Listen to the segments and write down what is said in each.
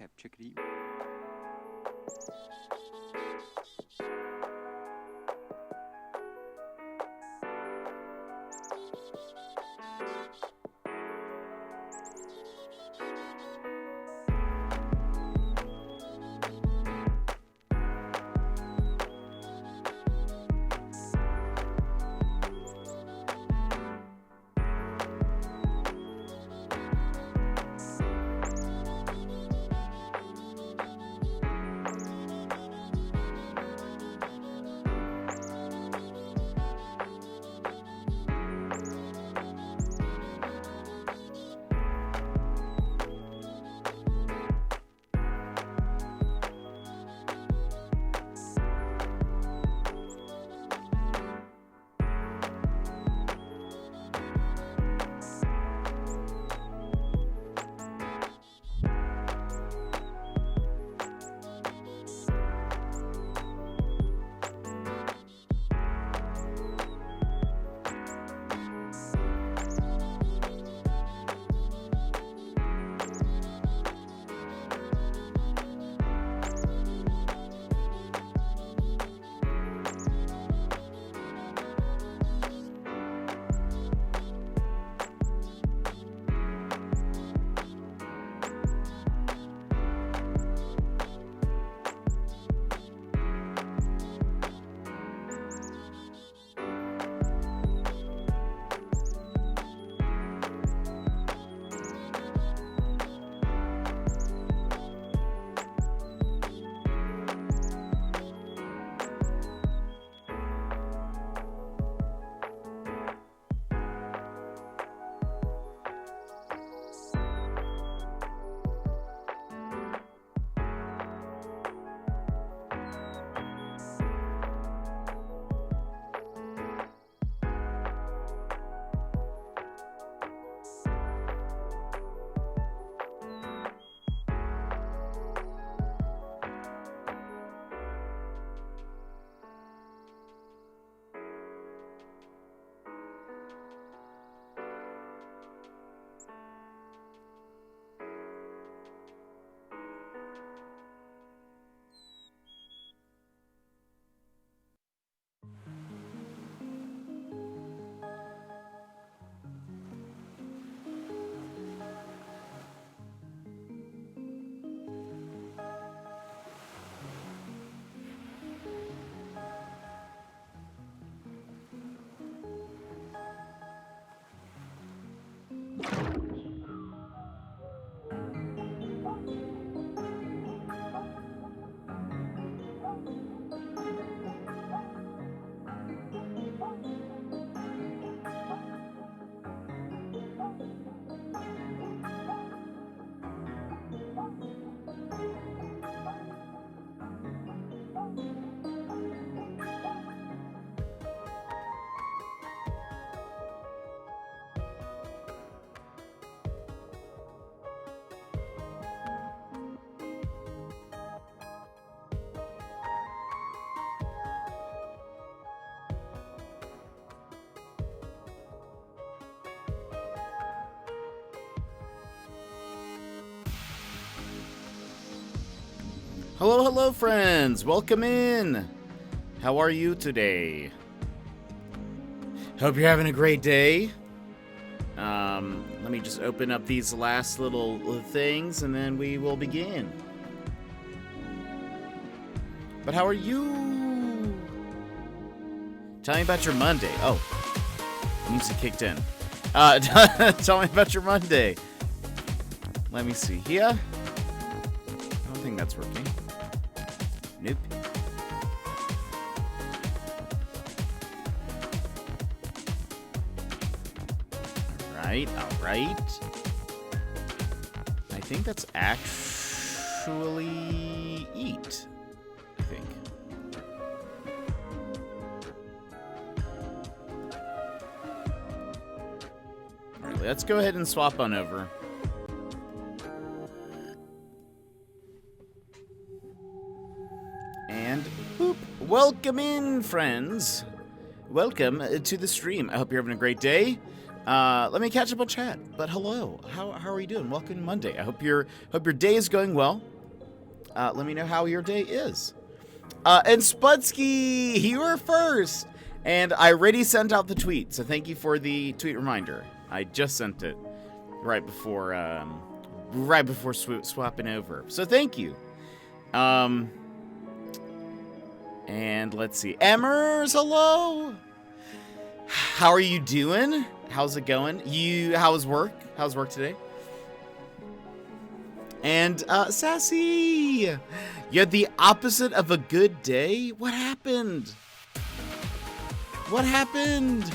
Cap Chickadee. Hello, hello, friends. Welcome in. How are you today? Hope you're having a great day. Let me just open up these last little things, and then we will begin. But how are you? Tell me about your Monday. Oh, the music kicked in. Tell me about your Monday. Let me see here. I don't think that's working. Nope. All right. I think that's actually eat. I think. All right, let's go ahead and swap on over. And boop. Welcome in, friends. Welcome to the stream. I hope you're having a great day. Let me catch up on chat. But hello, how are you doing? Welcome to Monday. I hope your day is going well. let me know how your day is. And Spudsky, you were first. And I already sent out the tweet, so thank you for the tweet reminder. I just sent it right before swapping over. So thank you. And let's see. Emmers, hello. How are you doing? How's it going? How's work? How's work today? And Sassy, you had the opposite of a good day? What happened? What happened?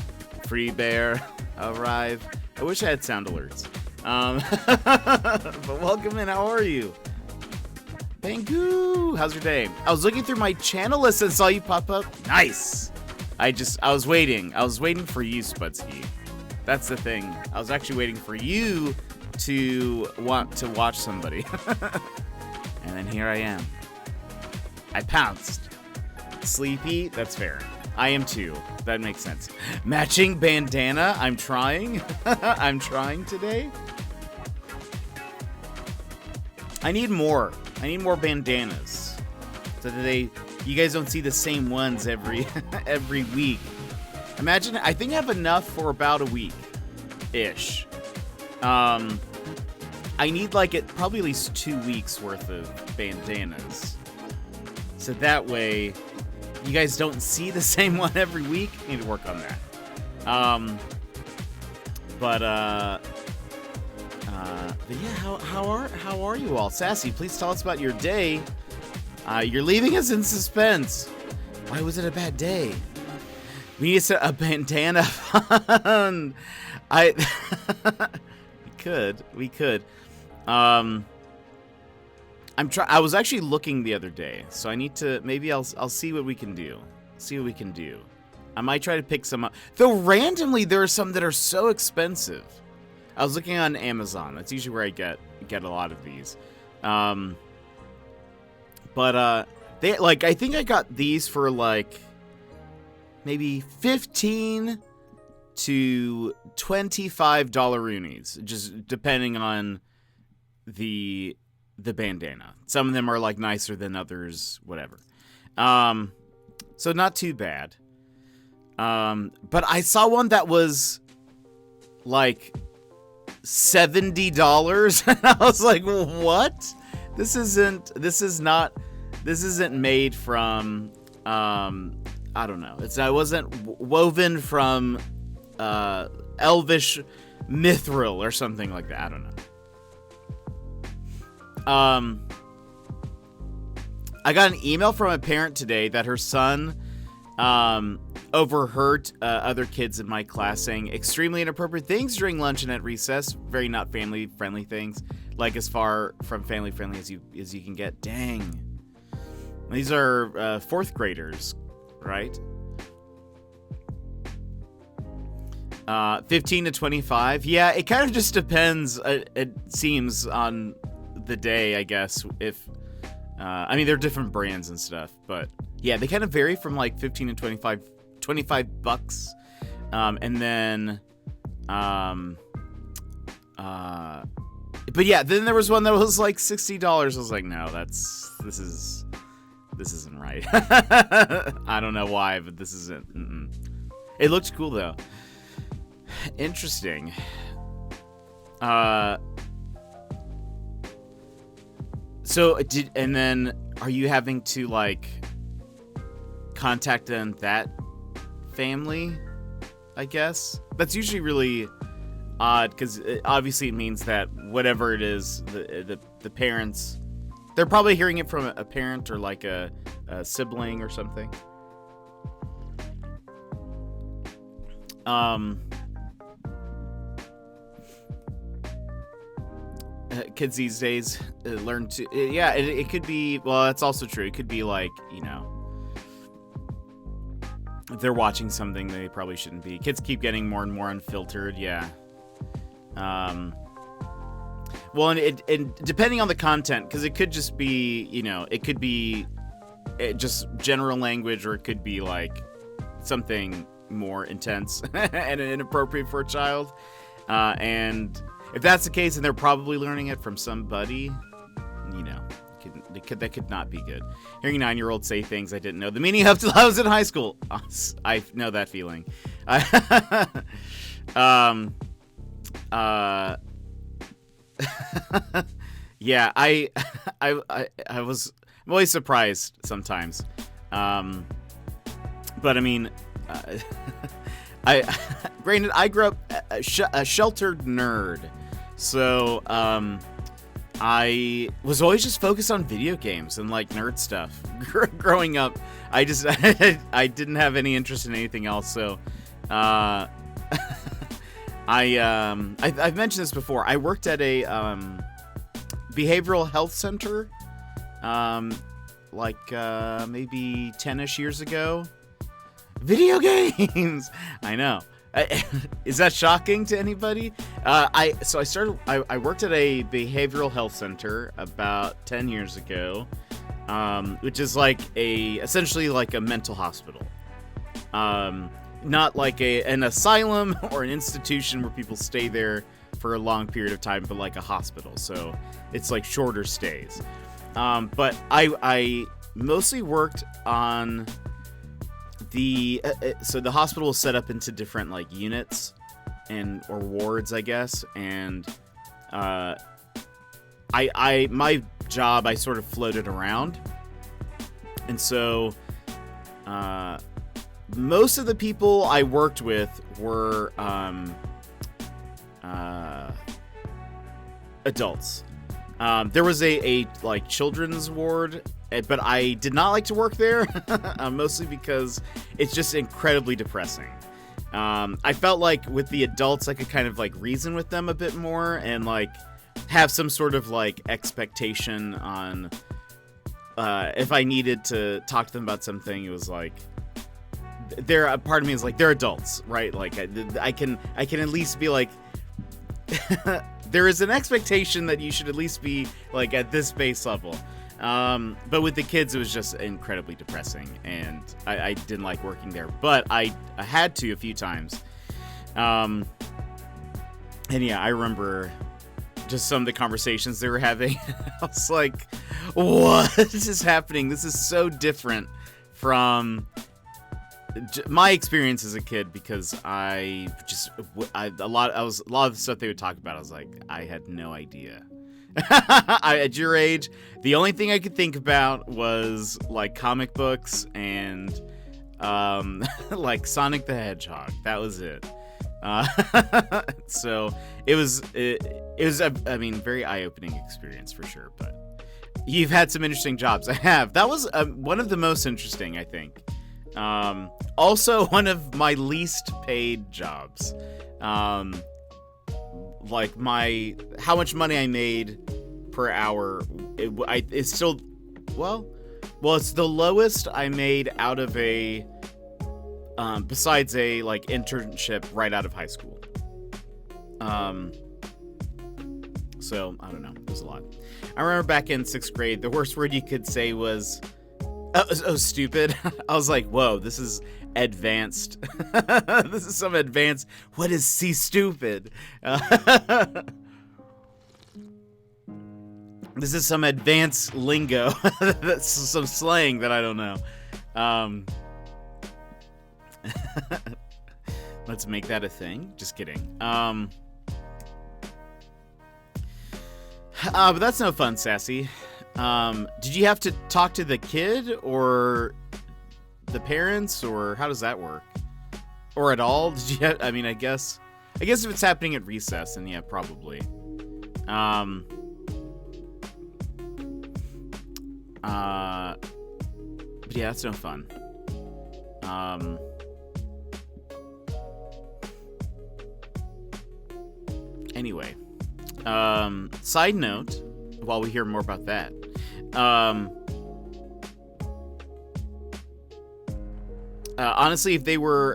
Free bear, arrive. I wish I had sound alerts. But welcome in, how are you? Bangoo, how's your day? I was looking through my channel list and saw you pop up. Nice. I was waiting for you, Spudsky. That's the thing. I was actually waiting for you to want to watch somebody. And then here I am. I pounced. Sleepy, that's fair. I am too. That makes sense. Matching bandana, I'm trying. I'm trying today. I need more bandanas. So that you guys don't see the same ones every week. Imagine, I think I have enough for about a week-ish. I need probably at least 2 weeks worth of bandanas. So that way, you guys don't see the same one every week. Need to work on that. But yeah, how are you all? Sassy, please tell us about your day. You're leaving us in suspense. Why was it a bad day? We need to set a bandana fund. We could. I was actually looking the other day, so I need to, maybe I'll see what we can do. I might try to pick some up. Though randomly there are some that are so expensive. I was looking on Amazon. That's usually where I get a lot of these. But I think I got these for maybe $15 to $25 just depending on the bandana. Some of them are nicer than others, whatever. So not too bad. But I saw one that was $70 and I was like, what? This isn't made from I don't know. It wasn't woven from elvish mithril or something like that. I don't know. I got an email from a parent today that her son overheard other kids in my class saying extremely inappropriate things during lunch and at recess. Very not family friendly things, as far from family friendly as you can get. Dang. These are fourth graders, right? 15 to 25. Yeah, it kind of just depends. It seems on the day, I guess. If they're different brands and stuff, but yeah, they kind of vary from 15 to 25 bucks. And then but yeah, then there was one that was $60. I was like, no, this isn't right. I don't know why, but this isn't. It looks cool though. Interesting. So and then are you having to contact that family? I guess that's usually really odd because obviously it means that whatever it is, the parents, they're probably hearing it from a parent or a sibling or something. Kids these days learn to, yeah, it could be, well, that's also true. It could be if they're watching something they probably shouldn't be. Kids keep getting more and more unfiltered, yeah. Well, and depending on the content, because it could just be, it could be just general language, or it could be something more intense and inappropriate for a child. And if that's the case, and they're probably learning it from somebody, That could not be good. Hearing a 9-year-old say things I didn't know the meaning of till I was in high school. I know that feeling. Yeah, I'm always surprised sometimes. But I mean, granted, I grew up a sheltered nerd, so I was always just focused on video games and like nerd stuff. Growing up, I didn't have any interest in anything else. So, I've mentioned this before. I worked at a behavioral health center, maybe 10-ish years ago. Video games. I know. Is that shocking to anybody? I worked at a behavioral health center about 10 years ago, which is essentially like a mental hospital. Not like an asylum or an institution where people stay there for a long period of time, but like a hospital. So it's like shorter stays. But I mostly worked on so the hospital is set up into different like units or wards, I guess. And my job, I sort of floated around. And so most of the people I worked with were adults. There was a like children's ward, but I did not like to work there, mostly because it's just incredibly depressing. I felt like with the adults, I could kind of like reason with them a bit more and like have some sort of like expectation on if I needed to talk to them about something. It was like a part of me is like, they're adults, right? Like I can at least be like, there is an expectation that you should at least be like at this base level. But with the kids, it was just incredibly depressing, and I didn't like working there. But I had to a few times. And yeah, I remember just some of the conversations they were having. I was like, what is happening? This is so different from my experience as a kid, because a lot of the stuff they would talk about, I was like, I had no idea. At your age, the only thing I could think about was like comic books and like Sonic the Hedgehog. That was it. So it was I mean, very eye-opening experience for sure. But you've had some interesting jobs. I have. That was one of the most interesting, I think. Also one of my least paid jobs. Like how much money I made per hour, it's still, well, it's the lowest I made out of a, besides a like internship right out of high school. So I don't know, it was a lot. I remember back in 6th grade, the worst word you could say was, stupid. I was like, whoa, this is advanced. This is some advanced. What is C stupid? This is some advanced lingo. That's some slang that I don't know. Let's make that a thing. Just kidding. But that's no fun, Sassy. Did you have to talk to the kid or the parents, or how does that work? Or at all? Did you I mean, I guess if it's happening at recess, then yeah, probably. But yeah, that's no fun. Anyway, side note, while we hear more about that, honestly, if they were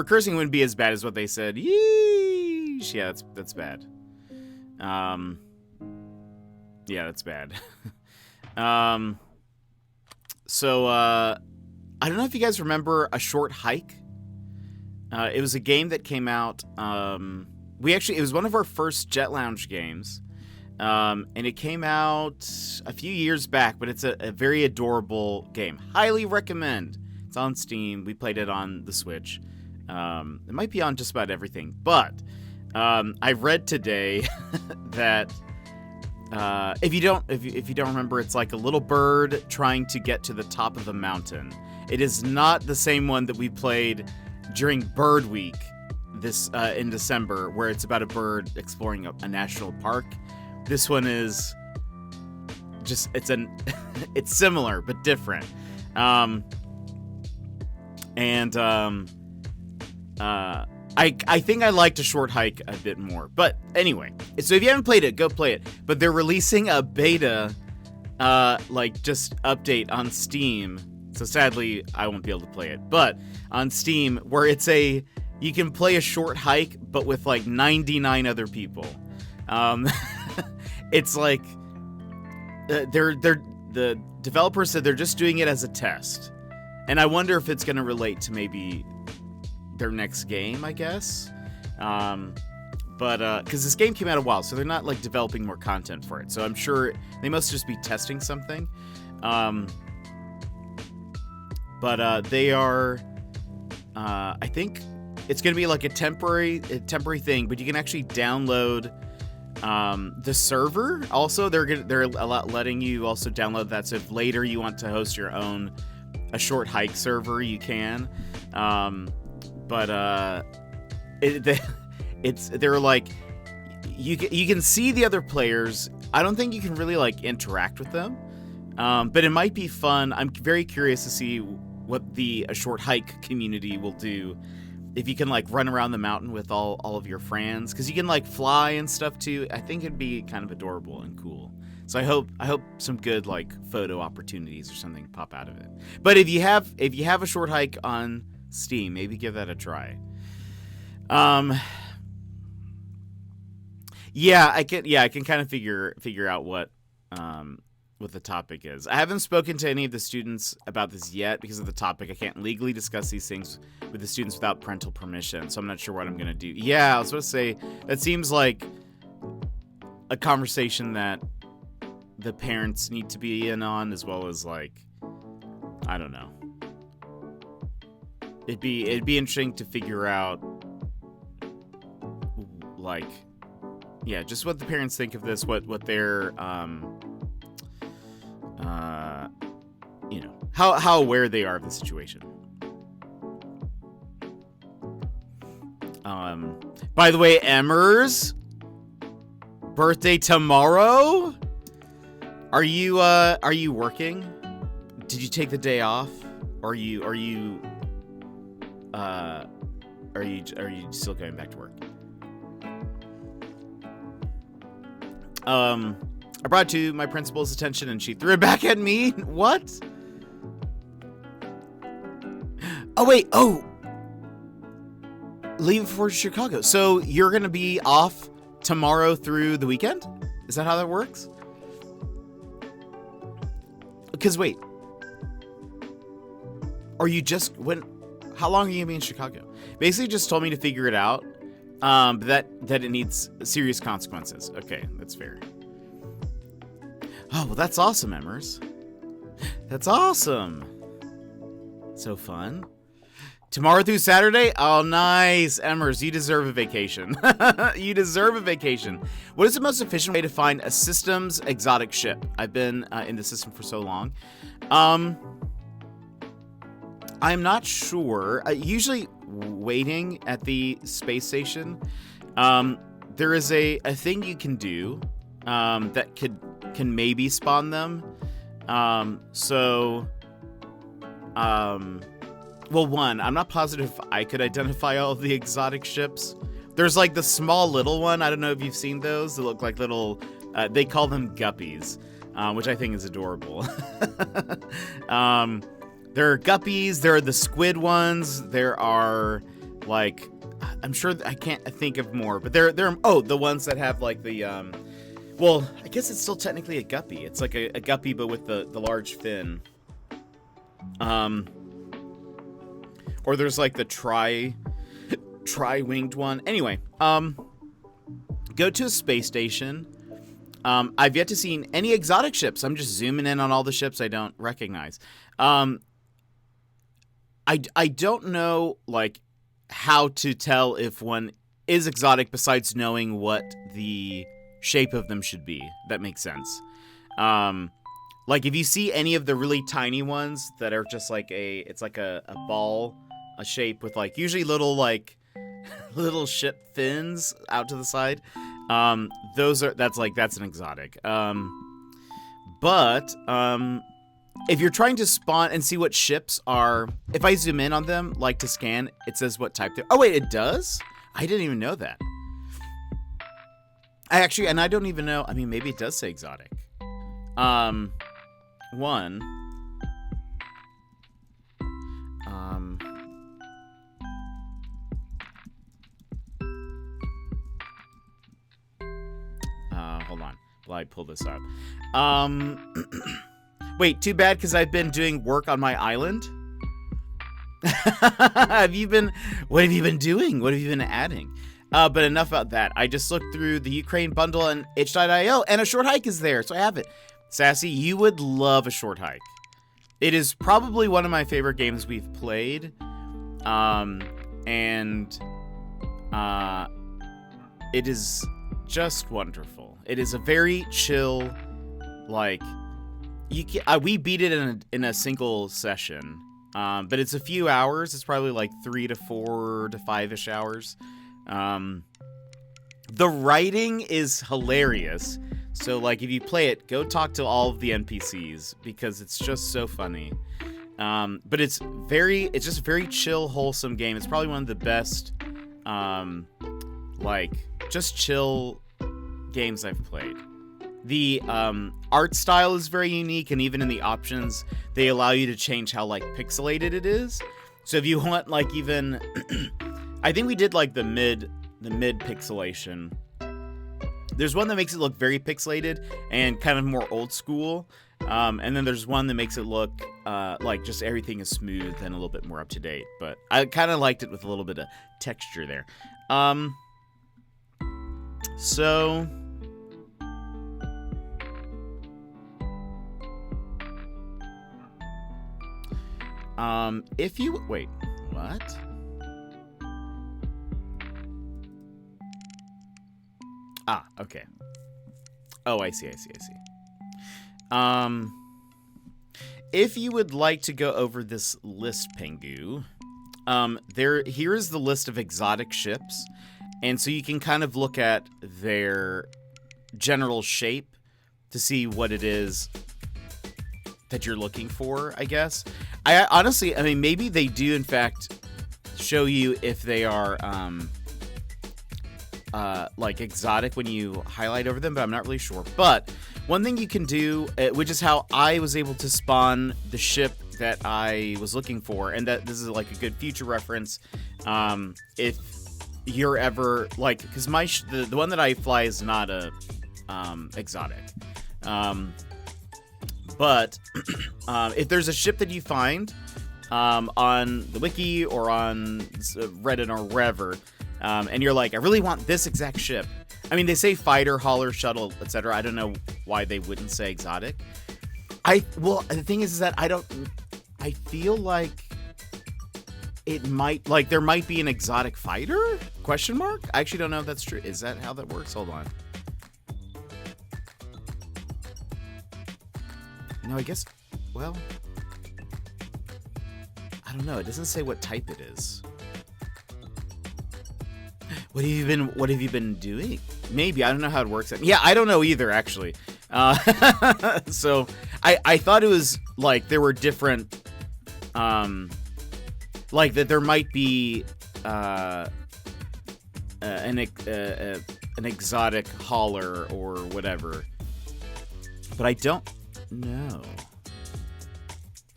cursing, it wouldn't be as bad as what they said. Yeesh. Yeah, that's bad. Yeah, that's bad. So I don't know if you guys remember A Short Hike. It was a game that came out. It was one of our first Jet Lounge games. And it came out a few years back, but it's a very adorable game. Highly recommend. It's on Steam. We played it on the Switch. It might be on just about everything, but I read today that if you don't remember, it's like a little bird trying to get to the top of a mountain. It is not the same one that we played during Bird Week this in December, where it's about a bird exploring a national park. This one is just it's similar but different. I think I liked A Short Hike a bit more. But anyway, so if you haven't played it, go play it. But they're releasing a beta, just update on Steam. So sadly, I won't be able to play it. But on Steam, where you can play A Short Hike, but with like 99 other people. It's like the developers said they're just doing it as a test, and I wonder if it's going to relate to maybe their next game, I guess. But because this game came out a while, so they're not like developing more content for it. So I'm sure they must just be testing something. But they are. I think it's going to be like a temporary thing, but you can actually download the server. Also, they're letting you also download that. So if later you want to host your own A Short Hike server, you can. They're like you can see the other players. I don't think you can really like interact with them, but it might be fun. I'm very curious to see what the A Short Hike community will do if you can like run around the mountain with all of your friends, because you can like fly and stuff too. I think it'd be kind of adorable and cool. So I hope some good like photo opportunities or something pop out of it. But if you have A Short Hike on Steam, maybe give that a try. I can kind of figure out what the topic is. I haven't spoken to any of the students about this yet because of the topic. I can't legally discuss these things with the students without parental permission, so I'm not sure what I'm going to do. Yeah, I was going to say, that seems like a conversation that the parents need to be in on, as well as like, I don't know. It'd be interesting to figure out, like, yeah, just what the parents think of this, what their how aware they are of the situation. By the way, Emmer's birthday tomorrow. Are you working? Did you take the day off? Or are you still going back to work? I brought it to my principal's attention and she threw it back at me. What? Oh, wait. Oh. Leaving for Chicago. So you're going to be off tomorrow through the weekend? Is that how that works? Because wait. Are you just... How long are you going to be in Chicago? Basically just told me to figure it out. But that it needs serious consequences. Okay, that's fair. Oh, well, that's awesome, Emmers. That's awesome. So fun. Tomorrow through Saturday? Oh, nice. Emmers, you deserve a vacation. You deserve a vacation. What is the most efficient way to find a system's exotic ship? I've been in the system for so long. I'm not sure. Usually waiting at the space station, there is a thing you can do that can maybe spawn them. Well, one, I'm not positive if I could identify all of the exotic ships. There's like the small little one. I don't know if you've seen those. They look like little, they call them guppies, which I think is adorable. There are guppies, there are the squid ones, there are, like, I'm sure, I can't think of more, but they're the ones that have, like, the, well, I guess it's still technically a guppy. It's like a guppy, but with the large fin. Or there's, like, the tri-winged one. Anyway, go to a space station, I've yet to see any exotic ships. I'm just zooming in on all the ships I don't recognize. I don't know, like, how to tell if one is exotic besides knowing what the shape of them should be. That makes sense. Like, if you see any of the really tiny ones that are just like it's like a ball, a shape with, like, usually little, like, little ship fins out to the side. That's an exotic. But if you're trying to spawn and see what ships are, if I zoom in on them, like, to scan, it says what type they're. Oh wait, it does? I didn't even know that. And I don't even know. I mean, maybe it does say exotic. One. Hold on while I pull this up. Wait, too bad because I've been doing work on my island. What have you been doing? What have you been adding? But enough about that. I just looked through the Ukraine bundle and itch.io, and A Short Hike is there, so I have it. Sassy, you would love A Short Hike. It is probably one of my favorite games we've played. It is just wonderful. It is a very chill, like, we beat it in a single session. But it's a few hours. It's probably like 3 to 4 to 5-ish hours. The writing is hilarious. So, like, if you play it, go talk to all of the NPCs because it's just so funny. But it's just a very chill, wholesome game. It's probably one of the best, like, just chill games I've played. The art style is very unique, and even in the options, they allow you to change how, like, pixelated it is. So if you want, like, even, I think we did, like, the mid pixelation. There's one that makes it look very pixelated and kind of more old school, and then there's one that makes it look like just everything is smooth and a little bit more up to date. But I kind of liked it with a little bit of texture there. So. If you wait, what? Ah, okay. Oh, I see. If you would like to go over this list, Pengu, here is the list of exotic ships, and so you can kind of look at their general shape to see what it is that you're looking for, I guess. I honestly, I mean, maybe they do in fact show you if they are like exotic when you highlight over them, but I'm not really sure. But one thing you can do, which is how I was able to spawn the ship that I was looking for, and that this is like a good future reference, if you're ever like, because the one that I fly is not a exotic. But if there's a ship that you find on the wiki or on Reddit or wherever, and you're like, I really want this exact ship. I mean, they say fighter, hauler, shuttle, etc. I don't know why they wouldn't say exotic. Well, the thing is that I feel like it might, like, there might be an exotic fighter? Question mark? I actually don't know if that's true. Is that how that works? Hold on. No, I guess, well, I don't know. It doesn't say what type it is. What have you been doing? Maybe, I don't know how it works. Yeah, I don't know either, actually. So I thought it was like there were different, like that there might be an exotic hauler or whatever, but I don't. No.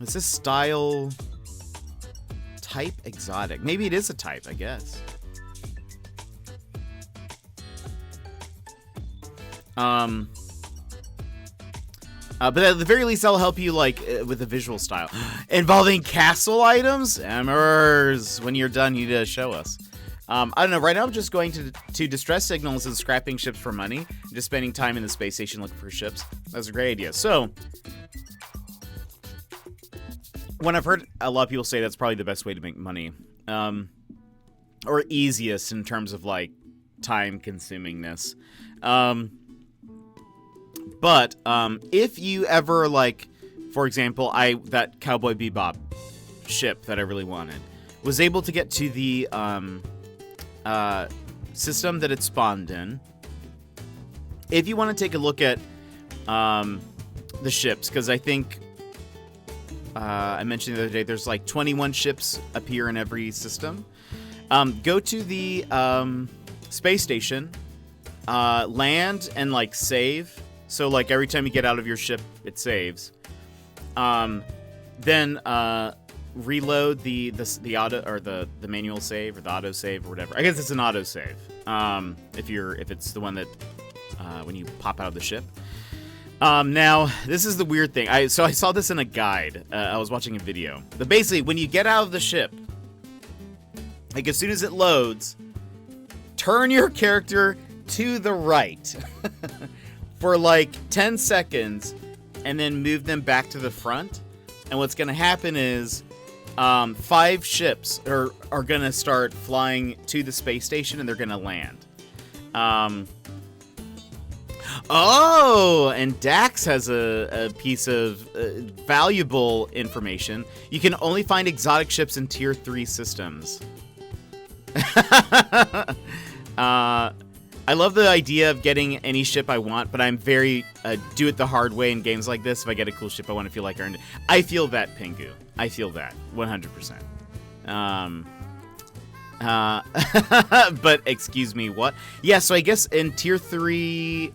Is this style type exotic? Maybe it is a type, I guess. But at the very least, I'll help you, like, with the visual style. Involving castle items? Emmers! When you're done, you need to show us. I don't know. Right now, I'm just going to distress signals and scrapping ships for money, and just spending time in the space station looking for ships. That's a great idea. So, when I've heard a lot of people say that's probably the best way to make money, or easiest in terms of like time consumingness. But if you ever like, for example, that Cowboy Bebop ship that I really wanted was able to get to the system that it spawned in. If you want to take a look at the ships, because I think I mentioned the other day, there's like 21 ships appear in every system. Go to the space station, land, and like save. So like every time you get out of your ship, it saves. Then reload the auto or the manual save or the auto save or whatever. I guess it's an auto save. If it's the one that when you pop out of the ship. Now this is the weird thing. I saw this in a guide. I was watching a video. But basically, when you get out of the ship, like as soon as it loads, turn your character to the right for like 10 seconds, and then move them back to the front. And what's going to happen is 5 ships are going to start flying to the space station, and they're going to land. Oh, and Dax has a piece of valuable information. You can only find exotic ships in Tier 3 systems. I love the idea of getting any ship I want, but I'm very do it the hard way in games like this. If I get a cool ship, I want to feel like I earned it. I feel that, Pingu. I feel that 100%. But excuse me, what? Yeah, so I guess in Tier 3,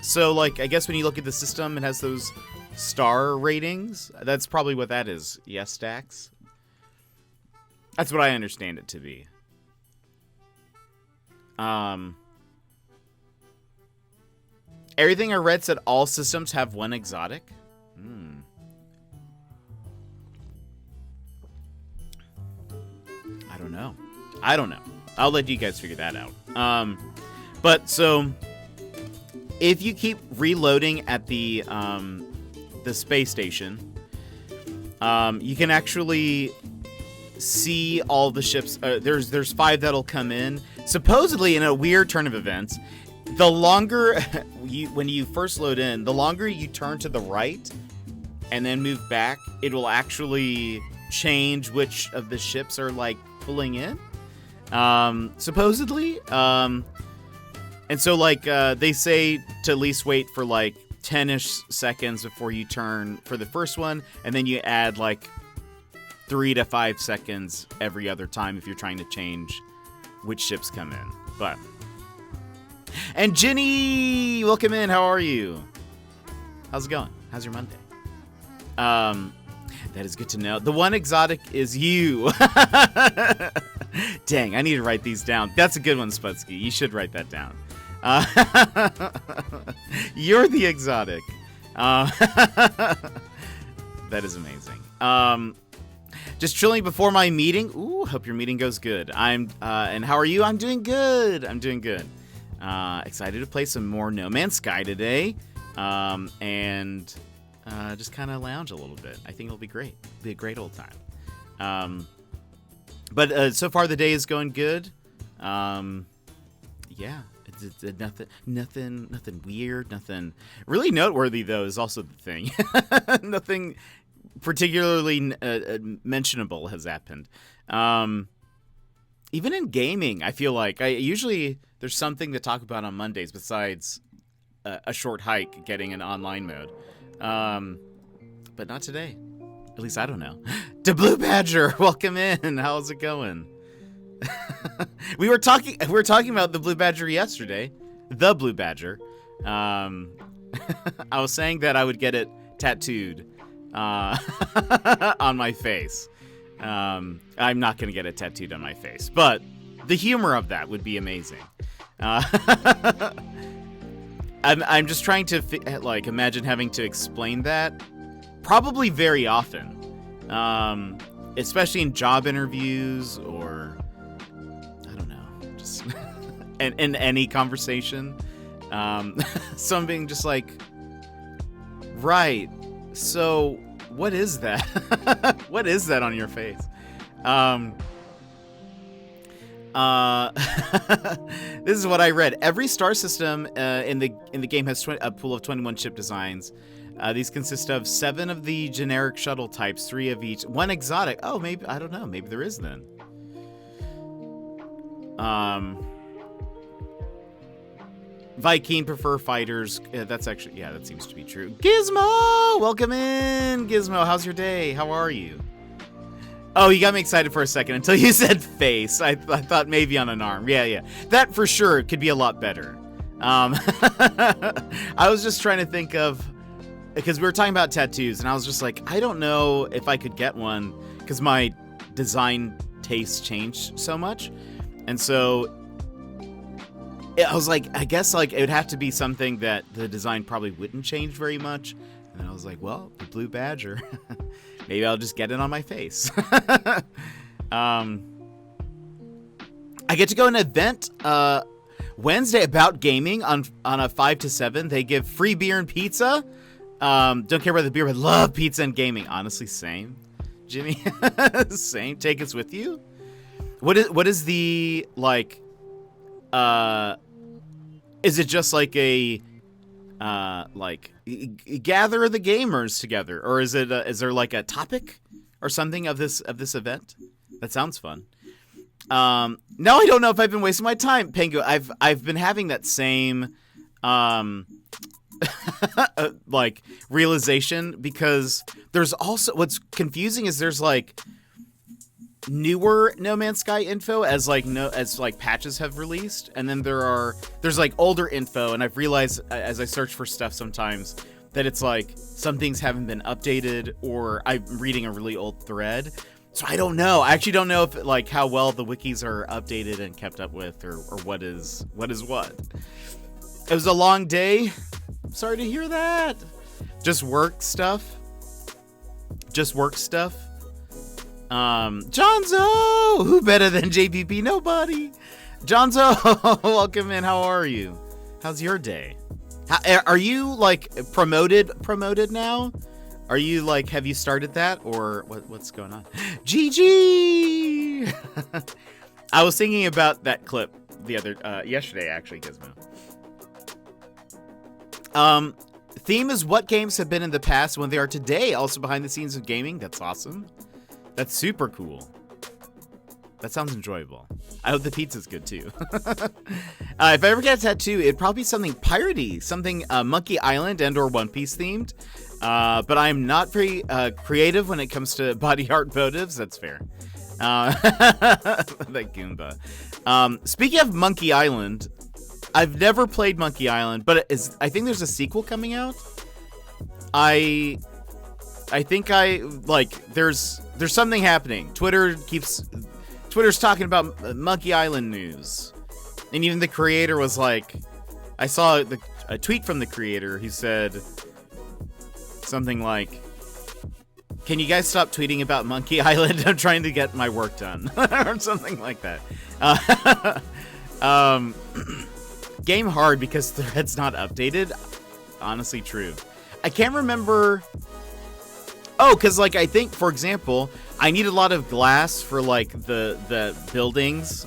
so like I guess when you look at the system, it has those star ratings. That's probably what that is. Yes, Dax. That's what I understand it to be. Everything I read said all systems have 1 exotic. I don't know. I'll let you guys figure that out. But so if you keep reloading at the space station, you can actually see all the ships. There's 5 that'll come in. Supposedly, in a weird turn of events, the longer when you first load in, the longer you turn to the right and then move back, it will actually change which of the ships are like pulling in. Supposedly, and so like they say to at least wait for like 10-ish seconds before you turn for the first one, and then you add like 3 to 5 seconds every other time if you're trying to change which ships come in. But and Jenny, welcome in. How are you? How's it going? How's your Monday? That is good to know. The 1 exotic is you. Dang, I need to write these down. That's a good one, Spudsky. You should write that down. You're the exotic. That is amazing. Just chilling before my meeting. Ooh, hope your meeting goes good. And how are you? I'm doing good. Excited to play some more No Man's Sky today. And just kind of lounge a little bit. I think it'll be great. It'll be a great old time. But so far the day is going good. Yeah, it's nothing weird, nothing really noteworthy though is also the thing. Nothing particularly mentionable has happened. Even in gaming, I feel like usually there's something to talk about on Mondays besides a short hike getting an online mode. But not today. At least I don't know. The Blue Badger, welcome in. How's it going? we were talking about the Blue Badger yesterday. The Blue Badger. I was saying that I would get it tattooed on my face. I'm not going to get it tattooed on my face, but the humor of that would be amazing. I'm just trying to imagine having to explain that probably very often, especially in job interviews or just in any conversation. So I'm being just like, right. So what is that? What is that on your face? This is what I read. Every star system in the game has a pool of 21 ship designs. These consist of 7 of the generic shuttle types, 3 of each, 1 exotic. Oh, maybe, I don't know. Maybe there is then. Viking prefer fighters. That's actually, yeah, that seems to be true. Gizmo! Welcome in, Gizmo. How's your day? How are you? Oh, you got me excited for a second until you said face. I thought maybe on an arm. Yeah. That for sure could be a lot better. I was just trying to think of, because we were talking about tattoos, and I was just like, I don't know if I could get one, because my design tastes changed so much. And so I was like, I guess like it would have to be something that the design probably wouldn't change very much. And I was like, well, the blue badger. Maybe I'll just get it on my face. I get to go to an event Wednesday about gaming on a 5 to 7. They give free beer and pizza. Don't care about the beer, but love pizza and gaming. Honestly, same. Jimmy, same. Take us with you. What is the like? Is it just like a gather the gamers together, or is there like a topic or something of this event? That sounds fun. Now I don't know if I've been wasting my time, Pengu. I've been having that same like realization, because there's also, what's confusing is there's like newer No Man's Sky info as patches have released, and then there's like older info, and I've realized as I search for stuff sometimes that it's like some things haven't been updated, or I'm reading a really old thread. So I don't know. I actually don't know if like how well the wikis are updated and kept up with, or what is what. It was a long day. Sorry to hear that. Just work stuff. Jonzo! Who better than JPP? Nobody. Jonzo, welcome in. How are you? How's your day? Are you like promoted now? Are you like, have you started that, or what's going on? GG! I was thinking about that clip yesterday, actually, Gizmo. Theme is what games have been in the past when they are today, also behind the scenes of gaming. That's awesome. That's super cool. That sounds enjoyable. I hope the pizza's good too. If I ever get a tattoo, it'd probably be something piratey, something Monkey Island and or One Piece themed. But I'm not very creative when it comes to body art motives. That's fair. That Goomba. Speaking of Monkey Island, I've never played Monkey Island, but I think there's a sequel coming out. I think there's something happening. Twitter's talking about Monkey Island news. And even the creator was like, I saw a tweet from the creator. He said something like, can you guys stop tweeting about Monkey Island? I'm trying to get my work done. Or something like that. Game hard because thread's not updated. Honestly true. I can't remember. Oh, because like I think, for example, I need a lot of glass for like the buildings,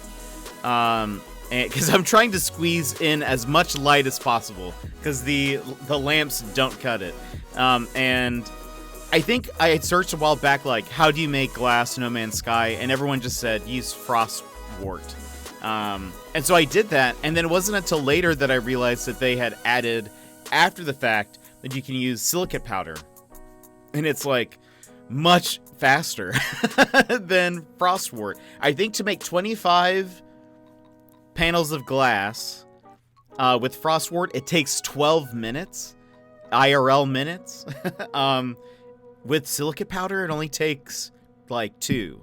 and because I'm trying to squeeze in as much light as possible because the lamps don't cut it. And I think I had searched a while back like, how do you make glass No Man's Sky, and everyone just said use Frostwort. And so I did that, and then it wasn't until later that I realized that they had added, after the fact, that you can use silicate powder. And it's like much faster than Frostwort. I think to make 25 panels of glass with Frostwort, it takes 12 minutes, IRL minutes. With silicate powder, it only takes like 2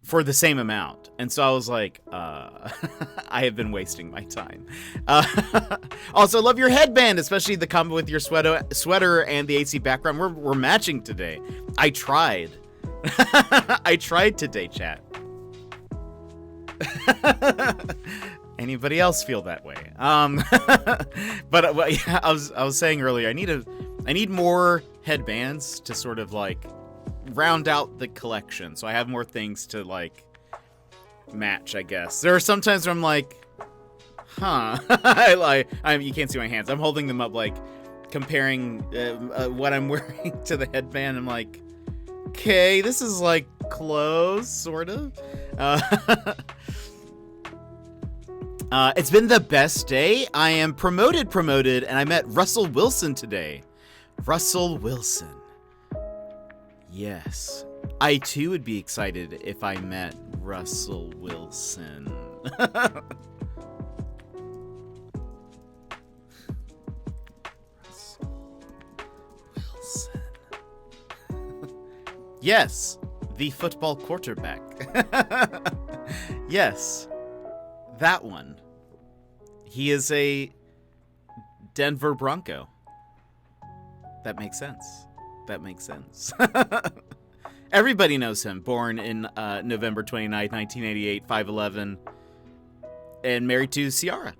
for the same amount. And so I was like, I have been wasting my time. Also, love your headband, especially the combo with your sweater and the AC background. We're matching today. I tried. I tried today, chat. Anybody else feel that way? But yeah, I was saying earlier, I need more headbands to sort of like round out the collection, so I have more things to like match, I guess. There are some times where I'm like, huh. You can't see my hands. I'm holding them up, like comparing what I'm wearing to the headband. I'm like, okay, this is like close, sort of. It's been the best day. I am promoted, and I met Russell Wilson today. Russell Wilson. Yes. I too would be excited if I met Russell Wilson. Russell Wilson. Yes, the football quarterback. Yes, that one. He is a Denver Bronco. That makes sense. Everybody knows him. Born in November 29th, 1988, 5'11", and married to Ciara.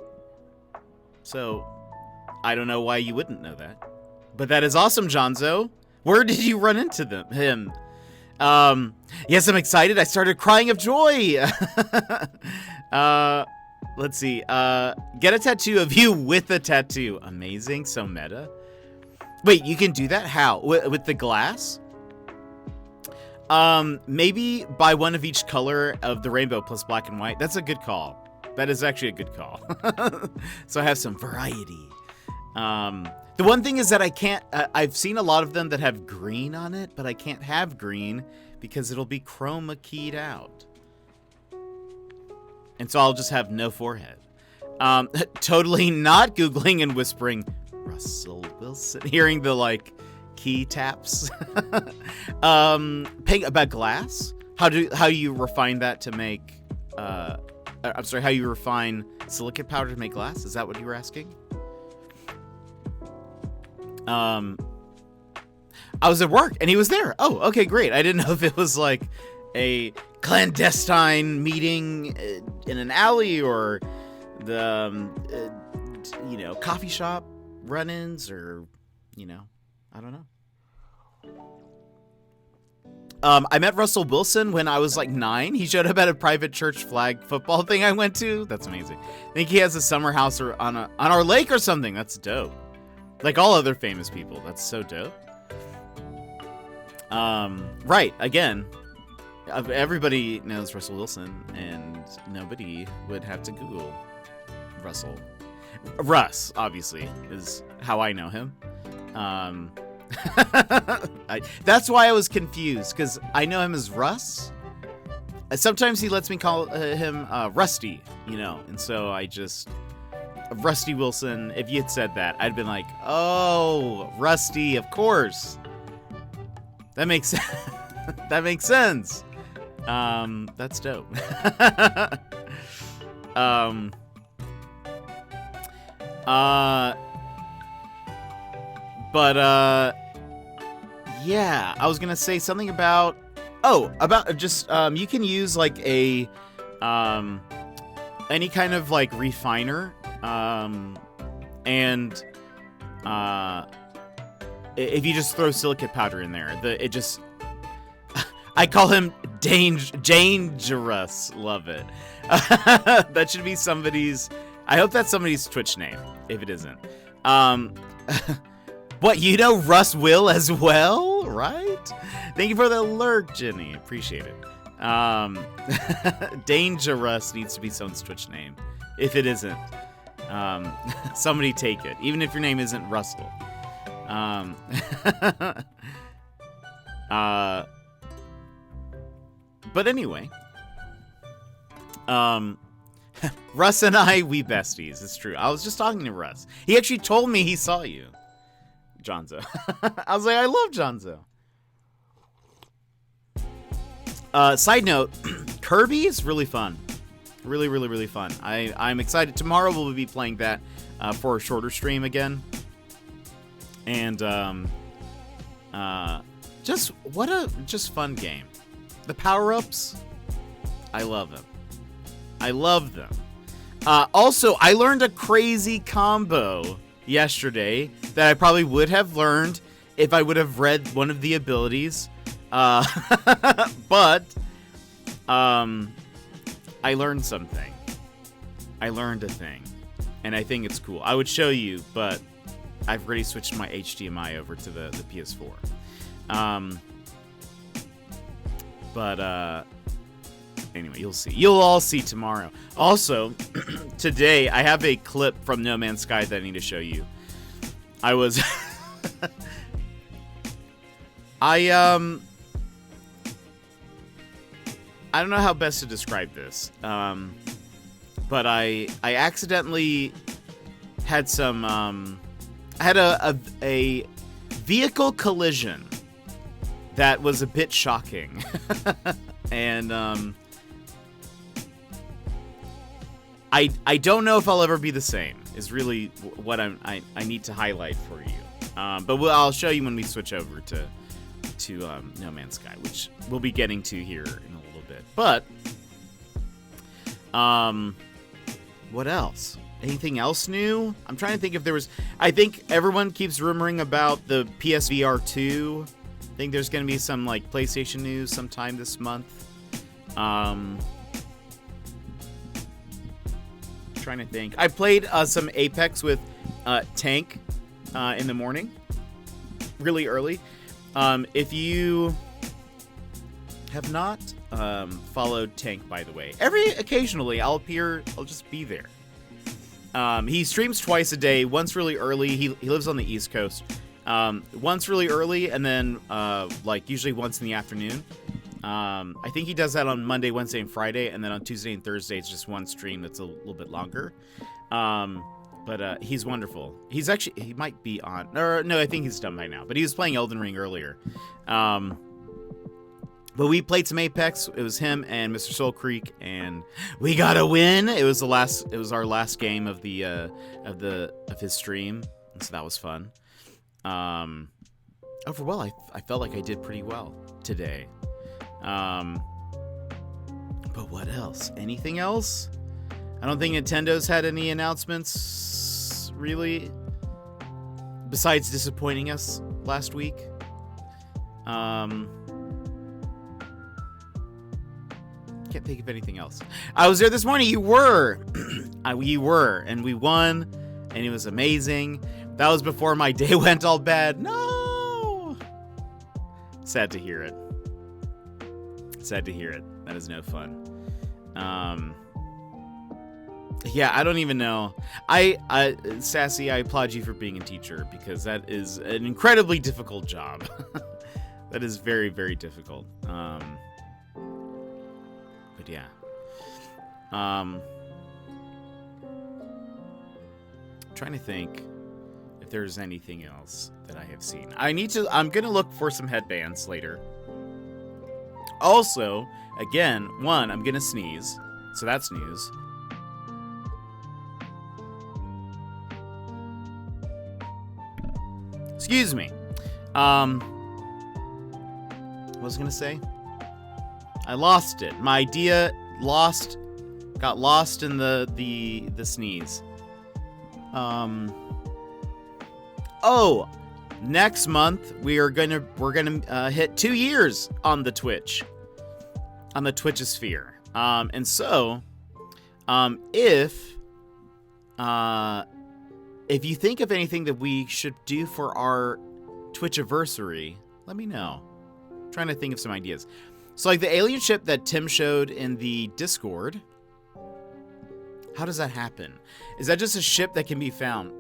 So, I don't know why you wouldn't know that. But that is awesome, Jonzo. Where did you run into him? Yes, I'm excited. I started crying of joy. Let's see. Get a tattoo of you with a tattoo. Amazing. So meta. Wait, you can do that? How? With the glass? Maybe buy one of each color of the rainbow plus black and white. That's a good call. That is actually a good call. So I have some variety. The one thing is that I can't, I've seen a lot of them that have green on it, but I can't have green because it'll be chroma keyed out. And so I'll just have no forehead. Totally not Googling and whispering, Russell Wilson, hearing the like key taps. Paying about glass. How you refine that to make, I'm sorry, how you refine silicate powder to make glass? Is that what you were asking? I was at work and he was there. Oh, okay, great. I didn't know if it was like a clandestine meeting in an alley or the, coffee shop run-ins or, I don't know. I met Russell Wilson when I was like 9. He showed up at a private church flag football thing I went to. That's amazing. I think he has a summer house or on our lake or something. That's dope. Like all other famous people. That's so dope. Right. Again, everybody knows Russell Wilson, and nobody would have to Google Russell. Russ, obviously, is how I know him. That's why I was confused, because I know him as Russ. Sometimes he lets me call him Rusty, and so I just... Rusty Wilson, if you had said that, I'd been like, oh, Rusty, of course. That makes sense. That makes sense. That's dope. Yeah, I was gonna say something about just you can use like a any kind of like refiner, and if you just throw silicate powder in there, it just I call him Dangerous. Love it. That should be somebody's. I hope that's somebody's Twitch name. If it isn't, what, Russ Will as well, right? Thank you for the alert, Jenny. Appreciate it. Dangerous needs to be someone's Twitch name. If it isn't, somebody take it. Even if your name isn't Russell. But anyway, Russ and I, we besties. It's true. I was just talking to Russ. He actually told me he saw you, Jonzo. I was like, I love Jonzo. Side note, Kirby is really fun. Really, really, really fun. I'm excited. Tomorrow we'll be playing that for a shorter stream again. And just fun game. The power-ups, I love them. I love them. Also, I learned a crazy combo yesterday that I probably would have learned if I would have read one of the abilities. But I learned something. I learned a thing, and I think it's cool. I would show you, but I've already switched my HDMI over to the PS4. Anyway, you'll see. You'll all see tomorrow. Also, today I have a clip from No Man's Sky that I need to show you. I was I don't know how best to describe this. But I accidentally had some I had a vehicle collision that was a bit shocking. And I don't know if I'll ever be the same, is really what I need to highlight for you. But I'll show you when we switch over to No Man's Sky, which we'll be getting to here in a little bit. But what else? Anything else new? I'm trying to think if there was. I think everyone keeps rumoring about the PSVR 2. I think there's going to be some like PlayStation news sometime this month. Trying to think. I played some Apex with Tank in the morning, really early. If you have not followed Tank, by the way, occasionally I'll just be there. He streams twice a day. Once really early. He lives on the East Coast. Once really early, and then like usually once in the afternoon. I think he does that on Monday, Wednesday, and Friday, and then on Tuesday and Thursday it's just one stream that's a little bit longer. But he's wonderful. He might be on, or no, I think he's done by now. But he was playing Elden Ring earlier. But we played some Apex. It was him and Mr. Soul Creek, and we got a win. It was our last game of his stream, and so that was fun. Overall, I felt like I did pretty well today. But what else? Anything else? I don't think Nintendo's had any announcements, really, besides disappointing us last week. Can't think of anything else. I was there this morning. You were. You were. And we won. And it was amazing. That was before my day went all bad. No! Sad to hear it. Sad to hear it. That is no fun. Yeah, I don't even know. Sassy, I applaud you for being a teacher, because that is an incredibly difficult job. That is very, very difficult. But yeah. Trying to think if there's anything else that I have seen. I'm gonna look for some headbands later. Also, again, I'm gonna sneeze, so that's news. Excuse me. What was I gonna say? I lost it. My idea got lost in the sneeze. Oh, next month we're gonna hit 2 years on the Twitch, on the Twitchosphere. And so, if you think of anything that we should do for our Twitchiversary, let me know. I'm trying to think of some ideas. So, like the alien ship that Tim showed in the Discord. How does that happen? Is that just a ship that can be found?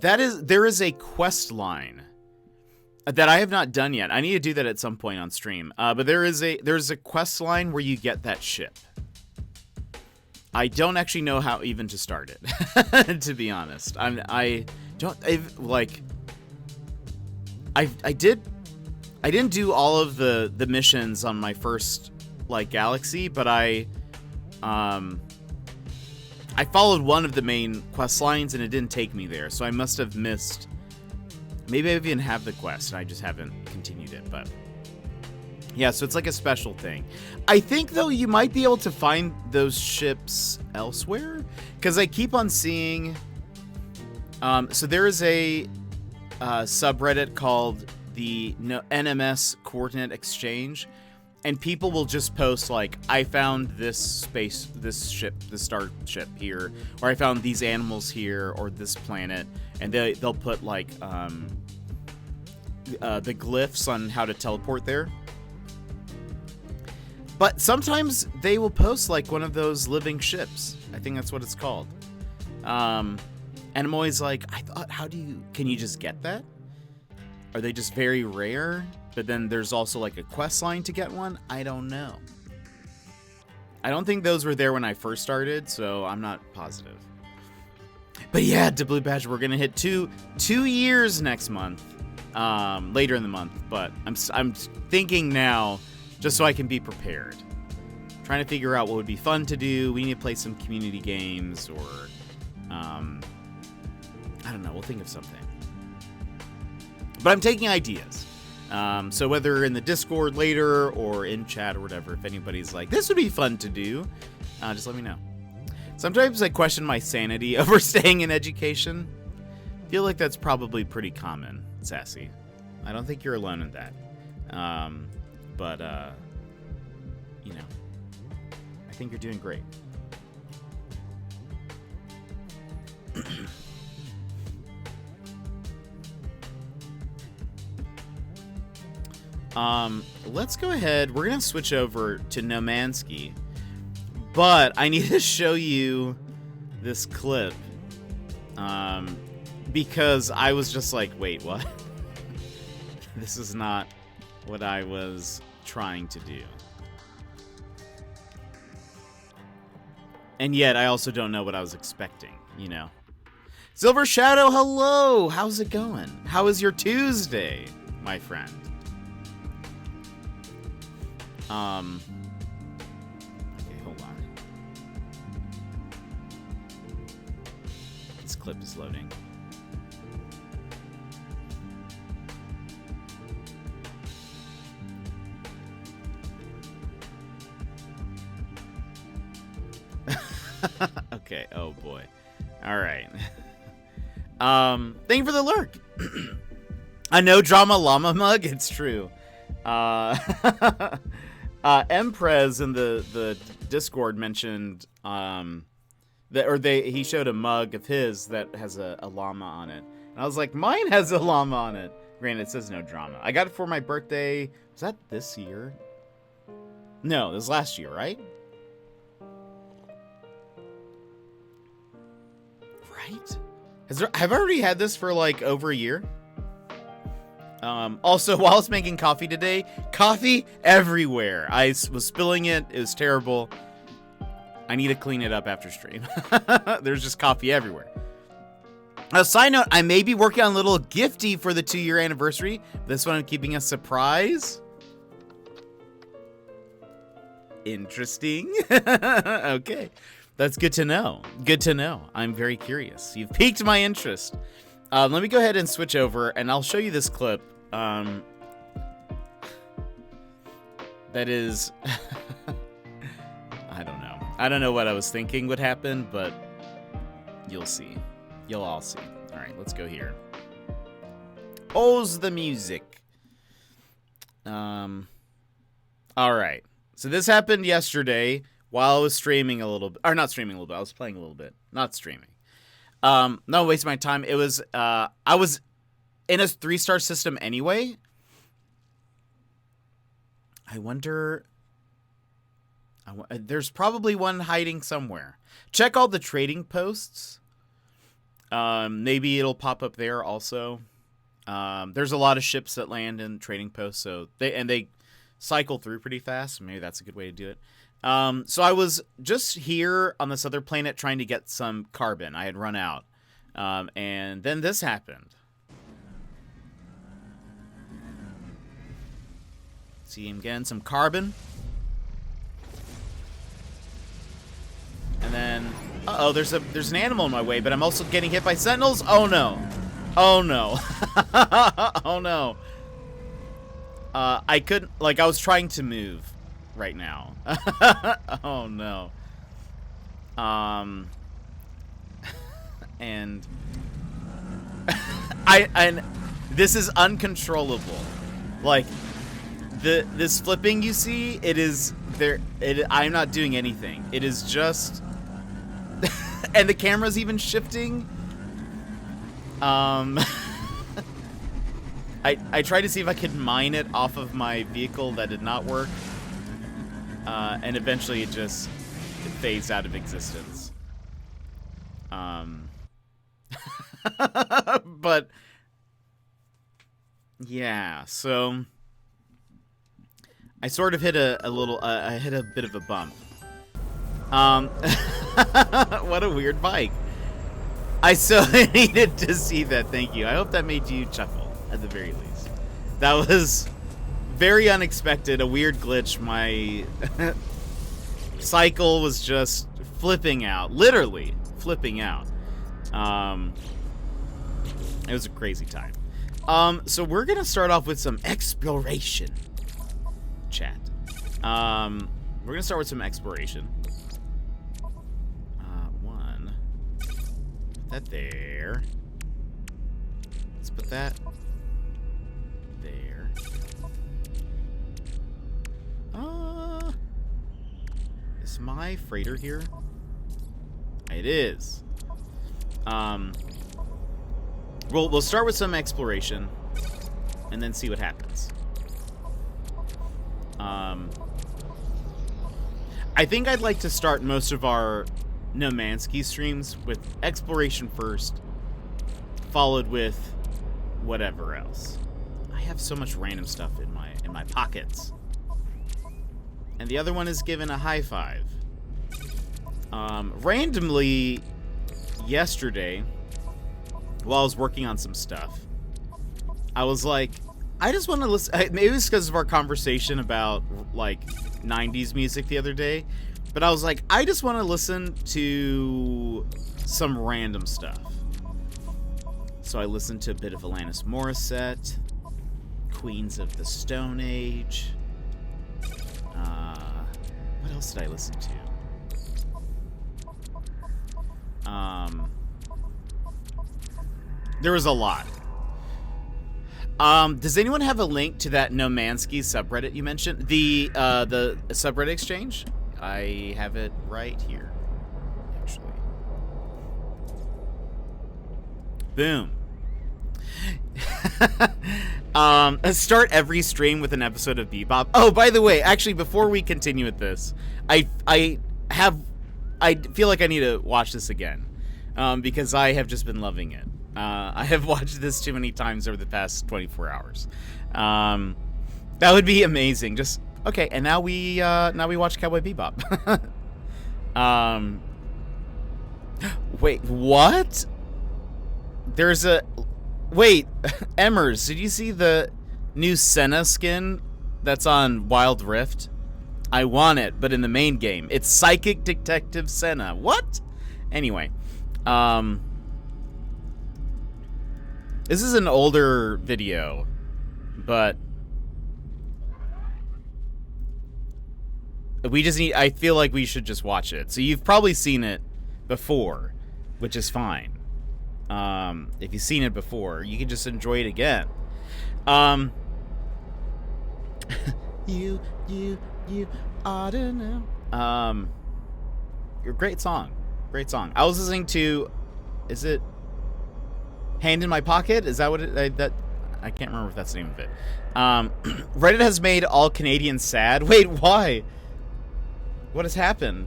There is a quest line that I have not done yet. I need to do that at some point on stream. But there's a quest line where you get that ship. I don't actually know how even to start it, to be honest. I didn't do all of the missions on my first galaxy, but I followed one of the main quest lines and it didn't take me there, so I must have missed. Maybe I even have the quest and I just haven't continued it. But Yeah, so it's like a special thing. I think, though, you might be able to find those ships elsewhere, because I keep on seeing... so there is a subreddit called the NMS Coordinate Exchange, and people will just post, like, I found this ship, this star ship here, or I found these animals here, or this planet, and they'll put, like, the glyphs on how to teleport there. But sometimes they will post, like, one of those living ships. I think that's what it's called. And I'm always like, I thought, can you just get that? Are they just very rare? But then there's also, like, a quest line to get one? I don't know. I don't think those were there when I first started, so I'm not positive. But yeah, to Blue Badge, we're going to hit two years next month. Later in the month. But I'm thinking now... just so I can be prepared. Trying to figure out what would be fun to do. We need to play some community games, or I don't know. We'll think of something. But I'm taking ideas. So whether in the Discord later or in chat or whatever, if anybody's like, this would be fun to do, just let me know. Sometimes I question my sanity over staying in education. I feel like that's probably pretty common, Sassy. I don't think you're alone in that. But, you know, I think you're doing great. Let's go ahead. We're going to switch over to Nomansky. But I need to show you this clip. Because I was just like, wait, what? This is not what I was trying to do. And yet, I also don't know what I was expecting, you know? Silver Shadow, hello! How's it going? How is your Tuesday, my friend? Okay, hold on. This clip is loading. Okay, oh boy. Alright. Thank you for the lurk. A no drama llama mug, it's true. Emprez in the Discord mentioned he showed a mug of his that has a llama on it. And I was like, mine has a llama on it. Granted, it says no drama. I got it for my birthday. Was that this year? No, it was last year, right? Right? Have I already had this for like over a year? Also, while I was making coffee today, coffee everywhere. I was spilling it. It was terrible. I need to clean it up after stream. There's just coffee everywhere. A side note, I may be working on a little gifty for the 2-year anniversary. This one I'm keeping a surprise. Interesting. Okay. That's good to know. Good to know. I'm very curious. You've piqued my interest. Let me go ahead and switch over, and I'll show you this clip. That is... I don't know. I don't know what I was thinking would happen, but you'll see. You'll all see. All right, let's go here. Pause the music. All right. So this happened yesterday while I was streaming a little bit. Or not streaming a little bit. I was playing a little bit. Not streaming. Not wasting my time. It was, I was in a 3-star system anyway. I wonder... there's probably one hiding somewhere. Check all the trading posts. Maybe it'll pop up there also. There's a lot of ships that land in trading posts, so they cycle through pretty fast. Maybe that's a good way to do it. So I was just here on this other planet trying to get some carbon. I had run out. And then this happened. See him getting some carbon. And then, uh-oh, there's an animal in my way, but I'm also getting hit by sentinels. Oh no. Oh no. Oh no. I couldn't, like, I was trying to move right now. Oh, no. And and this is uncontrollable. Like, this flipping you see, it is there. I'm not doing anything. It is just, and the camera's even shifting. I tried to see if I could mine it off of my vehicle. That did not work. And eventually it fades out of existence. But yeah, so I sort of hit a little, I hit a bit of a bump. What a weird bike. I so needed to see that. Thank you. I hope that made you chuckle at the very least. That was very unexpected, a weird glitch. My cycle was just flipping out, literally flipping out. It was a crazy time. So we're gonna start off with some exploration, chat. We're gonna start with some exploration. Put that there. Let's put that there. Is my freighter here? It is. We'll start with some exploration and then see what happens. I think I'd like to start most of our No Man's Sky streams with exploration first, followed with whatever else. I have so much random stuff in my pockets. And the other one is given a high five. Randomly yesterday, while I was working on some stuff, I was like, I just want to listen. Maybe it's because of our conversation about like 90s music the other day, but I was like, I just want to listen to some random stuff. So I listened to a bit of Alanis Morissette, Queens of the Stone Age. What else did I listen to? There was a lot. Does anyone have a link to that No Man's Sky subreddit you mentioned? The subreddit exchange? I have it right here, actually. Boom. Start every stream with an episode of Bebop. Oh, by the way, actually, before we continue with this, I feel like I need to watch this again, because I have just been loving it. I have watched this too many times over the past 24 hours. That would be amazing. Just okay, and now we watch Cowboy Bebop. Wait, what? There's a wait, Emmers, did you see the new Senna skin that's on Wild Rift? I want it, but in the main game, it's Psychic Detective Senna. What? Anyway, this is an older video, but we just need, I feel like we should just watch it. So you've probably seen it before, which is fine. If you've seen it before, you can just enjoy it again. You ought to know. Great song. Great song. I was listening to, is it Hand in My Pocket? Is that what it, I can't remember if that's the name of it. Reddit has made all Canadians sad. Wait, why? What has happened?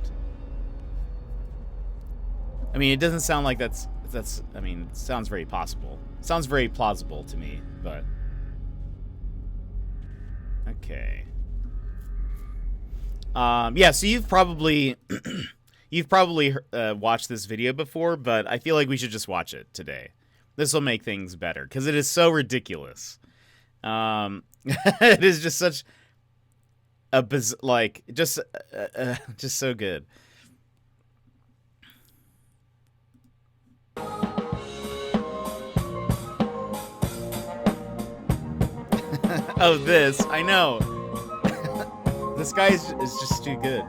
I mean, it doesn't sound like that's, I mean, it sounds very possible. It sounds very plausible to me, but okay. Yeah, so you've probably watched this video before, but I feel like we should just watch it today. This will make things better because it is so ridiculous. It is just such a just so good. Oh, this. I know. This guy is just too good.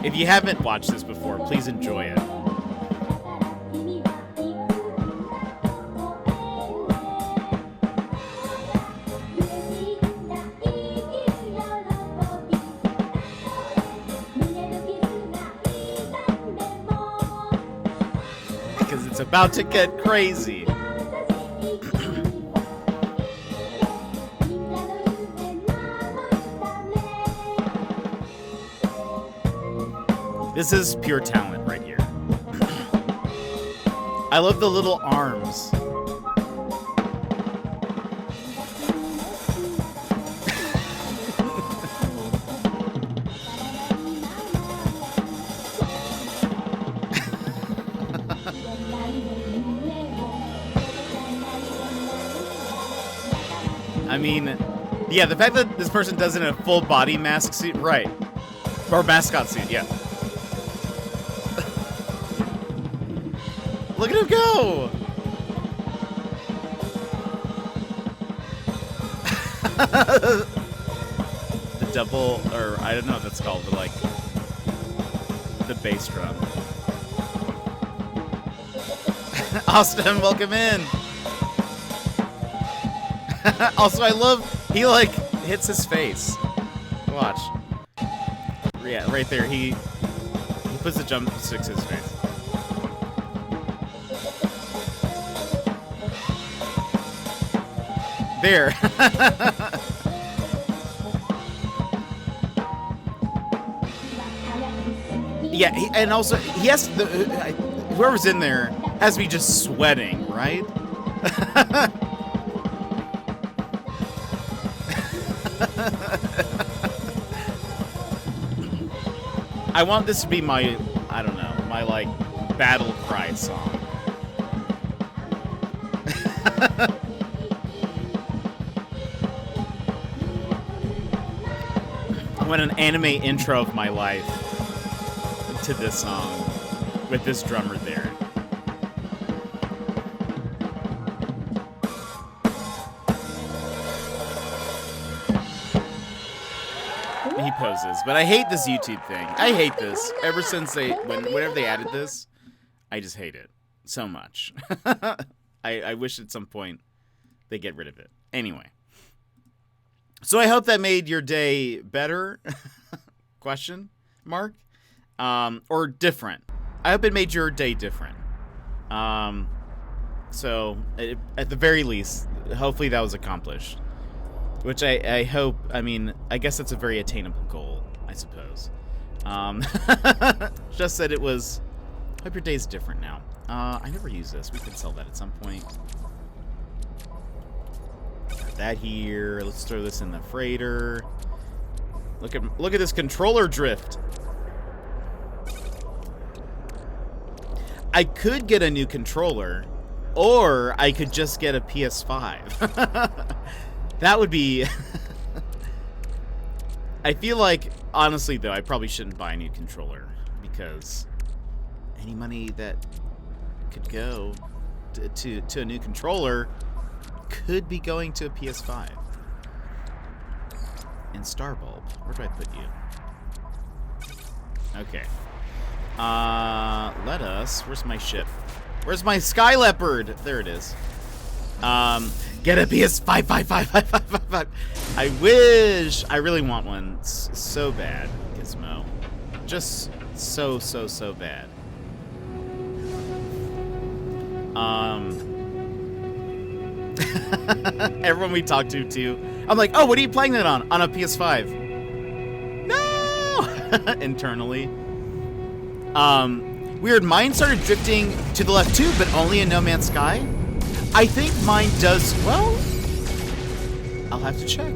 If you haven't watched this before, please enjoy it. Because it's about to get crazy. This is pure talent right here. I love the little arms. I mean, yeah, the fact that this person does it in a full body mask suit, right? Or mascot suit, yeah. Look at him go! The double, or I don't know what that's called, but like the bass drum. Austin, welcome in. Also, I love he like hits his face. Watch. Yeah, right there. He puts the jump sticks in his face. There. Yeah, and also he has whoever's in there has to be just sweating, right? I want this to be my, I don't know, my like battle cry song. I want an anime intro of my life to this song with this drummer there. He poses, but I hate this YouTube thing. I hate this. Ever since whenever they added this, I just hate it so much. I wish at some point they get rid of it. Anyway. So I hope that made your day better? Question mark? Or different. I hope it made your day different. So at the very least, hopefully that was accomplished. Which I hope, I mean, I guess that's a very attainable goal, I suppose. Just said it was, hope your day's different now. I never use this. We can sell that at some point. Got that here. Let's throw this in the freighter. Look at this controller drift. I could get a new controller, or I could just get a PS5. That would be... I feel like, honestly, though, I probably shouldn't buy a new controller, because any money that could go to a new controller could be going to a PS5. And Starbulb, where do I put you? Okay. Let us... Where's my ship? Where's my Sky Leopard? There it is. Get a PS5. I wish. I really want one so bad, Gizmo. Just so bad. Everyone we talk to, too. I'm like, oh, what are you playing that on? On a PS5. No! Internally. Weird, mine started drifting to the left, too, but only in No Man's Sky. I think mine does, well, I'll have to check.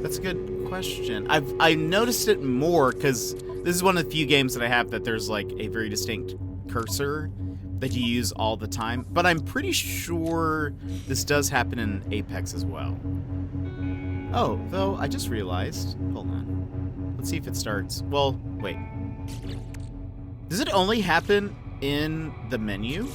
That's a good question. I noticed it more because this is one of the few games that I have that there's like a very distinct cursor that you use all the time. But I'm pretty sure this does happen in Apex as well. Oh, though I just realized, hold on. Let's see if it starts. Well, wait. Does it only happen in the menu?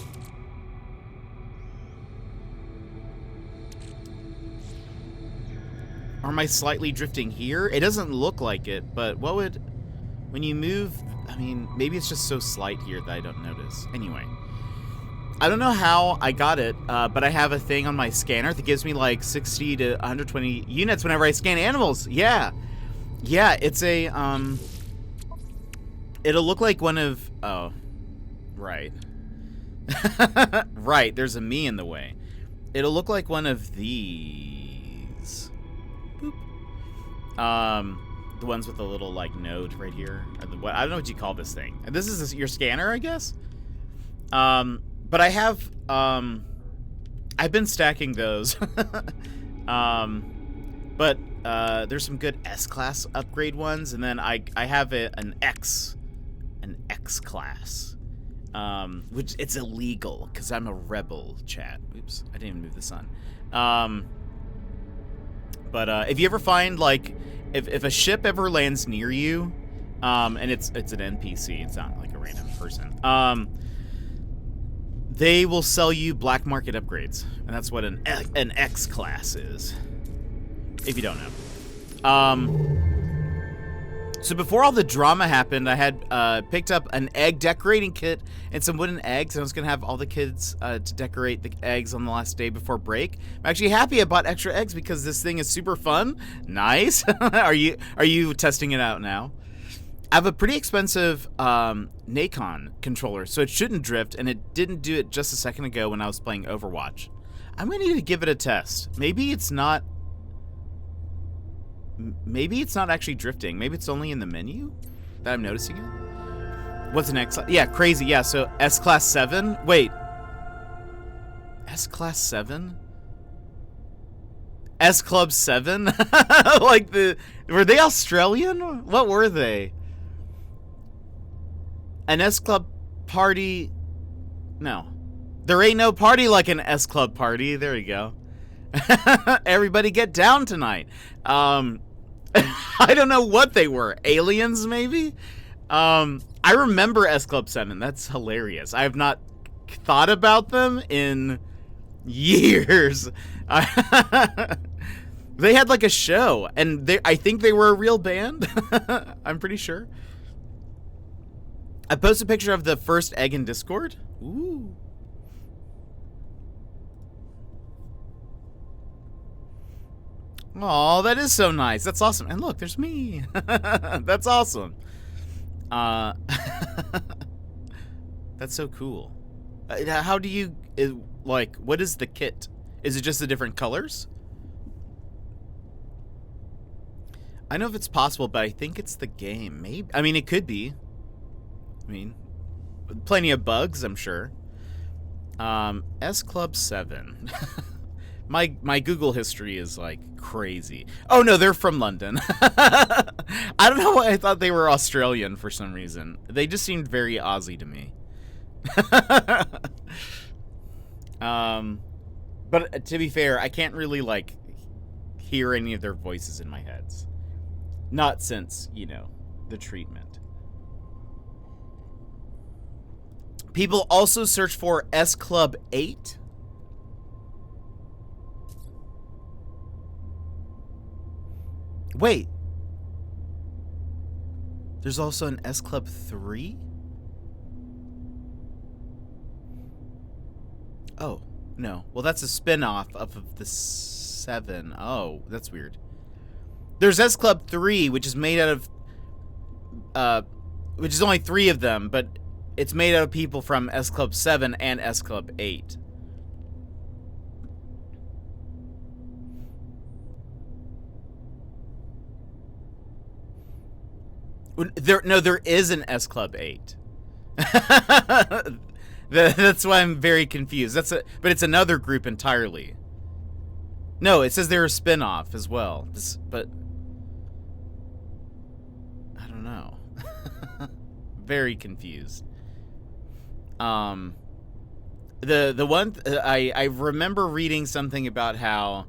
Or am I slightly drifting here? It doesn't look like it, but what would... When you move... I mean, maybe it's just so slight here that I don't notice. Anyway. I don't know how I got it, but I have a thing on my scanner that gives me like 60 to 120 units whenever I scan animals. Yeah. Yeah, it's a, it'll look like one of... Oh. Right. Right, there's a me in the way. It'll look like one of these. Boop. The ones with the little, like, node right here. Or the, I don't know what you call this thing. And this is your scanner, I guess? But I have, I've been stacking those. But there's some good S-class upgrade ones, and then I have an X class. Which it's illegal because I'm a rebel, chat. Oops, I didn't even move the sun. But if you ever find, like, if a ship ever lands near you, and it's an NPC, it's not like a random person, they will sell you black market upgrades, and that's what an X class is, if you don't know. So before all the drama happened, I had picked up an egg decorating kit and some wooden eggs, and I was gonna have all the kids to decorate the eggs on the last day before break. I'm actually happy I bought extra eggs because this thing is super fun. Nice. Are you testing it out now? I have a pretty expensive Nacon controller, so it shouldn't drift, and it didn't do it just a second ago when I was playing Overwatch. I'm gonna need to give it a test. Maybe it's not actually drifting. Maybe it's only in the menu that I'm noticing it. What's the next? Yeah, crazy. Yeah, so S-Class 7? Wait. S-Class 7? S-Club 7? Like were they Australian? What were they? An S-Club party? No. There ain't no party like an S-Club party. There you go. Everybody get down tonight. I don't know what they were. Aliens, maybe? I remember S Club 7. That's hilarious. I have not thought about them in years. They had like a show, and I think they were a real band. I'm pretty sure. I posted a picture of the first egg in Discord. Ooh. Oh, that is so nice. That's awesome. And look, there's me. That's awesome. That's so cool. How do you, like, what is the kit? Is it just the different colors? I know if it's possible, but I think it's the game. Maybe. I mean, it could be. I mean, plenty of bugs, I'm sure. S Club 7. My Google history is, like, crazy. Oh, no, they're from London. I don't know why I thought they were Australian for some reason. They just seemed very Aussie to me. But to be fair, I can't really, like, hear any of their voices in my heads. Not since, you know, the treatment. People also search for S Club 8. Wait. There's also an S Club 3? Oh, no. Well, that's a spin-off of the 7. Oh, that's weird. There's S Club 3, which is made out of... which is only 3 of them, but it's made out of people from S Club 7 and S Club 8. There is an S Club 8. That's why I'm very confused. But it's another group entirely. No, it says they're a spin-off as well. But I don't know. Very confused. The one I remember reading something about how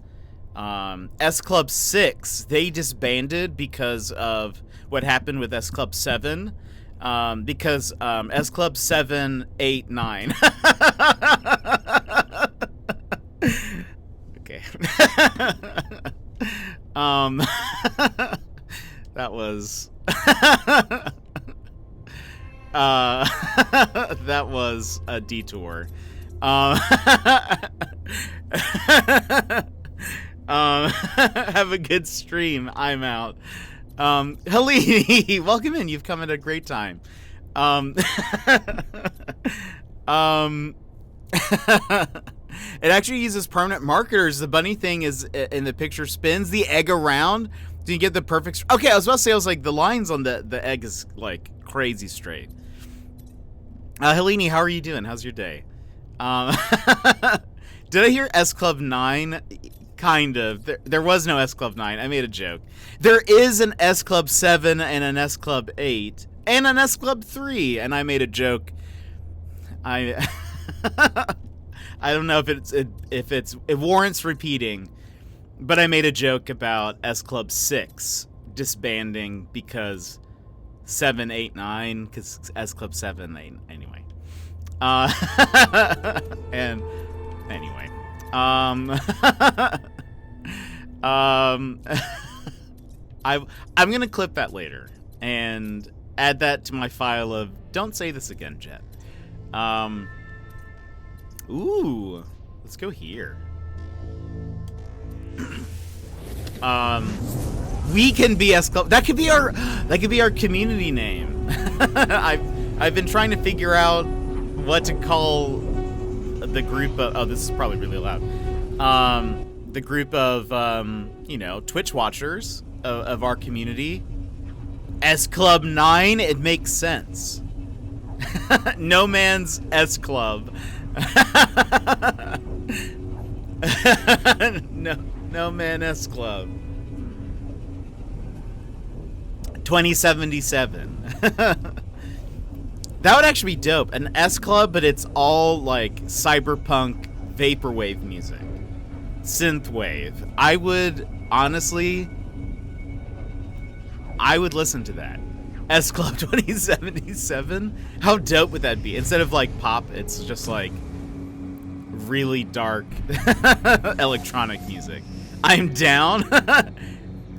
S Club 6, they disbanded because of, what happened with S Club 7, because S Club 7, 8, 9. Okay. That was that was a detour. Have a good stream. I'm out. Helene, welcome in. You've come at a great time. It actually uses permanent markers. The bunny thing is in the picture spins the egg around. Do you get the perfect? Okay, I was about to say, I was like, the lines on the egg is like crazy straight. Helene, how are you doing? How's your day? Did I hear S Club 9? Kind of. There was no S Club 9. I made a joke. There is an S Club 7 and an S Club 8 and an S Club 3, and I made a joke. I don't know if it warrants repeating, but I made a joke about S Club 6 disbanding because 7, 8, 9, because S Club 7, 8, anyway. And anyway, I'm gonna clip that later and add that to my file of don't say this again, Jet. Ooh, let's go here. We can be S Club. That could be our community name. I've been trying to figure out what to call the group of, oh, this is probably really loud. The group of, Twitch watchers of our community. S Club 9, it makes sense. No man's S Club. No man S Club. 2077. That would actually be dope. An S Club, but it's all like cyberpunk vaporwave music. Synthwave. I would listen to that. S Club 2077? How dope would that be? Instead of like pop, it's just like really dark electronic music. I'm down.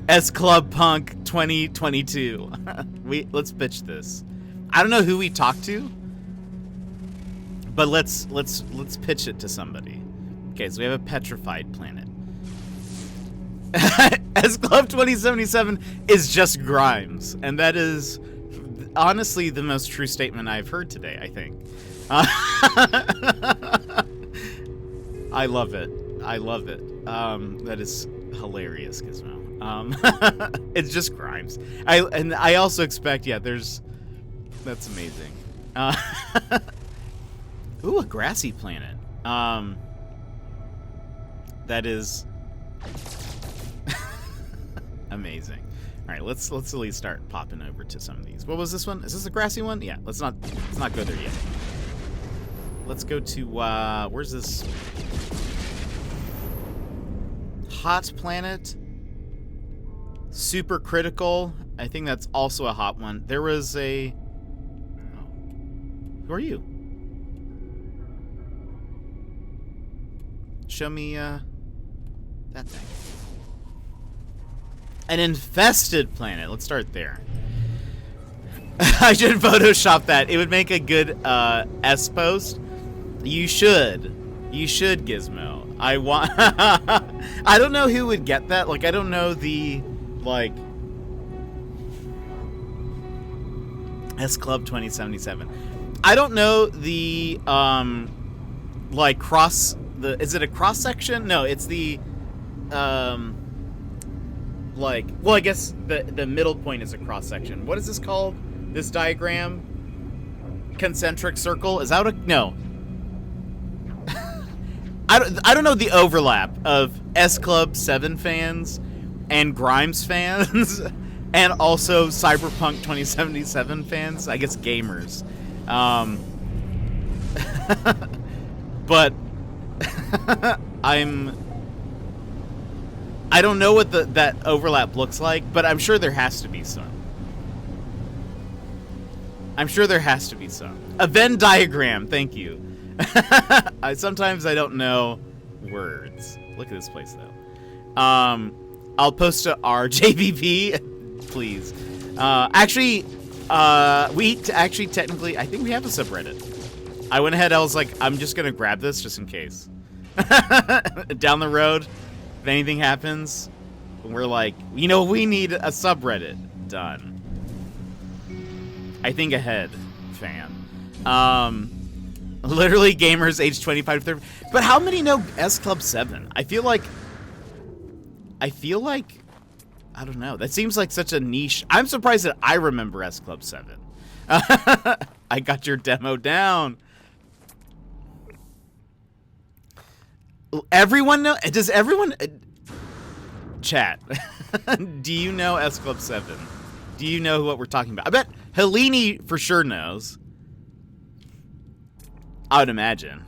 S Club Punk 2022. Let's pitch this. I don't know who we talk to, but let's pitch it to somebody. Okay, so we have a petrified planet. S Club 2077 is just Grimes, and that is honestly the most true statement I've heard today, I think. I love it. That is hilarious, Gizmo. It's just Grimes. I also expect, that's amazing. Ooh, a grassy planet. That is amazing. All right, let's at least start popping over to some of these. What was this one? Is this a grassy one? Yeah, let's not go there yet. Let's go to where's this? Hot planet. Super critical. I think that's also a hot one. There was a. Oh. Who are you? Show me that thing. An infested planet. Let's start there. I should Photoshop that. It would make a good S post. You should, Gizmo. I want. I don't know who would get that. Like, I don't know the S Club 2077. I don't know the cross. Is it a cross section? No, it's the well, I guess the middle point is a cross section. What is this called? This diagram? Concentric circle? Is that no? I don't know the overlap of S Club 7 fans and Grimes fans and also Cyberpunk 2077 fans. I guess gamers. But I don't know what that overlap looks like, but I'm sure there has to be some. I'm sure there has to be some. A Venn diagram, thank you. Sometimes I don't know words. Look at this place, though. I'll post to our JVP, please. Actually, technically, I think we have a subreddit. I went ahead, I was like, I'm just gonna grab this just in case. Down the road, if anything happens, we're like, you know, we need a subreddit. Done. I think ahead, fam. Literally gamers age 25 to 30. But how many know S Club 7? I feel like, I don't know. That seems like such a niche. I'm surprised that I remember S Club 7. I got your demo down. Everyone know? Does everyone... Chat. Do you know S Club 7? Do you know what we're talking about? I bet Helene for sure knows. I would imagine.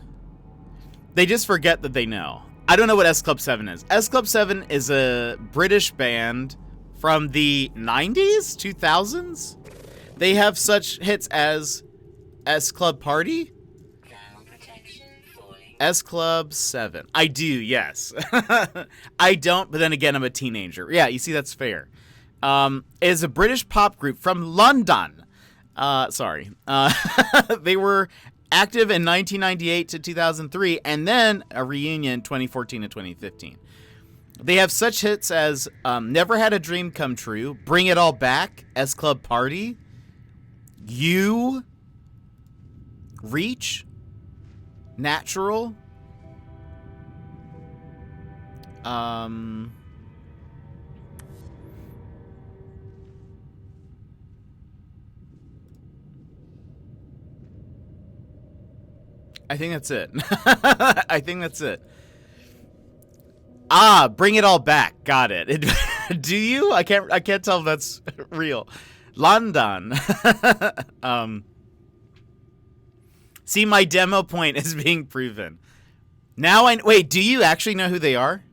They just forget that they know. I don't know what S Club 7 is. S Club 7 is a British band from the 90s? 2000s? They have such hits as S Club Party? S Club 7. I do, yes. I don't, but then again, I'm a teenager. Yeah, you see, that's fair. It is a British pop group from London. They were active in 1998 to 2003, and then a reunion 2014 to 2015. They have such hits as Never Had a Dream Come True, Bring It All Back, S Club Party, You, Reach, Natural, I think that's it. I think that's it. Ah, Bring It All Back. Got it. Do you? I can't tell if that's real. London. See, my demo point is being proven. Now wait, do you actually know who they are?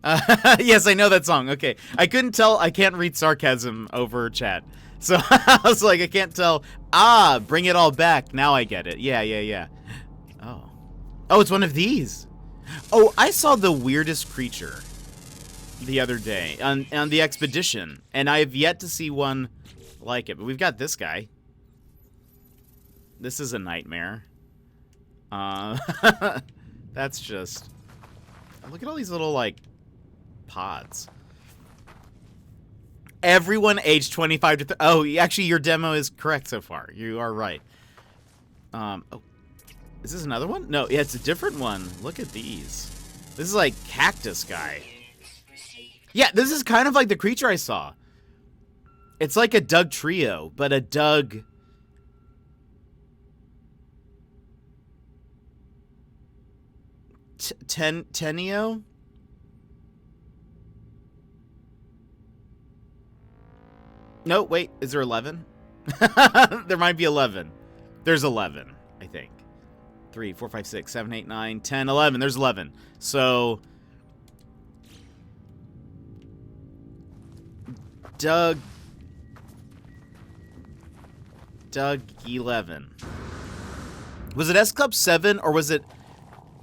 Yes, I know that song. Okay. I couldn't tell. I can't read sarcasm over chat. So I was like, I can't tell. Ah, Bring It All Back. Now I get it. Yeah. Oh. Oh, it's one of these. Oh, I saw the weirdest creature the other day on the expedition, and I have yet to see one like it. But we've got this guy. This is a nightmare. That's just... Look at all these little, like, pods. Everyone aged 25 to... Oh, actually, your demo is correct so far. You are right. Oh, is this another one? No, yeah, it's a different one. Look at these. This is, like, Cactus Guy. Yeah, this is kind of like the creature I saw. It's like a Doug trio, but a Doug... Tenio? No, wait, is there 11? There might be 11. There's 11, I think. 3, 4, 5, 6, 7, 8, 9, 10, 11. There's 11. So... Doug 11. Was it S Club 7 or was it...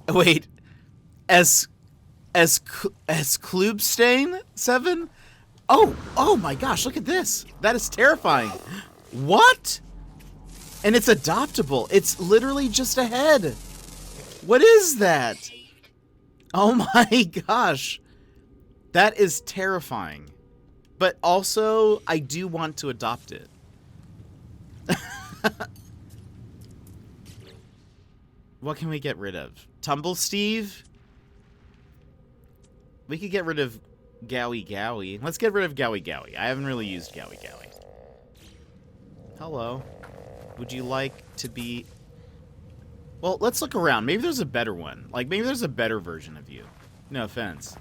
Wait... Klubstein 7? Oh my gosh, look at this. That is terrifying. What? And it's adoptable. It's literally just a head. What is that? Oh my gosh. That is terrifying. But also, I do want to adopt it. What can we get rid of? Tumble Steve? We could get rid of Gowie Gowie. Let's get rid of Gowie Gowie. I haven't really used Gowie Gowie. Hello. Would you like to be... Well, let's look around. Maybe there's a better one. Like, maybe there's a better version of you. No offense.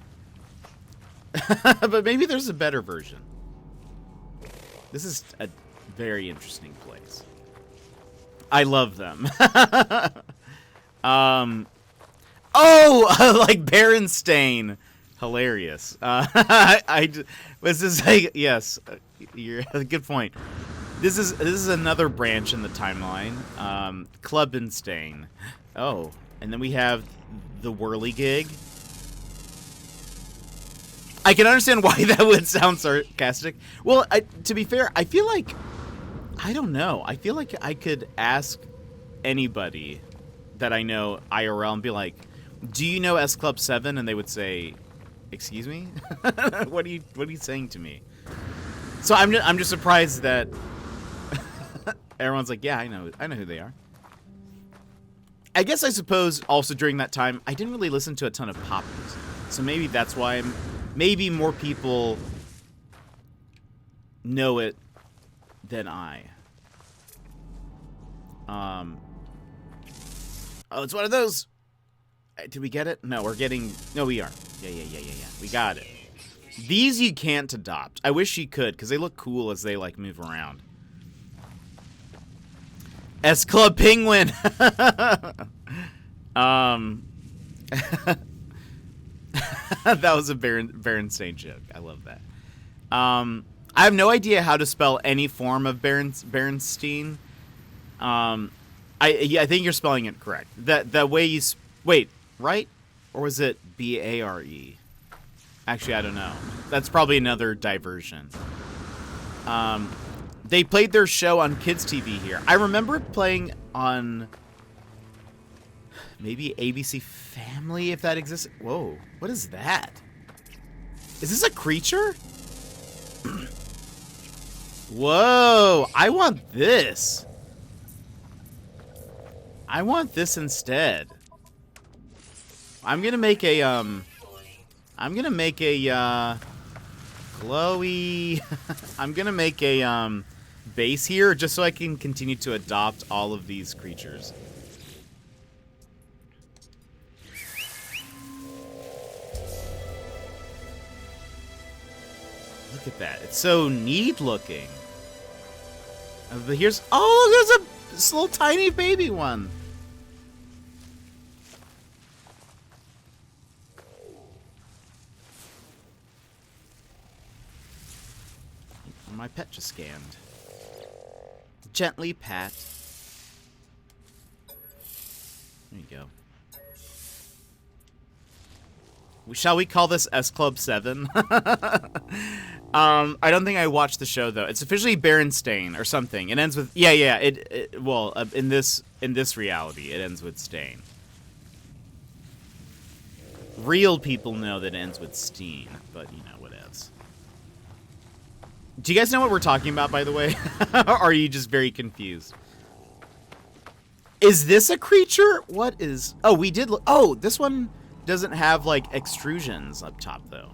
But maybe there's a better version. This is a very interesting place. I love them. Oh, like Berenstain. Hilarious. Was this like, yes, you're a good point. This is another branch in the timeline. Clubbenstein. Oh, and then we have the Whirligig. I can understand why that would sound sarcastic. Well, to be fair, I feel like, I don't know. I feel like I could ask anybody that I know IRL and be like, "Do you know S Club 7?" And they would say, "Excuse me? What are you saying to me?" So I'm just surprised that everyone's like, "Yeah, I know who they are." I guess I suppose also during that time I didn't really listen to a ton of pop music, so maybe that's why maybe more people know it than I. Oh, it's one of those. Did we get it? No, we're getting. No, we are. Yeah. We got it. These you can't adopt. I wish you could, because they look cool as they like move around. S Club Penguin. That was a Berenstain joke. I love that. I have no idea how to spell any form of Berenstein. I think you're spelling it correct. That way you wait, right? Or was it Bare? Actually, I don't know. That's probably another diversion. They played their show on Kids TV here. I remember it playing on maybe ABC Family, if that exists. Whoa, what is that? Is this a creature? Whoa, I want this. I want this instead. I'm gonna make a glowy I'm gonna make a base here just so I can continue to adopt all of these creatures. Look at that. It's so neat looking. But here's there's this little tiny baby one. My pet just scanned. Gently pat. There you go. Shall we call this S Club 7? I don't think I watched the show though. It's officially Berenstain or something. It ends with yeah. Well, in this reality, it ends with Stain. Real people know that it ends with Steen, but you know what else. Do you guys know what we're talking about, by the way? Or are you just very confused? Is this a creature? What is... Oh, we did... Oh, this one doesn't have, like, extrusions up top, though.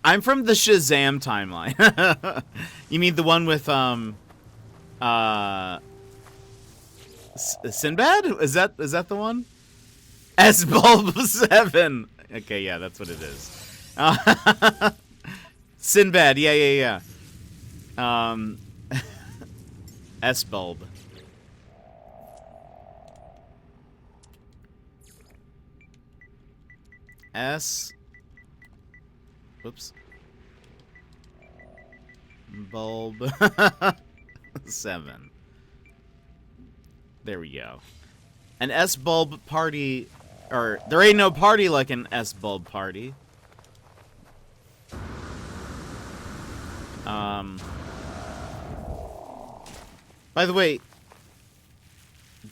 I'm from the Shazam timeline. You mean the one with, Sinbad? Is that the one? S-Bulb 7! Okay, yeah, that's what it is. Sinbad, yeah. S-Bulb. Whoops. Bulb 7. There we go. An S-Bulb party, or there ain't no party like an S-Bulb party. By the way,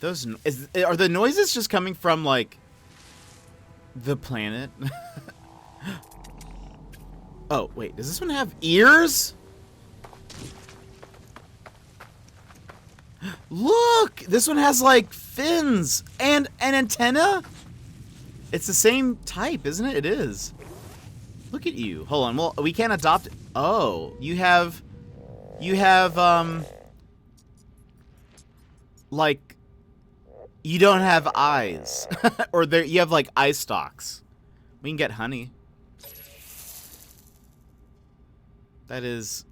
are the noises just coming from like the planet? Oh, wait, does this one have ears? Look, this one has like fins and an antenna. It's the same type, isn't it? It is. Look at you. Hold on. Well, we can't adopt it. Oh, you have like, you don't have eyes. Or you have like eye stalks. We can get honey. That is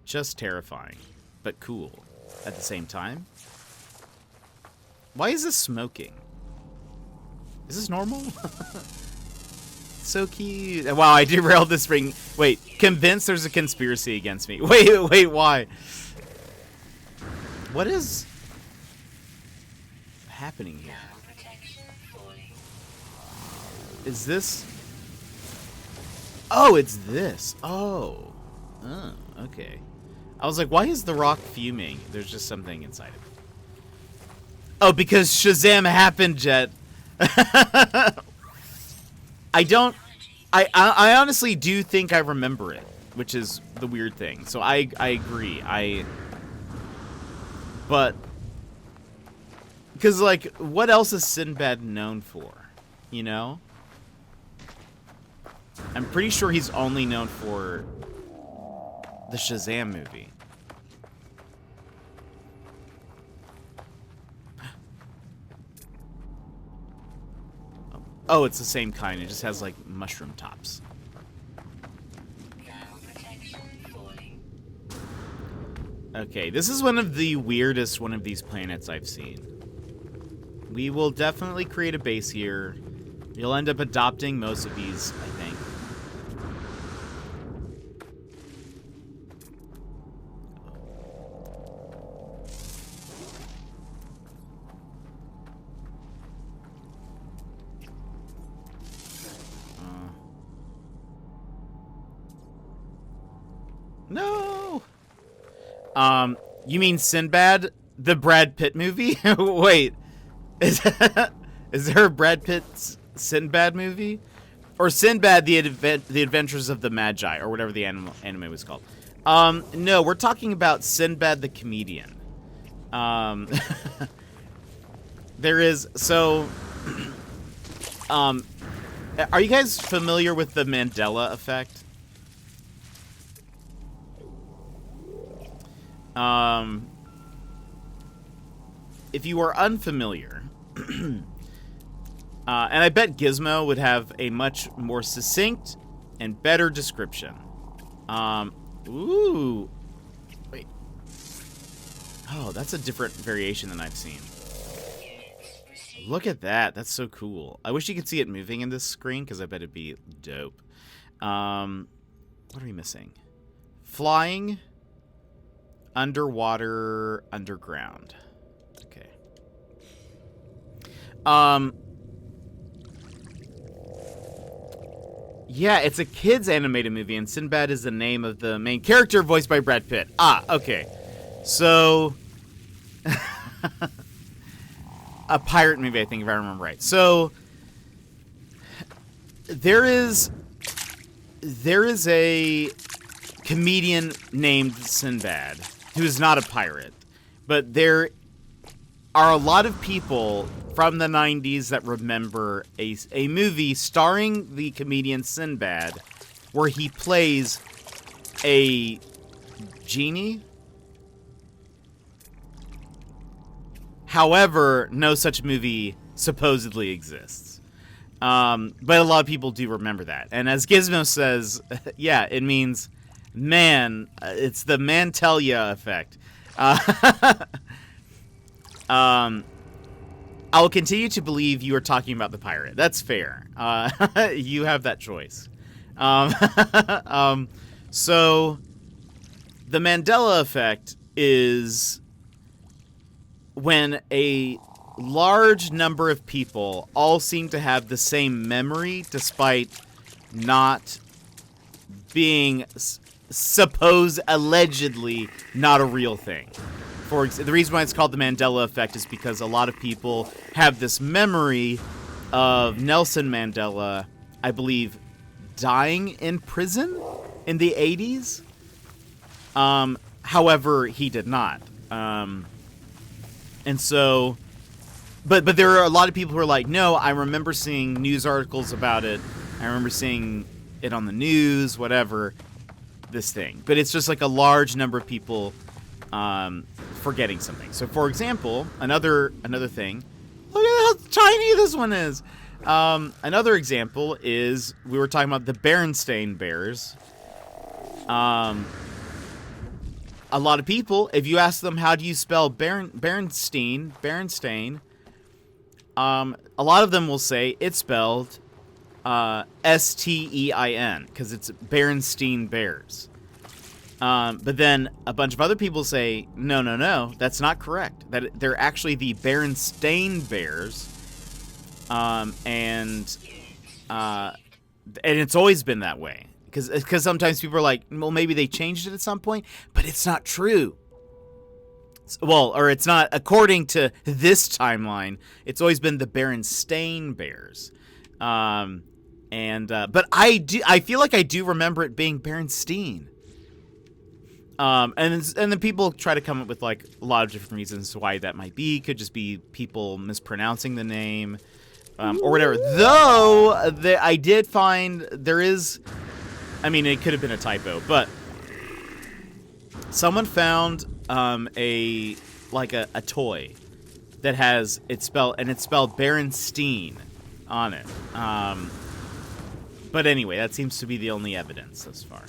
just terrifying, but cool at the same time. Why is this smoking? Is this normal? So cute. Wow, I derailed this ring. Wait, convinced there's a conspiracy against me. Wait, why? What is happening here? Is this... Oh, it's this. Oh, okay. I was like, why is the rock fuming? There's just something inside of it. Oh, because Shazam happened, Jet. I honestly do think I remember it, which is the weird thing. So I agree. But, because, like, what else is Sinbad known for? You know? I'm pretty sure he's only known for the Shazam movie. Oh, it's the same kind. It just has, like, mushroom tops. Okay, this is one of the weirdest one of these planets I've seen. We will definitely create a base here. You'll end up adopting most of these, I think. No! You mean Sinbad, the Brad Pitt movie? Wait, is there a Brad Pitt Sinbad movie? Or Sinbad, the Adventures of the Magi, or whatever the anime was called. No, we're talking about Sinbad the Comedian. There is, so... are you guys familiar with the Mandela effect? If you are unfamiliar, and I bet Gizmo would have a much more succinct and better description. Ooh. Wait. Oh, that's a different variation than I've seen. Look at that. That's so cool. I wish you could see it moving in this screen, because I bet it'd be dope. What are we missing? Flying... Underwater, underground. Okay. Yeah, it's a kids animated movie, and Sinbad is the name of the main character, voiced by Brad Pitt. Ah, okay. So, a pirate movie, I think, if I remember right. So, there is a comedian named Sinbad, who is not a pirate, but there are a lot of people from the 90s that remember a movie starring the comedian Sinbad, where he plays a genie. However, no such movie supposedly exists. But a lot of people do remember that. And as Gizmo says, yeah, it means... Man, it's the Mantelia effect. I will continue to believe you are talking about the pirate. That's fair. You have that choice. So, the Mandela effect is when a large number of people all seem to have the same memory, despite not being... allegedly not a real thing. The reason why it's called the Mandela effect is because a lot of people have this memory of Nelson Mandela, I believe, dying in prison in the 80s. However, he did not. And so, but there are a lot of people who are like, no, I remember seeing news articles about it. I remember seeing it on the news, whatever. This thing, but it's just like a large number of people forgetting something. So, for example, another thing. Look at how tiny this one is. Another example is we were talking about the Berenstain Bears. A lot of people, if you ask them how do you spell Berenstain, a lot of them will say it's spelled Stein, because it's Berenstein Bears. But then a bunch of other people say, no, that's not correct. That they're actually the Berenstain Bears. And it's always been that way. Because sometimes people are like, well, maybe they changed it at some point, but it's not true. Well, or it's not, according to this timeline, it's always been the Berenstain Bears. But I feel like I do remember it being Berenstein. And then people try to come up with like a lot of different reasons why that might be. Could just be people mispronouncing the name, or whatever. Though I did find there is, I mean, it could have been a typo, but someone found a toy that has it's spelled Berenstein on it. But anyway, that seems to be the only evidence thus far.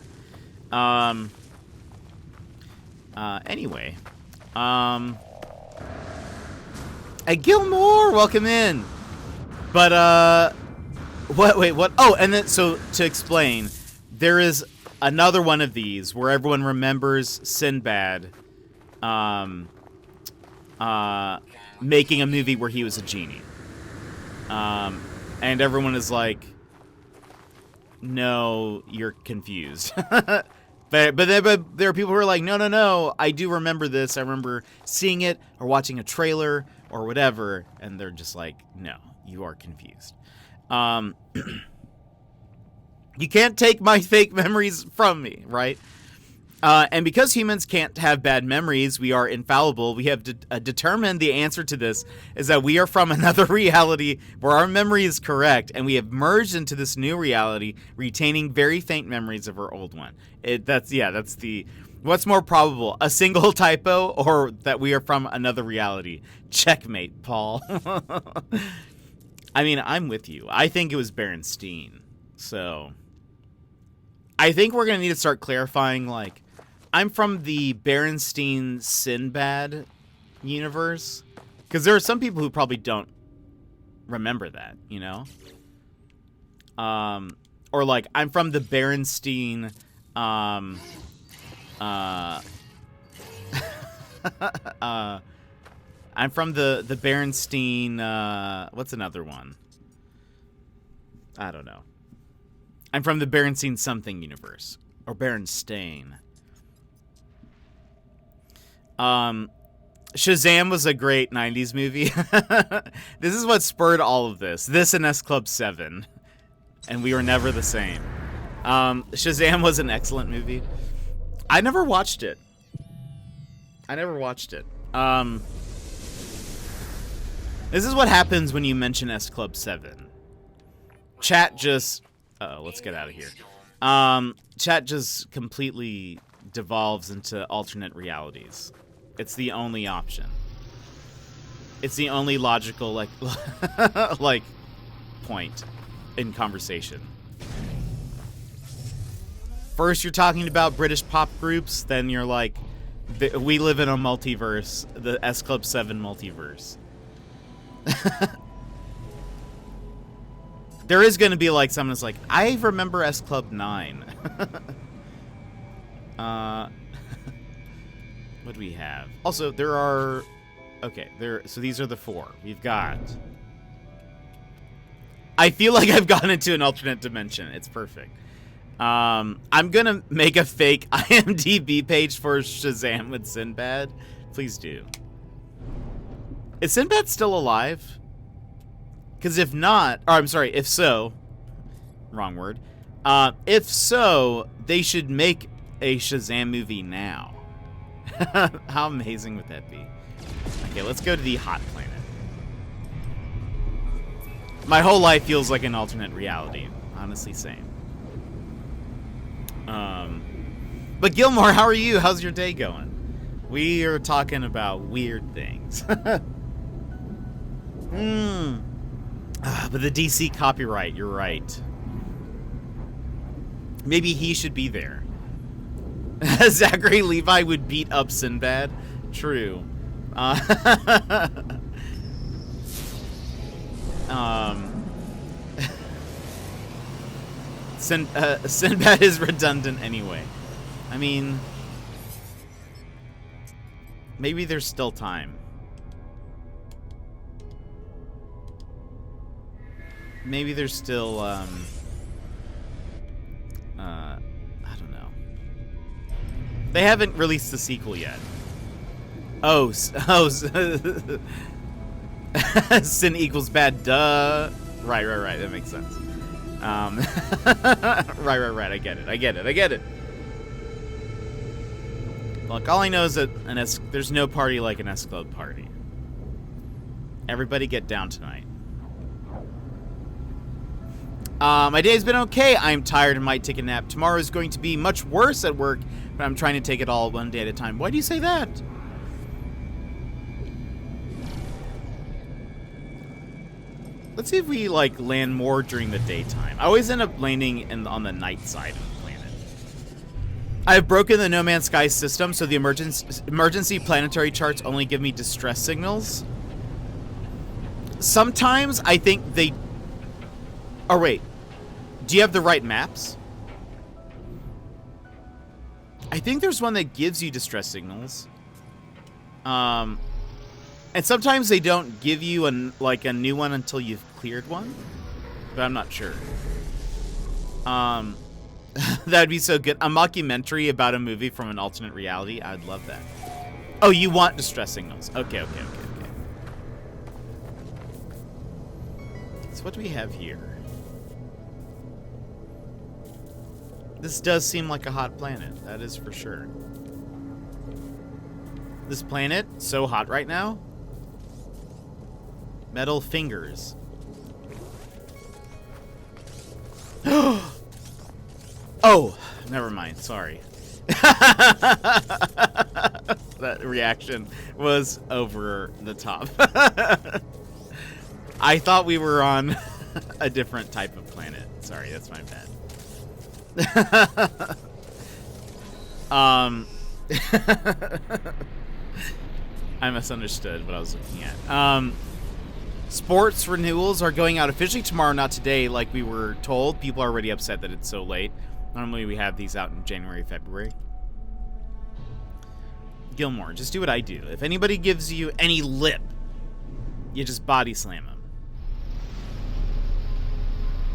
Anyway, hey, Gilmore, welcome in. But what? Oh, and then so to explain, there is another one of these where everyone remembers Sinbad, making a movie where he was a genie. And everyone is like, no, you're confused. But there are people who are like, no, I do remember this. I remember seeing it or watching a trailer or whatever. And they're just like, no, you are confused. You can't take my fake memories from me, right? And because humans can't have bad memories, we are infallible. We have determined the answer to this is that we are from another reality where our memory is correct, and we have merged into this new reality, retaining very faint memories of our old one. That's the what's more probable, a single typo or that we are from another reality? Checkmate, Paul. I mean, I'm with you. I think it was Berenstein. So I think we're going to need to start clarifying, like, I'm from the Berenstein Sinbad universe, because there are some people who probably don't remember that, you know? Or like, I'm from the Berenstein, I'm from the Berenstein, what's another one? I don't know. I'm from the Berenstein something universe, or Berenstain. Shazam was a great 90s movie. This is what spurred all of this. This and S Club 7. And we were never the same. Shazam was an excellent movie. I never watched it. This is what happens when you mention S Club 7. Chat just... let's get out of here. Chat just completely devolves into alternate realities. It's the only option. It's the only logical, like point in conversation. First, you're talking about British pop groups. Then you're like, we live in a multiverse, the S Club 7 multiverse. There is going to be like someone that's like, I remember S Club 9. What do we have? Also, there are... Okay, so these are the 4. We've got... I feel like I've gone into an alternate dimension. It's perfect. I'm going to make a fake IMDb page for Shazam with Sinbad. Please do. Is Sinbad still alive? Because if not... Or, I'm sorry, if so... Wrong word. If so, they should make a Shazam movie now. How amazing would that be? Okay, let's go to the hot planet. My whole life feels like an alternate reality. Honestly, same. But Gilmore, how are you? How's your day going? We are talking about weird things. But the DC copyright, you're right. Maybe he should be there. Zachary Levi would beat up Sinbad. True. Sinbad is redundant anyway. I mean, maybe there's still time. Maybe there's still, I don't know. They haven't released the sequel yet. Oh, sin equals bad, duh. Right, that makes sense. Right, I get it. Look, all I know is that there's no party like an S Club party. Everybody get down tonight. My day's been okay. I'm tired and might take a nap. Tomorrow is going to be much worse at work, but I'm trying to take it all one day at a time. Why do you say that? Let's see if we, like, land more during the daytime. I always end up landing on the night side of the planet. I've broken the No Man's Sky system, so the emergency planetary charts only give me distress signals. Sometimes I think they... Oh, wait. Do you have the right maps? I think there's one that gives you distress signals. And sometimes they don't give you a new one until you've cleared one. But I'm not sure. That'd be so good. A mockumentary about a movie from an alternate reality. I'd love that. Oh, you want distress signals. Okay. So what do we have here? This does seem like a hot planet. That is for sure. This planet, so hot right now. Metal fingers. Oh, never mind. Sorry. That reaction was over the top. I thought we were on a different type of planet. Sorry, that's my bad. I misunderstood what I was looking at. Sports renewals are going out officially tomorrow, not today, like we were told. People are already upset that it's so late. Normally we have these out in January, February. Gilmore, just do what I do. If anybody gives you any lip, you just body slam them.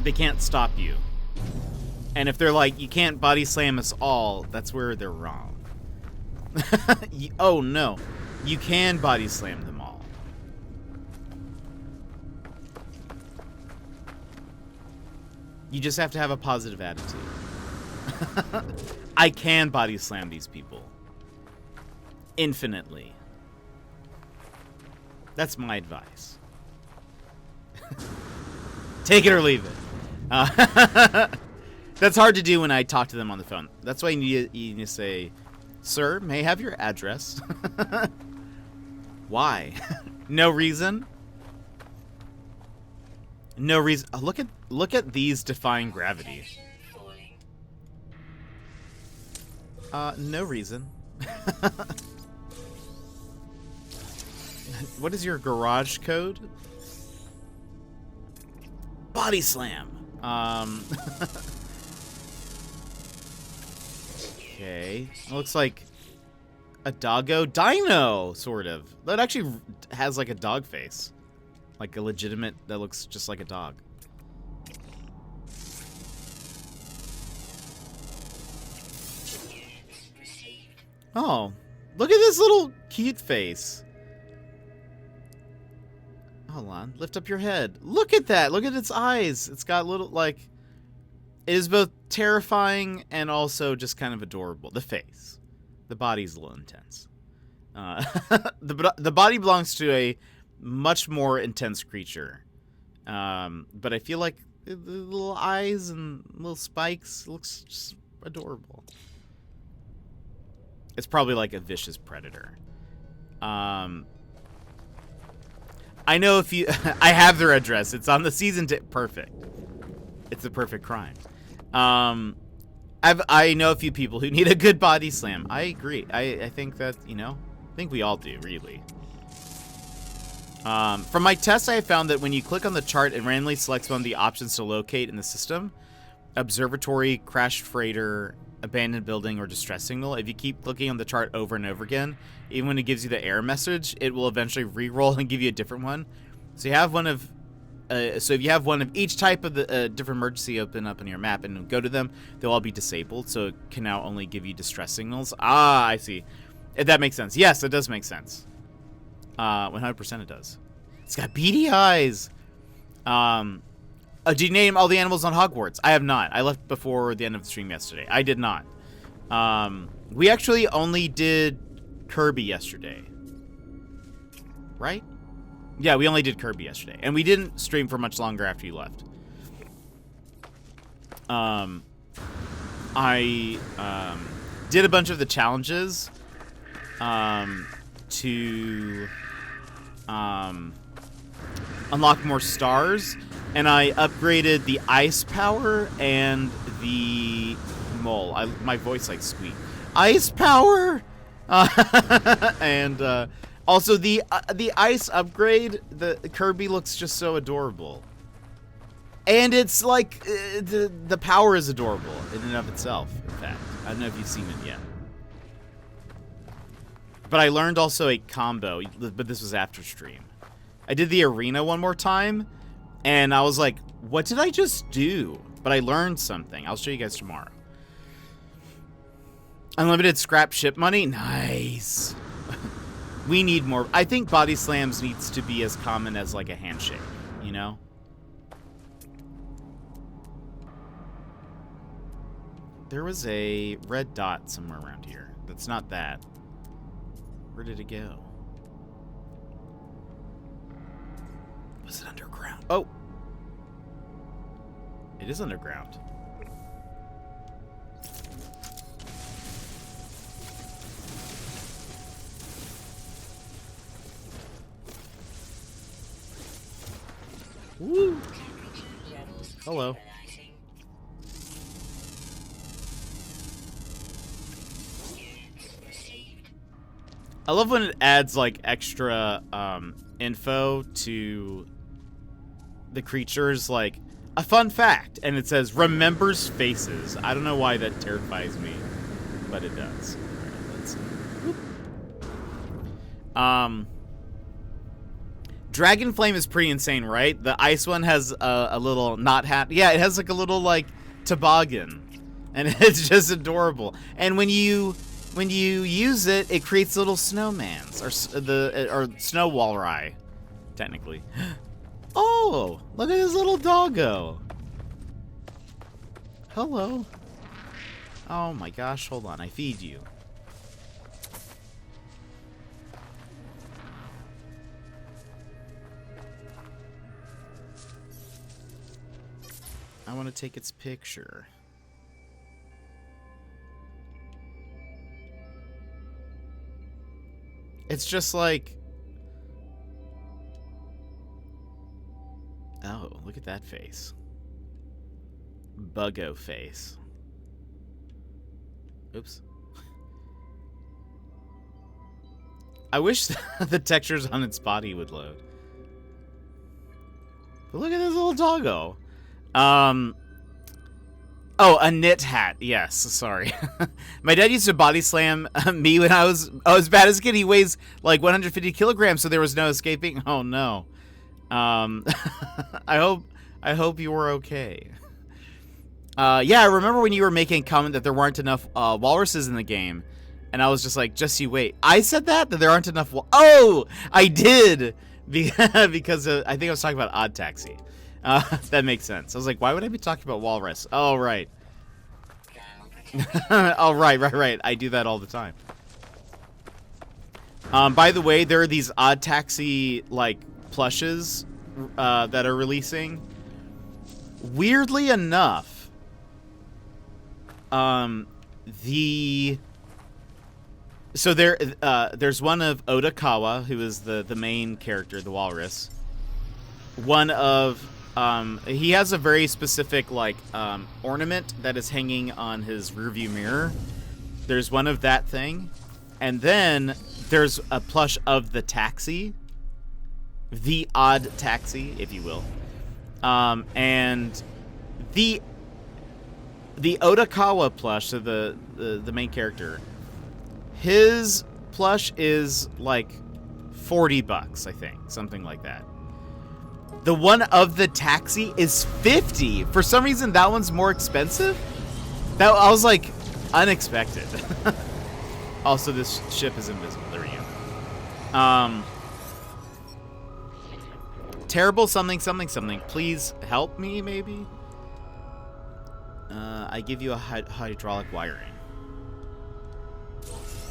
They can't stop you. And if they're like, you can't body slam us all, that's where they're wrong. Oh, no. You can body slam them all. You just have to have a positive attitude. I can body slam these people. Infinitely. That's my advice. Take it or leave it. That's hard to do when I talk to them on the phone. That's why you need to say, "Sir, may I have your address?" Why? No reason? No reason. Oh, look at these defying gravity. No reason. What is your garage code? Body slam. Okay. It looks like a doggo dino, sort of. That actually has like a dog face. Like a legitimate, that looks just like a dog. Oh, look at this little cute face. Hold on, lift up your head. Look at that, look at its eyes. It's got little, like, it is both terrifying and also just kind of adorable. The face. The body's a little intense. The body belongs to a much more intense creature. But I feel like the little eyes and little spikes looks just adorable. It's probably like a vicious predator. I know if you... I have their address. It's on the season perfect. It's a perfect crime. I know a few people who need a good body slam. I agree. I think that, you know, I think we all do, really. From my tests, I have found that when you click on the chart, it randomly selects one of the options to locate in the system. observatory, crashed freighter, abandoned building, or distress signal, if you keep looking on the chart over and over again, even when it gives you the error message, it will eventually re-roll and give you a different one. So you have one of, so if you have one of each type of the different emergency open up on your map and go to them, they'll all be disabled. So it can now only give you distress signals. Ah, I see. That makes sense. Yes, it does make sense. 100% it does. It's got beady eyes. Did you name all the animals on Hogwarts? I have not. I left before the end of the stream yesterday. I did not. We actually only did Kirby yesterday. Right? Yeah, we only did Kirby yesterday. And we didn't stream for much longer after you left. I did a bunch of the challenges to unlock more stars. And I upgraded the ice power and the mole. My voice like squeaked. Ice power, and also the ice upgrade. The Kirby looks just so adorable, and it's like the power is adorable in and of itself. In fact, I don't know if you've seen it yet, but I learned also a combo. But this was after stream. I did the arena one more time. And I was like, what did I just do? But I learned something. I'll show you guys tomorrow. Unlimited scrap ship money? Nice. We need more. I think body slams needs to be as common as like a handshake, you know? There was a red dot somewhere around here. That's not that. Where did it go? Was it underground? Oh! It is underground. Woo! Hello. I love when it adds like extra info to the creatures, like a fun fact, and it says remembers faces. I don't know why that terrifies me, but it does. All right, Dragon Flame is pretty insane, right? The ice one has a little not hat. Yeah, it has like a little like toboggan, and it's just adorable. And when you use it, it creates little snowmans or snow walrus, technically. Oh, look at this little doggo. Hello. Oh my gosh, hold on. I feed you. I want to take its picture. It's just like... Oh, look at that face. Buggo face. Oops. I wish the textures on its body would load. But look at this little doggo. Oh, a knit hat. Yes, sorry. My dad used to body slam me when I was as bad as a kid. He weighs like 150 kilograms, so there was no escaping. Oh no. I hope you were okay. Yeah, I remember when you were making a comment that there weren't enough walruses in the game, and I was just like, just you wait. I said that there aren't enough. Oh, I did because I think I was talking about Odd Taxi. That makes sense. I was like, why would I be talking about walrus? Oh, right. Oh, right. I do that all the time. By the way, there are these Odd Taxi like plushes that are releasing. Weirdly enough, there's one of Otakawa, who is the main character, the walrus. One of he has a very specific like ornament that is hanging on his rearview mirror. There's one of that thing, and then there's a plush of the taxi, the Odd Taxi, if you will, and the Otakawa plush, so the main character, his plush is like $40, I think, something like that. The one of the taxi is $50. For some reason, that one's more expensive. That I was like, unexpected. Also, this ship is invisible. There we go. Terrible something. Please help me, maybe. I give you a hydraulic wiring.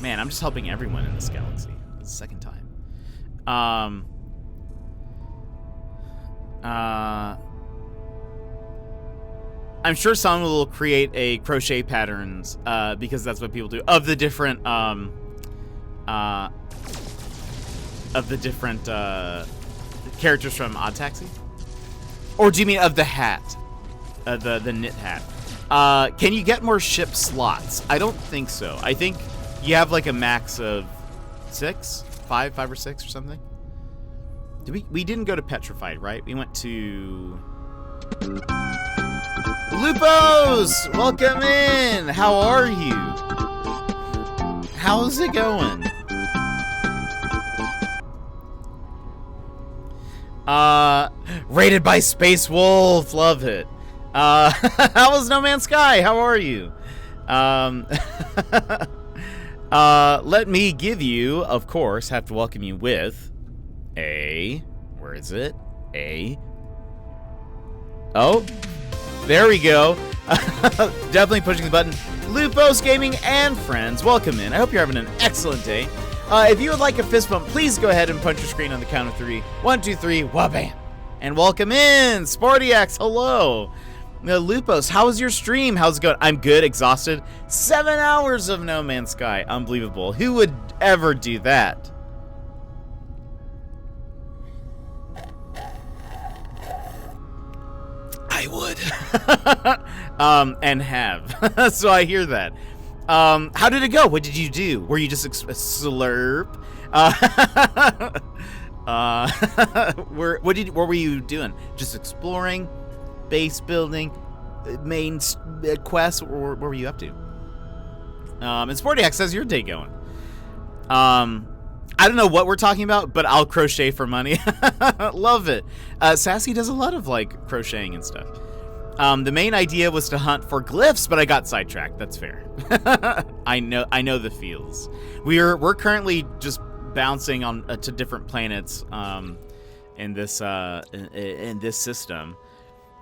Man, I'm just helping everyone in this galaxy. This is the second time. I'm sure someone will create a crochet patterns, because that's what people do, of the different, characters from Odd Taxi? Or do you mean of the hat? The knit hat. Can you get more ship slots? I don't think so. I think you have like a max of 5 or 6 or something. We didn't go to Petrified, right? We went to Lupos! Welcome in! How are you? How's it going? Rated by Space Wolf. Love it. How was No Man's Sky? How are you? Let me give you, of course, have to welcome you with where is it? Oh, there we go. Definitely pushing the button. Lupos Gaming and friends, welcome in. I hope you're having an excellent day. If you would like a fist bump, please go ahead and punch your screen on the count of 3. 1, 2, 3, wha-bam. And welcome in, SportyX, hello. Lupos, how was your stream? How's it going? I'm good, exhausted. 7 hours of No Man's Sky, unbelievable. Who would ever do that? I would. And have. So I hear that. How did it go? What did you do? Were you just slurp? What were you doing? Just exploring, base building, main quests? Or what were you up to? And SportyX, how's your day going? I don't know what we're talking about, but I'll crochet for money. Love it. Sassy does a lot of like crocheting and stuff. The main idea was to hunt for glyphs, but I got sidetracked. That's fair. I know the feels. We're currently just bouncing on to different planets in this system,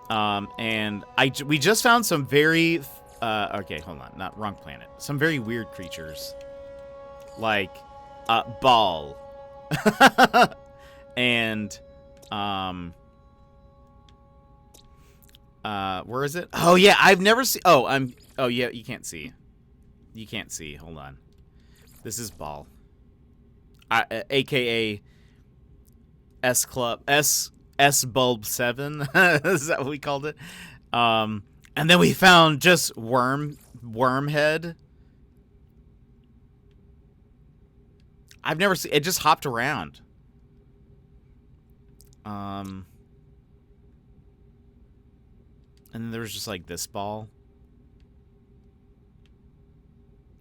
and we just found some very okay, hold on, not wrong planet. Some very weird creatures, like Ball, and where is it? Oh yeah, I've never seen. Oh yeah, you can't see. Hold on. This is Ball, aka S Bulb 7. Is that what we called it? And then we found just Wormhead. I've never seen it. Just hopped around. And then there was just like this ball.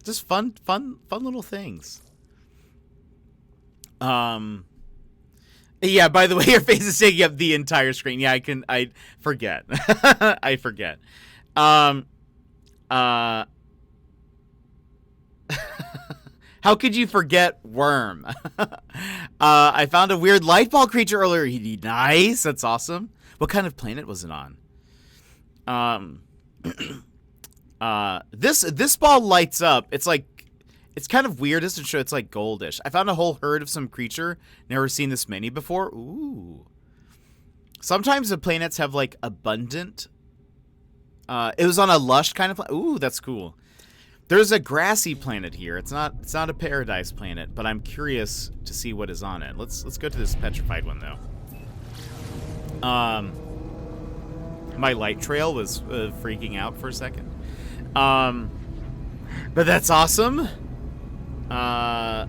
Just fun little things. Yeah, by the way, your face is taking up the entire screen. Yeah, I forget. I forget. How could you forget Worm? I found a weird light ball creature earlier. Nice, that's awesome. What kind of planet was it on? This ball lights up. It's kind of weird. It doesn't show. It's like goldish. I found a whole herd of some creature. Never seen this many before. Ooh. Sometimes the planets have like abundant. It was on a lush kind of. Ooh, that's cool. There's a grassy planet here. It's not a paradise planet, but I'm curious to see what is on it. Let's go to this petrified one though. My light trail was freaking out for a second. But that's awesome. I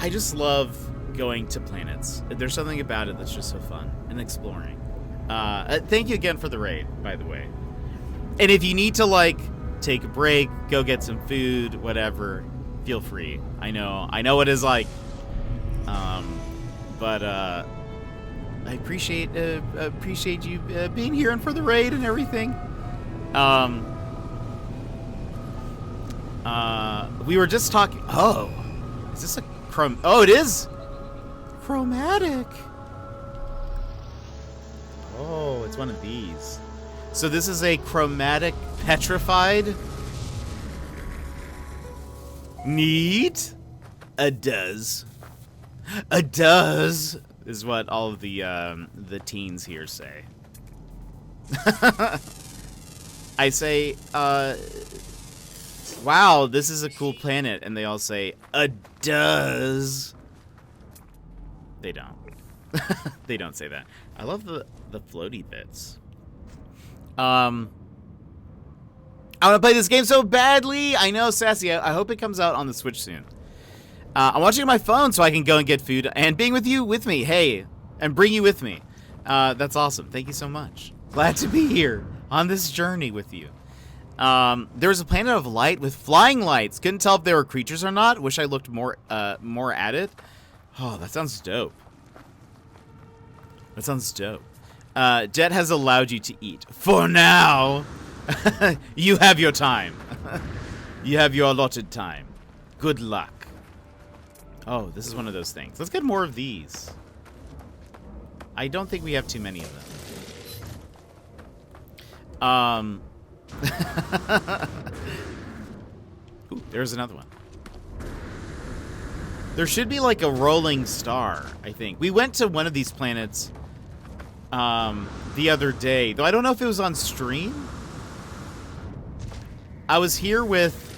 just love going to planets. There's something about it that's just so fun and exploring. Thank you again for the raid, by the way. And if you need to, like, take a break, go get some food, whatever, feel free. I know what it's like. But I appreciate you being here and for the raid and everything. We were just talking. Oh, is this a Oh, it is chromatic. Oh, it's one of these. So this is a chromatic petrified. Neat. A does is what all of the teens here say. I say, wow, this is a cool planet, and they all say, a does. They don't. They don't say that. I love the floaty bits. I want to play this game so badly. I know, Sassy. I hope it comes out on the Switch soon. I'm watching on my phone so I can go and get food and being with you with me. Hey, and bring you with me. That's awesome. Thank you so much. Glad to be here on this journey with you. There was a planet of light with flying lights. Couldn't tell if they were creatures or not. Wish I looked more at it. Oh, that sounds dope. That sounds dope. Jet has allowed you to eat. For now. You have your time. You have your allotted time. Good luck. Oh, this is one of those things. Let's get more of these. I don't think we have too many of them. Ooh, there's another one. There should be like a rolling star, I think. We went to one of these planets the other day, though I don't know if it was on stream. I was here with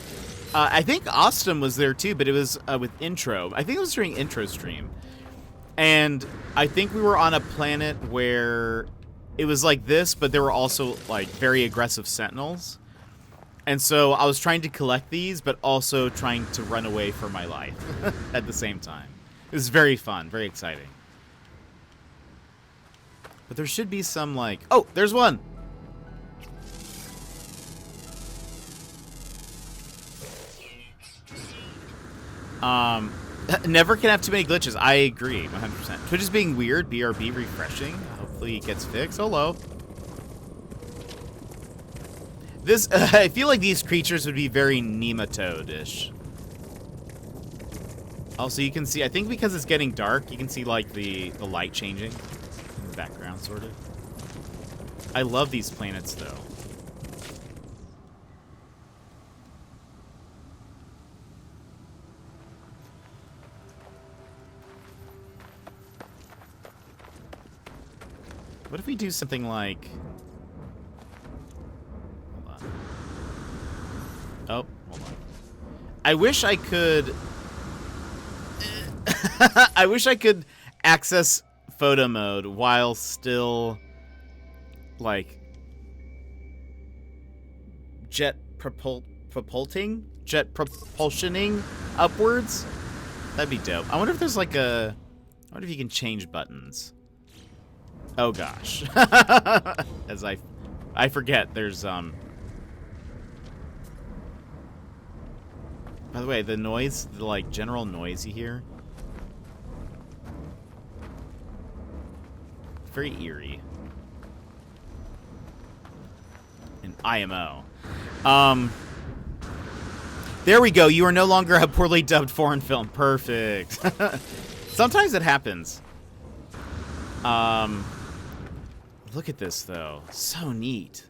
I think Austin was there too, but it was with intro. I think it was during intro stream. And I think we were on a planet where it was like this, but there were also like very aggressive sentinels. And so I was trying to collect these, but also trying to run away for my life at the same time. It was very fun, very exciting. But there should be some like... Oh, there's one! Never can have too many glitches. I agree, 100%. Twitch is being weird. BRB refreshing. Hopefully it gets fixed. Hello. This, I feel like these creatures would be very nematode-ish. Also, you can see, I think because it's getting dark, you can see, like, the light changing in the background, sort of. I love these planets, though. What if we do something like... Hold on. Oh, hold on. I wish I could... I wish I could access photo mode while still, like, jet propulsioning upwards. That'd be dope. I wonder if there's like a... I wonder if you can change buttons. Oh gosh. As I forget, there's by the way, the noise, the like general noise you hear, very eerie. An IMO. There we go. You are no longer a poorly dubbed foreign film. Perfect. Sometimes it happens. Look at this, though. So neat.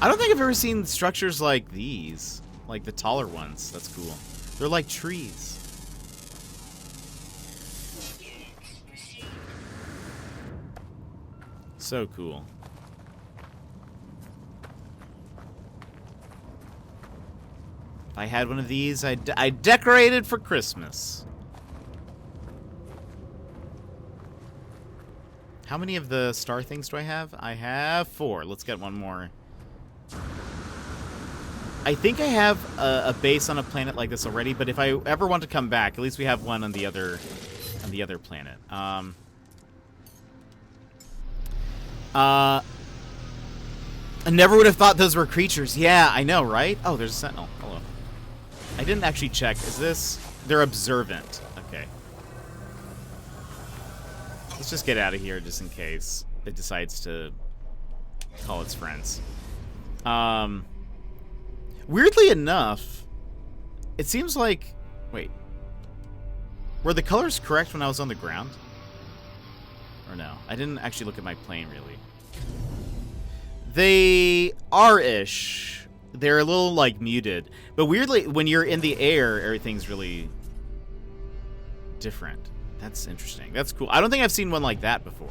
I don't think I've ever seen structures like these. Like the taller ones. That's cool. They're like trees. So cool. If I had one of these, I'd decorate it for Christmas. How many of the star things do I have? I have 4. Let's get one more. I think I have a base on a planet like this already, but if I ever want to come back, at least we have one on the other planet. I never would have thought those were creatures. Yeah, I know, right? Oh, there's a sentinel. Hello. I didn't actually check. Is this... They're observant. Okay. Let's just get out of here just in case it decides to call its friends. Weirdly enough, it seems like... Wait. Were the colors correct when I was on the ground? Or no? I didn't actually look at my plane, really. They are-ish. They're a little, like, muted. But weirdly, when you're in the air, everything's really different. That's interesting. That's cool. I don't think I've seen one like that before.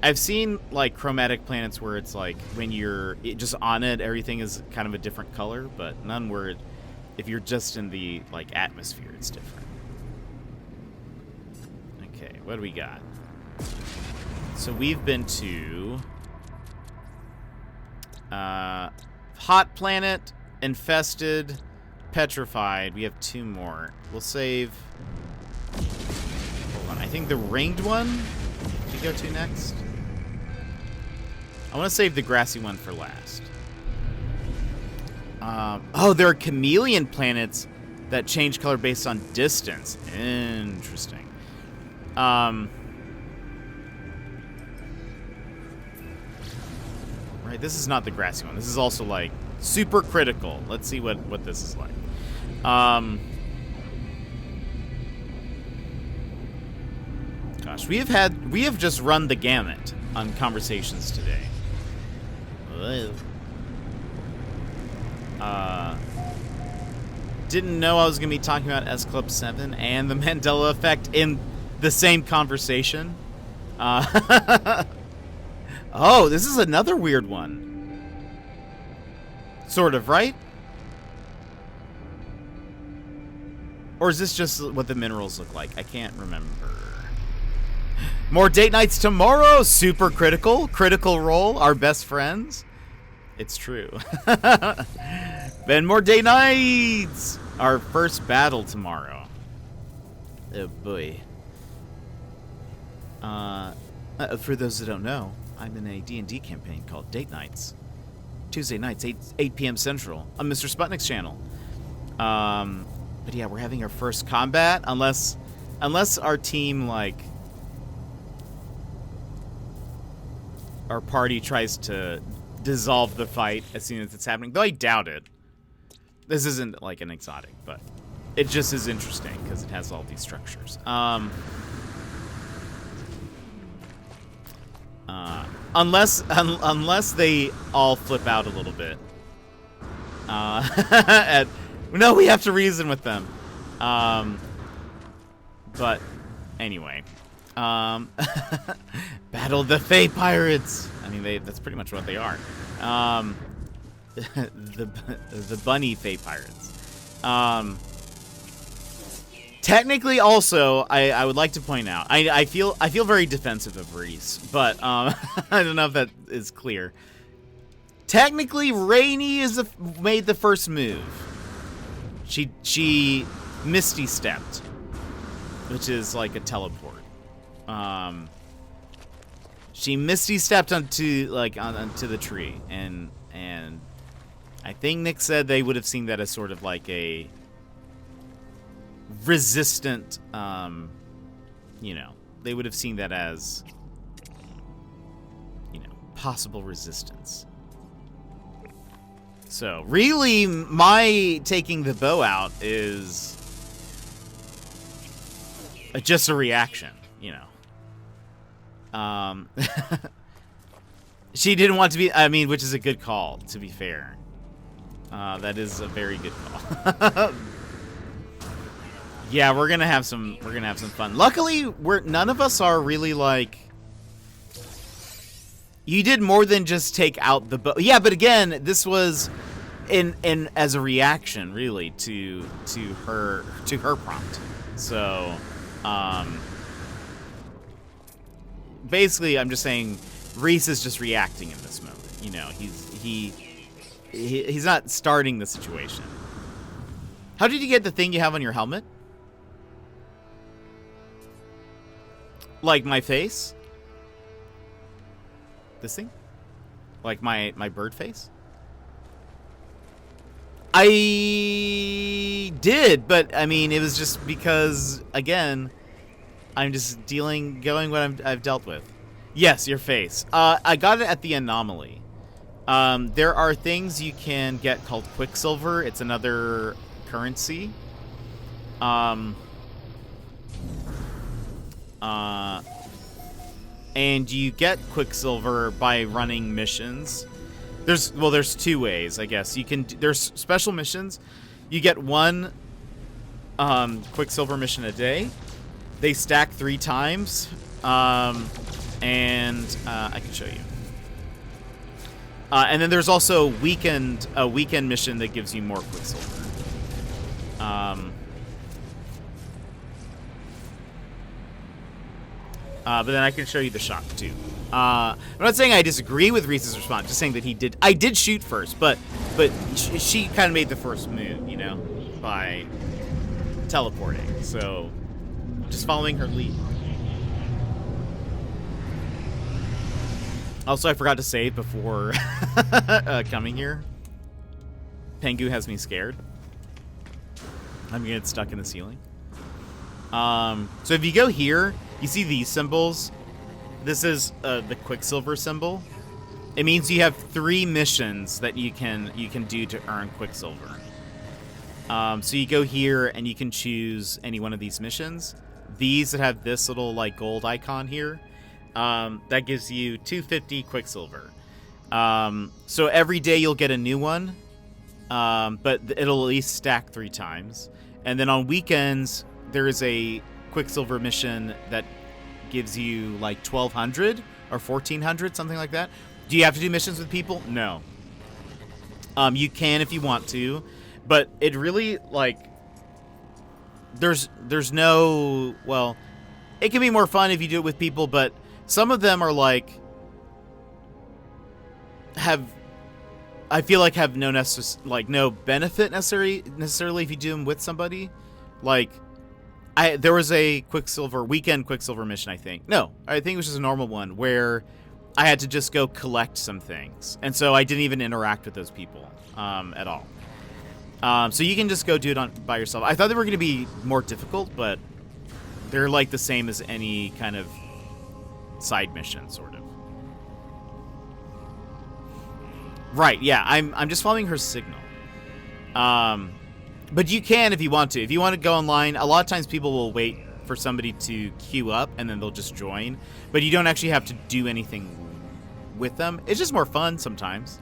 I've seen, like, chromatic planets where it's, like, when you're just on it, everything is kind of a different color, but none where, if you're just in the, like, atmosphere, it's different. Okay, what do we got? So we've been to... hot planet, infested, petrified. We have 2 more. We'll save... Hold on. I think the ringed one we go to next. I want to save the grassy one for last. Oh, there are chameleon planets that change color based on distance. Interesting. Right, this is not the grassy one. This is also, like, super critical. Let's see what this is like. Gosh, we have just run the gamut on conversations today. Didn't know I was going to be talking about S Club 7 and the Mandela Effect in the same conversation. Oh, this is another weird one. Sort of, right? Or is this just what the minerals look like? I can't remember. More date nights tomorrow. Super critical. Critical Role. Our best friends. It's true. Then more date nights. Our first battle tomorrow. Oh boy. For those that don't know, I'm in a D&D campaign called Date Nights. Tuesday nights, 8 p.m. Central on Mr. Sputnik's channel. But yeah, we're having our first combat. Unless our team, like... Our party tries to dissolve the fight as soon as it's happening. Though I doubt it. This isn't, like, an exotic, but... It just is interesting, because it has all these structures. Unless they all flip out a little bit. No, we have to reason with them. But anyway, battle the Fey Pirates. I mean, that's pretty much what they are. The bunny Fey Pirates. Technically, also, I would like to point out, I feel very defensive of Reese, but I don't know if that is clear. Technically, Rainy made the first move. She Misty stepped, which is like a teleport. She Misty stepped onto the tree, and I think Nick said they would have seen that as sort of like a resistant, you know, they would have seen that as, you know, possible resistance. So, really, my taking the bow out is just a reaction, you know. She didn't want to be, I mean, which is a good call, to be fair. That is a very good call. Yeah, we're gonna have some fun. Luckily, none of us are really like. You did more than just take out the bow. Yeah, but again, this was in as a reaction, really, to her prompt. So, basically, I'm just saying, Reese is just reacting in this moment. You know, he's not starting the situation. How did you get the thing you have on your helmet? Like my face? This thing? Like my bird face? I did, but I mean, it was just because, again, I'm just going what I've dealt with. Yes, your face. I got it at the anomaly. There are things you can get called Quicksilver. It's another currency. And you get Quicksilver by running missions. There's two ways, I guess. There's special missions. You get one Quicksilver mission a day. They stack 3 times. And I can show you. And then there's also a weekend mission that gives you more Quicksilver. But then I can show you the shock too. I'm not saying I disagree with Reese's response. Just saying that I did shoot first, but she kind of made the first move, you know, by teleporting. So just following her lead. Also, I forgot to say before coming here, Pengu has me scared. I'm gonna get stuck in the ceiling. So if you go here, you see these symbols. This is the Quicksilver symbol. It means you have 3 missions that you can do to earn Quicksilver. So you go here and you can choose any one of these missions. These that have this little like gold icon here, that gives you 250 Quicksilver. So every day you'll get a new one, but it'll at least stack 3 times. And then on weekends, there is a Quicksilver mission that gives you like 1,200 or 1,400, something like that. Do you have to do missions with people? No. You can if you want to, but it really, like, there's no, well, it can be more fun if you do it with people, but some of them are like, I feel like have no no benefit necessarily if you do them with somebody. Like, there was a weekend Quicksilver mission, I think. No, I think it was just a normal one where I had to just go collect some things. And so I didn't even interact with those people at all. So you can just go do it by yourself. I thought they were going to be more difficult, but they're like the same as any kind of side mission, sort of. Right, yeah, I'm just following her signal. But you can if you want to. If you want to go online, a lot of times people will wait for somebody to queue up and then they'll just join. But you don't actually have to do anything with them. It's just more fun sometimes.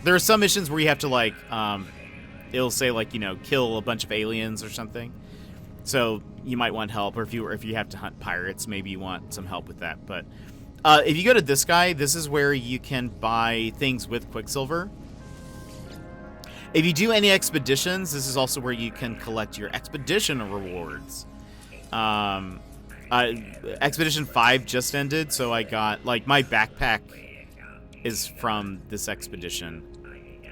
There are some missions where you have to, like, it'll say, like, you know, kill a bunch of aliens or something. So you might want help, or if you have to hunt pirates, maybe you want some help with that. But if you go to this guy, this is where you can buy things with Quicksilver. If you do any expeditions, this is also where you can collect your expedition rewards. Expedition 5 just ended, so I got, like, my backpack is from this expedition.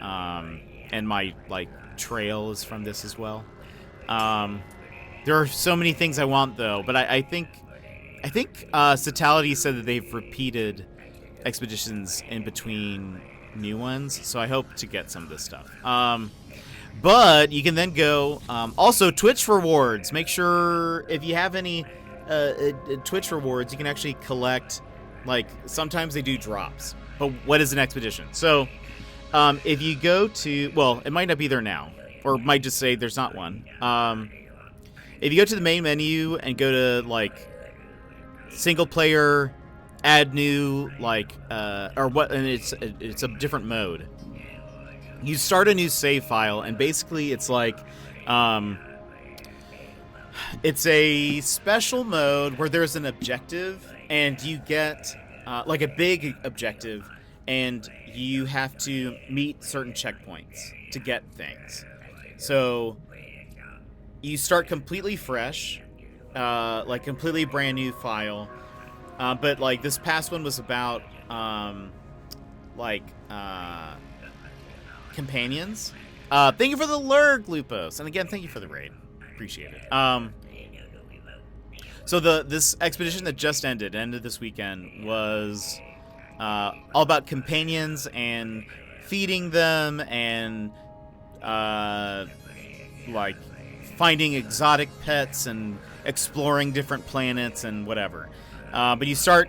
And my, like, trail is from this as well. There are so many things I want, though, but I think Citality said that they've repeated expeditions in between new ones, so I hope to get some of this stuff. But you can then go, also Twitch rewards. Make sure if you have any Twitch rewards, you can actually collect, like, sometimes they do drops. But what is an expedition? So if you go to, well, it might not be there now, or it might just say there's not one. If you go to the main menu and go to, like, single player, add new, like, or what, and it's a different mode. You start a new save file, and basically it's like, it's a special mode where there's an objective, and you get, like, a big objective, and you have to meet certain checkpoints to get things. So you start completely fresh, like completely brand new file. But, like, this past one was about, companions. Thank you for the lurk, Lupos. And again, thank you for the raid. Appreciate it. So this expedition that just ended this weekend, was all about companions and feeding them and like finding exotic pets and exploring different planets and whatever. But you start,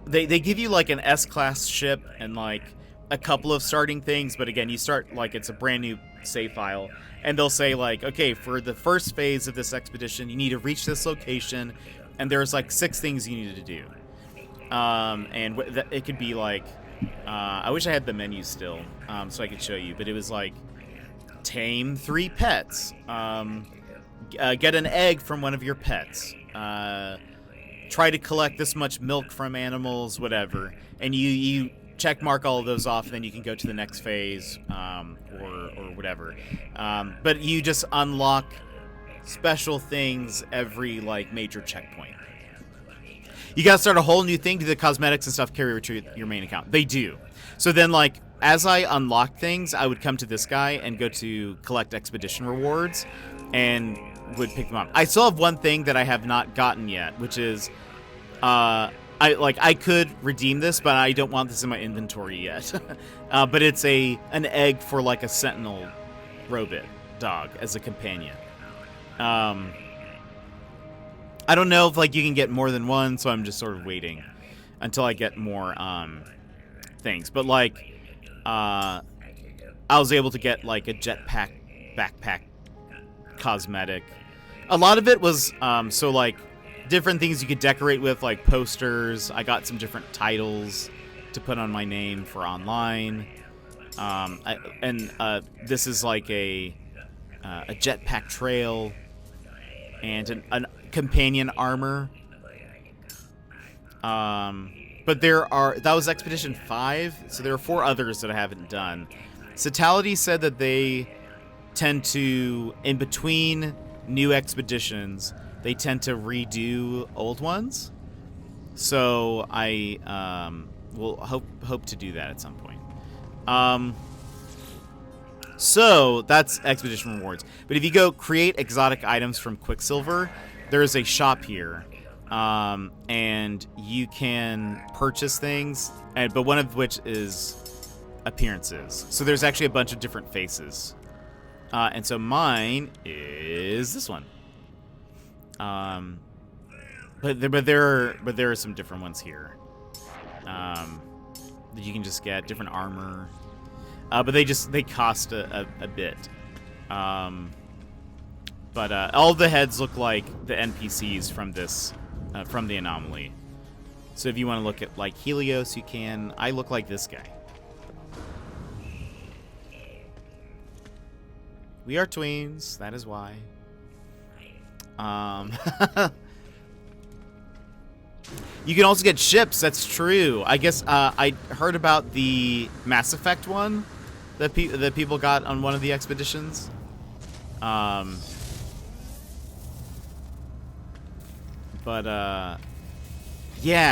they give you like an S-class ship and like a couple of starting things, but again, you start like it's a brand new save file, and they'll say like, okay, for the first phase of this expedition, you need to reach this location, and there's like 6 things you need to do. And it could be like, I wish I had the menu still, so I could show you, but it was like, tame 3 pets, get an egg from one of your pets, try to collect this much milk from animals, whatever, and you check mark all of those off, and then you can go to the next phase, or whatever. But you just unlock special things every like major checkpoint. You gotta start a whole new thing. Do the cosmetics and stuff carry over to your main account? They do. So then, like, as I unlock things, I would come to this guy and go to collect expedition rewards, and would pick them up. I still have one thing that I have not gotten yet, which is, I could redeem this, but I don't want this in my inventory yet. But it's an egg for like a sentinel robot dog as a companion. I don't know if like you can get more than one, so I'm just sort of waiting until I get more things. But like I was able to get like a jetpack backpack cosmetic. A lot of it was so like different things you could decorate with, like posters. I got some different titles to put on my name for online. This is like a jetpack trail and an companion armor. But that was Expedition 5, so there are 4 others that I haven't done. Citality said that they tend to, in between new expeditions, they tend to redo old ones. So I will hope to do that at some point. So that's Expedition Rewards. But if you go create exotic items from Quicksilver, there is a shop here. And you can purchase things, but one of which is appearances. So there's actually a bunch of different faces. And so mine is this one. But there are some different ones here. That you can just get different armor. But they cost a bit. But all the heads look like the NPCs from this, from the anomaly. So if you want to look at like Helios, you can. I look like this guy. We are tweens. That is why. You can also get ships. That's true. I guess I heard about the Mass Effect one that people got on one of the expeditions. Yeah,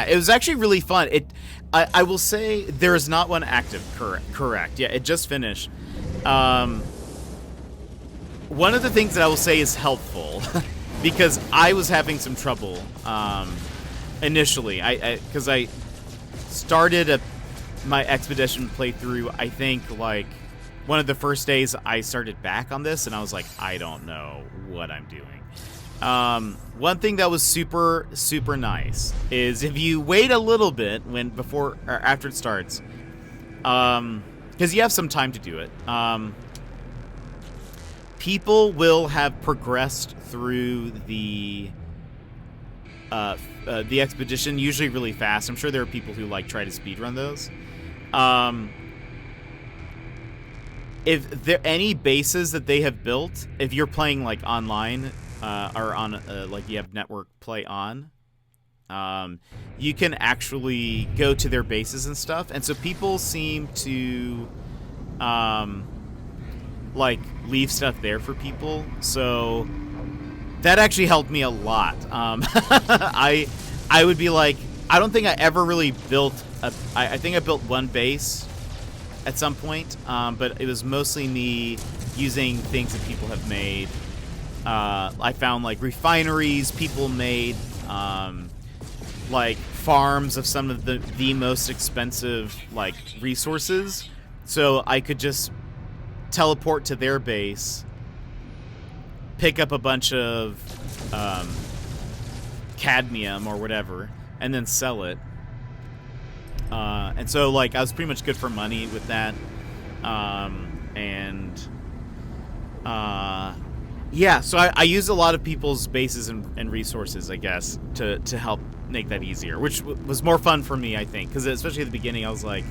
it was actually really fun. I will say there is not one active. Correct. Yeah, it just finished. One of the things that I will say is helpful, because I was having some trouble initially. Because I started my expedition playthrough, I think, like, one of the first days I started back on this, and I was like, I don't know what I'm doing. One thing that was super, super nice is if you wait a little bit before or after it starts, because you have some time to do it, people will have progressed through the expedition usually really fast. I'm sure there are people who like try to speedrun those. If there any bases that they have built, if you're playing like online or on like you have network play on, you can actually go to their bases and stuff, and so people seem to like leave stuff there for people, so that actually helped me a lot. I would be like, I don't think I ever really built I think I built one base at some point, but it was mostly me using things that people have made. I found like refineries people made, like farms of some of the most expensive, like, resources. So I could just teleport to their base, pick up a bunch of cadmium or whatever, and then sell it. And so, like, I was pretty much good for money with that. Yeah, so I used a lot of people's bases and resources, I guess, to help make that easier, which was more fun for me, I think, because especially at the beginning, I was like,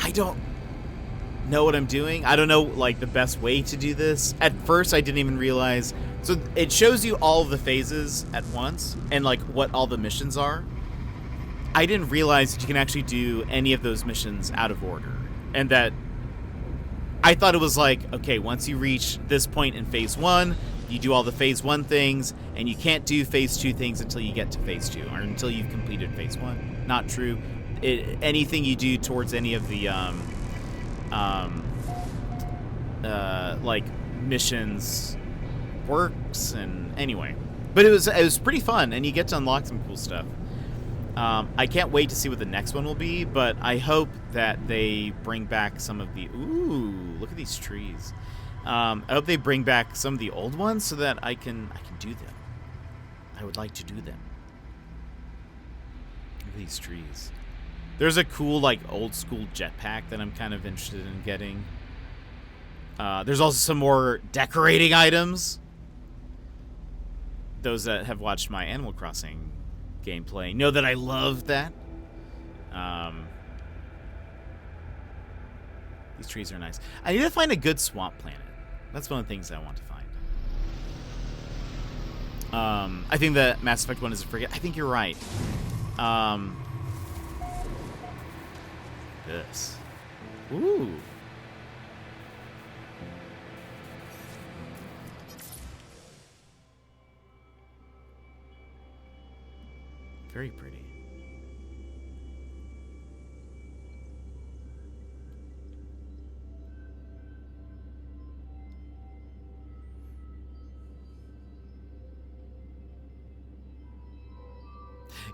I don't know what I'm doing. I don't know, like, the best way to do this. At first, I didn't even realize. So it shows you all of the phases at once and, like, what all the missions are. I didn't realize that you can actually do any of those missions out of order, and that I thought it was like, okay, once you reach this point in phase 1, you do all the phase 1 things, and you can't do phase 2 things until you get to phase 2, or until you've completed phase 1. Not true. Anything you do towards any of the like missions works, and anyway, but it was pretty fun, and you get to unlock some cool stuff. I can't wait to see what the next one will be, but I hope that they bring back some of the... Ooh, look at these trees. I hope they bring back some of the old ones so that I can do them. I would like to do them. Look at these trees. There's a cool, like, old school jetpack that I'm kind of interested in getting. There's also some more decorating items. Those that have watched my Animal Crossing gameplay know that I love that. These trees are nice. I need to find a good swamp planet. That's one of the things I want to find. I think that Mass Effect 1 is a frigate. I think you're right. This. Ooh. Very pretty.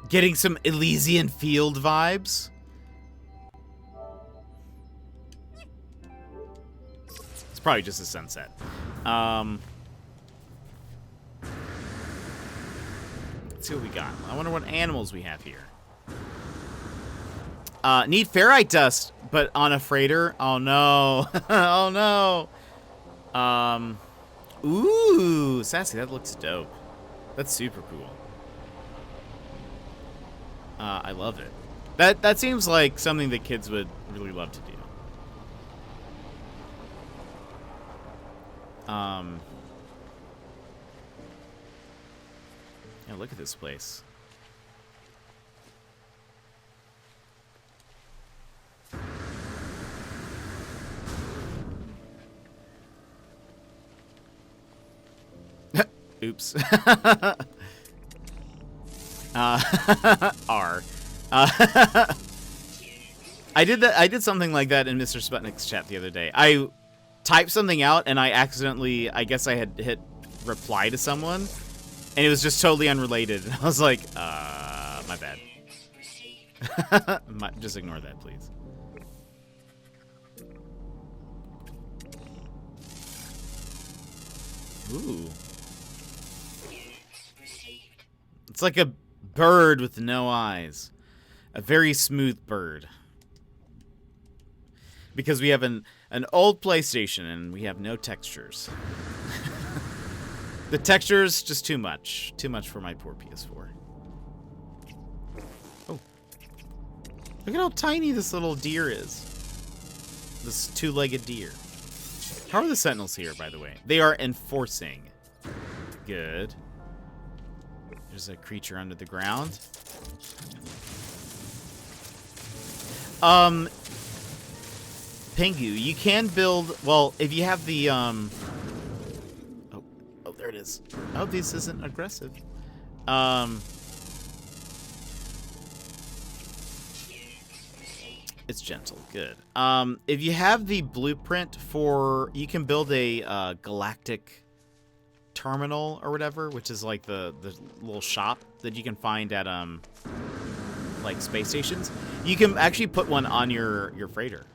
Getting some Elysian Field vibes. It's probably just a sunset. Let's see what we got. I wonder what animals we have here. Need ferrite dust, but on a freighter. Oh no. Oh no. Ooh, sassy. That looks dope. That's super cool. I love it. That seems like something that kids would really love to do. Yeah, look at this place. Oops. R. I did something like that in Mr. Sputnik's chat the other day. I typed something out and I accidentally, I guess I had hit reply to someone, and it was just totally unrelated. I was like, my bad. Just ignore that, please. Ooh. It's like a bird with no eyes. A very smooth bird. Because we have an old PlayStation and we have no textures. The textures, just too much. Too much for my poor PS4. Oh. Look at how tiny this little deer is. This two-legged deer. How are the sentinels here, by the way? They are enforcing. Good. There's a creature under the ground. Pingu, you can build, well, if you have the, oh, there it is. Oh, this isn't aggressive. It's gentle, good. If you have the blueprint for, you can build a galactic terminal or whatever, which is like the little shop that you can find at like space stations, you can actually put one on your freighter,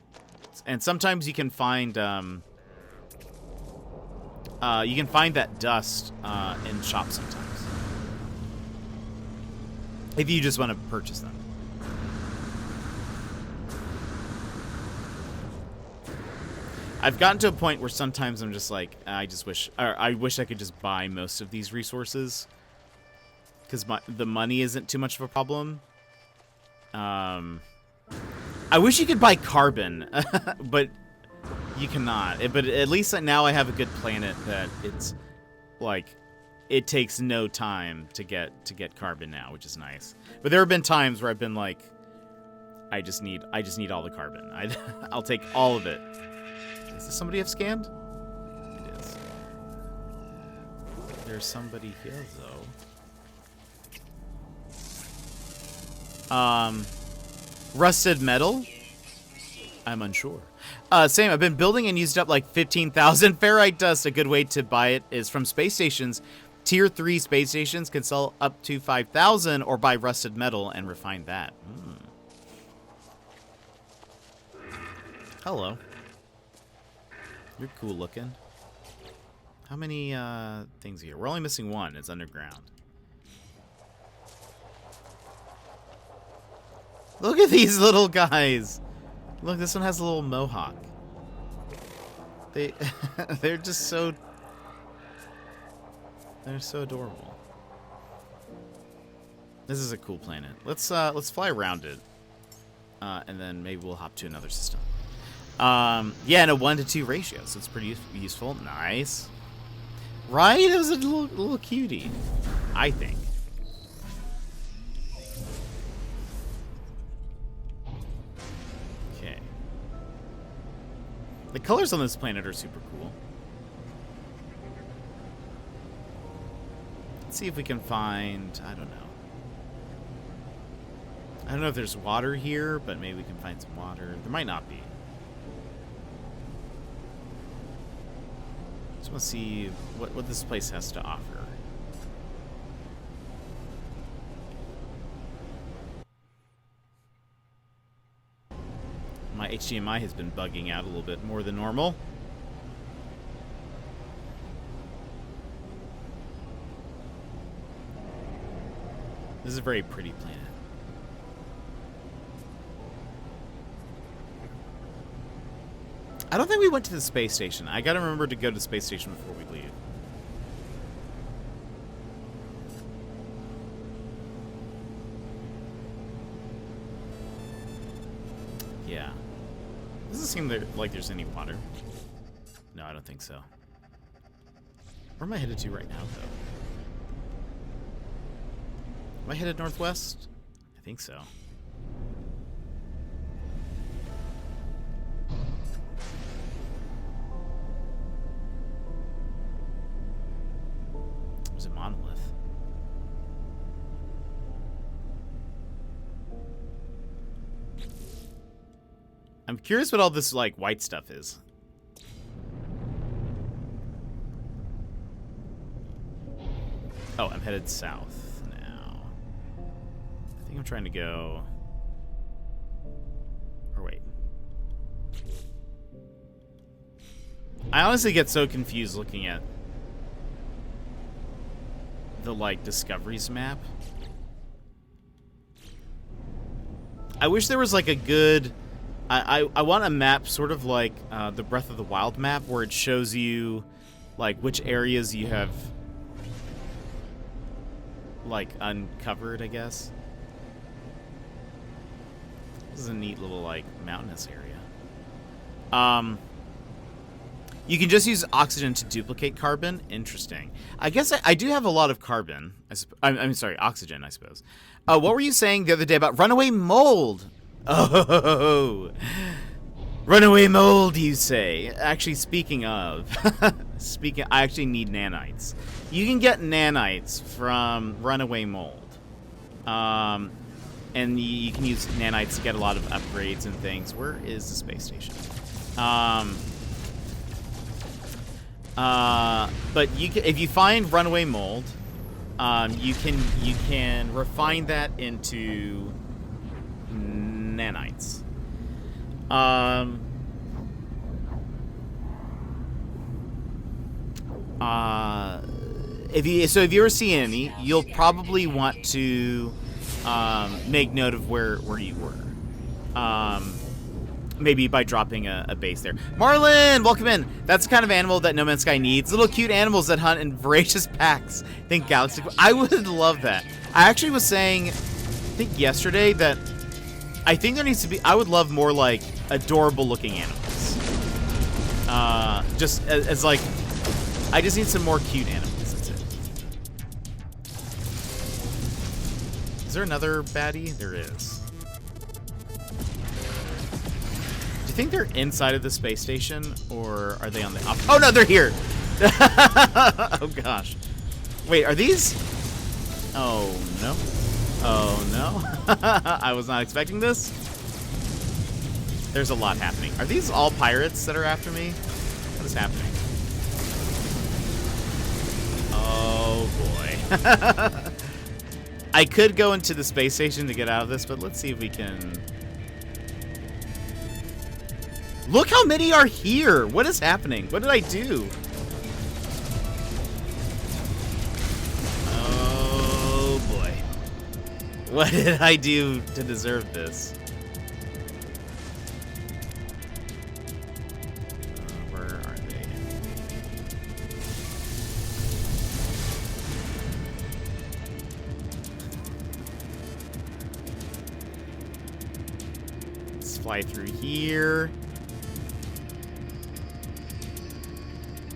and sometimes you can find that dust in shops sometimes if you just want to purchase them. I've gotten to a point where sometimes I'm just like, I wish I could just buy most of these resources, because the money isn't too much of a problem. I wish you could buy carbon, but you cannot. But at least now I have a good planet that it's like it takes no time to get carbon now, which is nice. But there have been times where I've been like, I just need all the carbon. I'll take all of it. Is this somebody I've scanned? It is. There's somebody here, though. Rusted metal? I'm unsure. Same, I've been building and used up like 15,000 ferrite dust. A good way to buy it is from space stations. Tier 3 space stations can sell up to 5,000, or buy rusted metal and refine that. Hello. You're cool looking. How many things here? We're only missing one. It's underground. Look at these little guys. Look, this one has a little mohawk. They're just so adorable. This is a cool planet. Let's fly around it. And then maybe we'll hop to another system. Yeah, in a 1-to-2 ratio, so it's pretty useful. Nice. Right? It was a little cutie, I think. Okay. The colors on this planet are super cool. Let's see if we can find, I don't know. I don't know if there's water here, but maybe we can find some water. There might not be. Just want to see what this place has to offer. My HDMI has been bugging out a little bit more than normal. This is a very pretty planet. I don't think we went to the space station. I gotta remember to go to the space station before we leave. Yeah. Doesn't seem like there's any water. No, I don't think so. Where am I headed to right now, though? Am I headed northwest? I think so. There's a monolith. I'm curious what all this, like, white stuff is. Oh, I'm headed south now. I think I'm trying to go... Or wait. I honestly get so confused looking at the, like, Discoveries map. I wish there was, like, a good... I want a map sort of like the Breath of the Wild map, where it shows you, like, which areas you have, like, uncovered, I guess. This is a neat little, like, mountainous area. You can just use oxygen to duplicate carbon. Interesting. I guess I do have a lot of carbon. I'm sorry, oxygen, I suppose. What were you saying the other day about runaway mold? Oh, runaway mold, you say? Actually, speaking of, I actually need nanites. You can get nanites from runaway mold, and you can use nanites to get a lot of upgrades and things. Where is the space station? But if you find runaway mold, you can refine that into nanites. If you ever see any, you'll probably want to make note of where you were. Maybe by dropping a base there. Marlin, welcome in. That's the kind of animal that No Man's Sky needs. Little cute animals that hunt in voracious packs. Think Galaxy. I would love that. I actually was saying, I think yesterday, that I think there needs to be. I would love more like adorable looking animals. Just as like, I just need some more cute animals. That's it. Is there another baddie? There is. Do you think they're inside of the space station, or are they on the opposite? Oh no, they're here. Oh gosh. Wait, are these? Oh no. Oh no. I was not expecting this. There's a lot happening. Are these all pirates that are after me? What is happening? Oh boy. I could go into the space station to get out of this, but let's see if we can. Look how many are here. What is happening? What did I do? Oh boy. What did I do to deserve this? Where are they? Let's fly through here.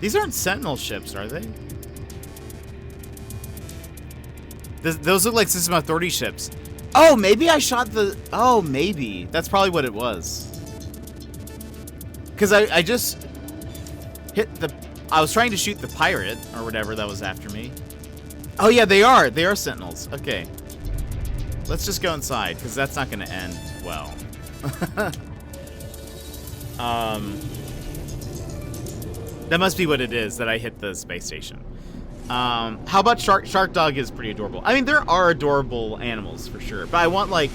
These aren't Sentinel ships, are they? Those look like System Authority ships. Oh, maybe I shot the... Oh, maybe. That's probably what it was. Because I just hit the... I was trying to shoot the pirate, or whatever that was after me. Oh, yeah, they are. They are Sentinels. Okay. Let's just go inside, because that's not going to end well. That must be what it is, that I hit the space station. How about Shark Dog is pretty adorable. I mean, there are adorable animals for sure, but I want like,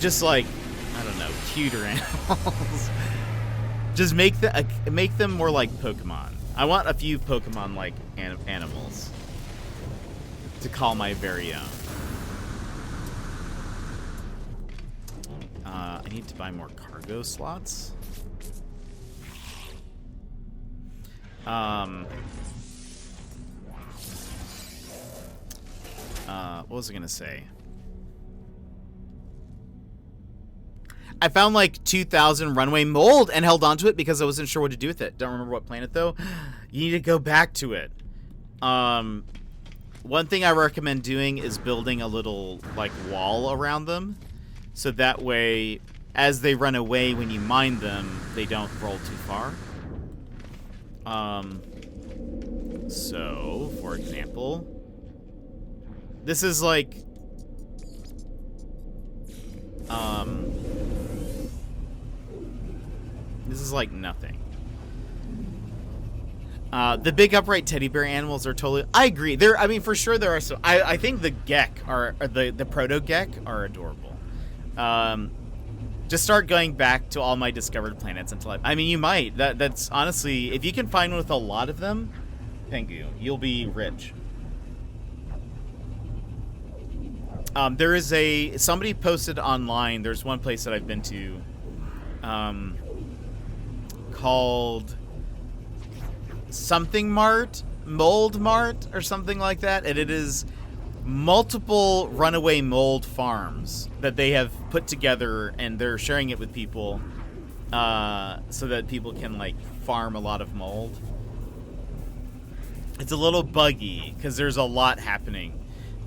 just like, I don't know, cuter animals. Just make them more like Pokemon. I want a few Pokemon like animals to call my very own. I need to buy more cargo slots. What was I gonna say? I found like 2,000 runway mold and held onto it because I wasn't sure what to do with it. Don't remember what planet though. You need to go back to it. One thing I recommend doing is building a little like wall around them, so that way, as they run away when you mine them, they don't roll too far. So, for example, this is like, this is like nothing. The big upright teddy bear animals are totally, I agree. I mean, for sure there are some, I think the Gek or the Proto-Gek are adorable. Just start going back to all my discovered planets until I mean, you might. That's honestly, if you can find one with a lot of them, thank you. You'll be rich. There is somebody posted online. There's one place that I've been to, called something Mart, Mold Mart, or something like that, and it is multiple runaway mold farms that they have put together, and they're sharing it with people, so that people can like farm a lot of mold. It's a little buggy because there's a lot happening,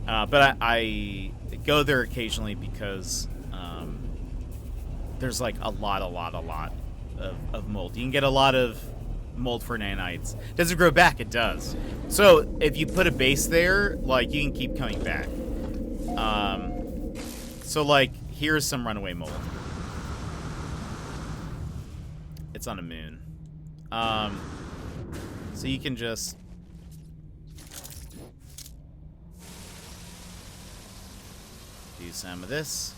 but I go there occasionally because there's like a lot of mold. You can get a lot of mold for nanites. Does it grow back? It does. So if you put a base there, like, you can keep coming back. So like, here's some runaway mold. It's on a moon. So you can just do some of this.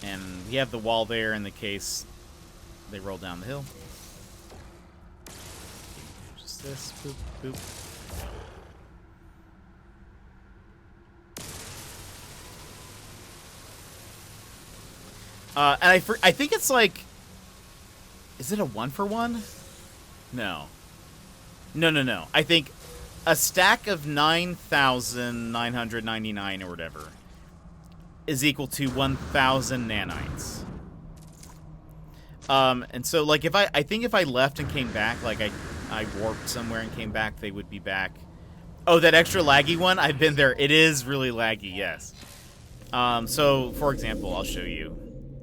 And we have the wall there in the case they roll down the hill. Just this. Boop, boop. And I think it's like... Is it a 1-for-1? No. No. I think a stack of 9,999 or whatever is equal to 1,000 nanites. And so, like, I think if I left and came back, like, I warped somewhere and came back, they would be back. Oh, that extra laggy one? I've been there. It is really laggy, yes. So, for example, I'll show you.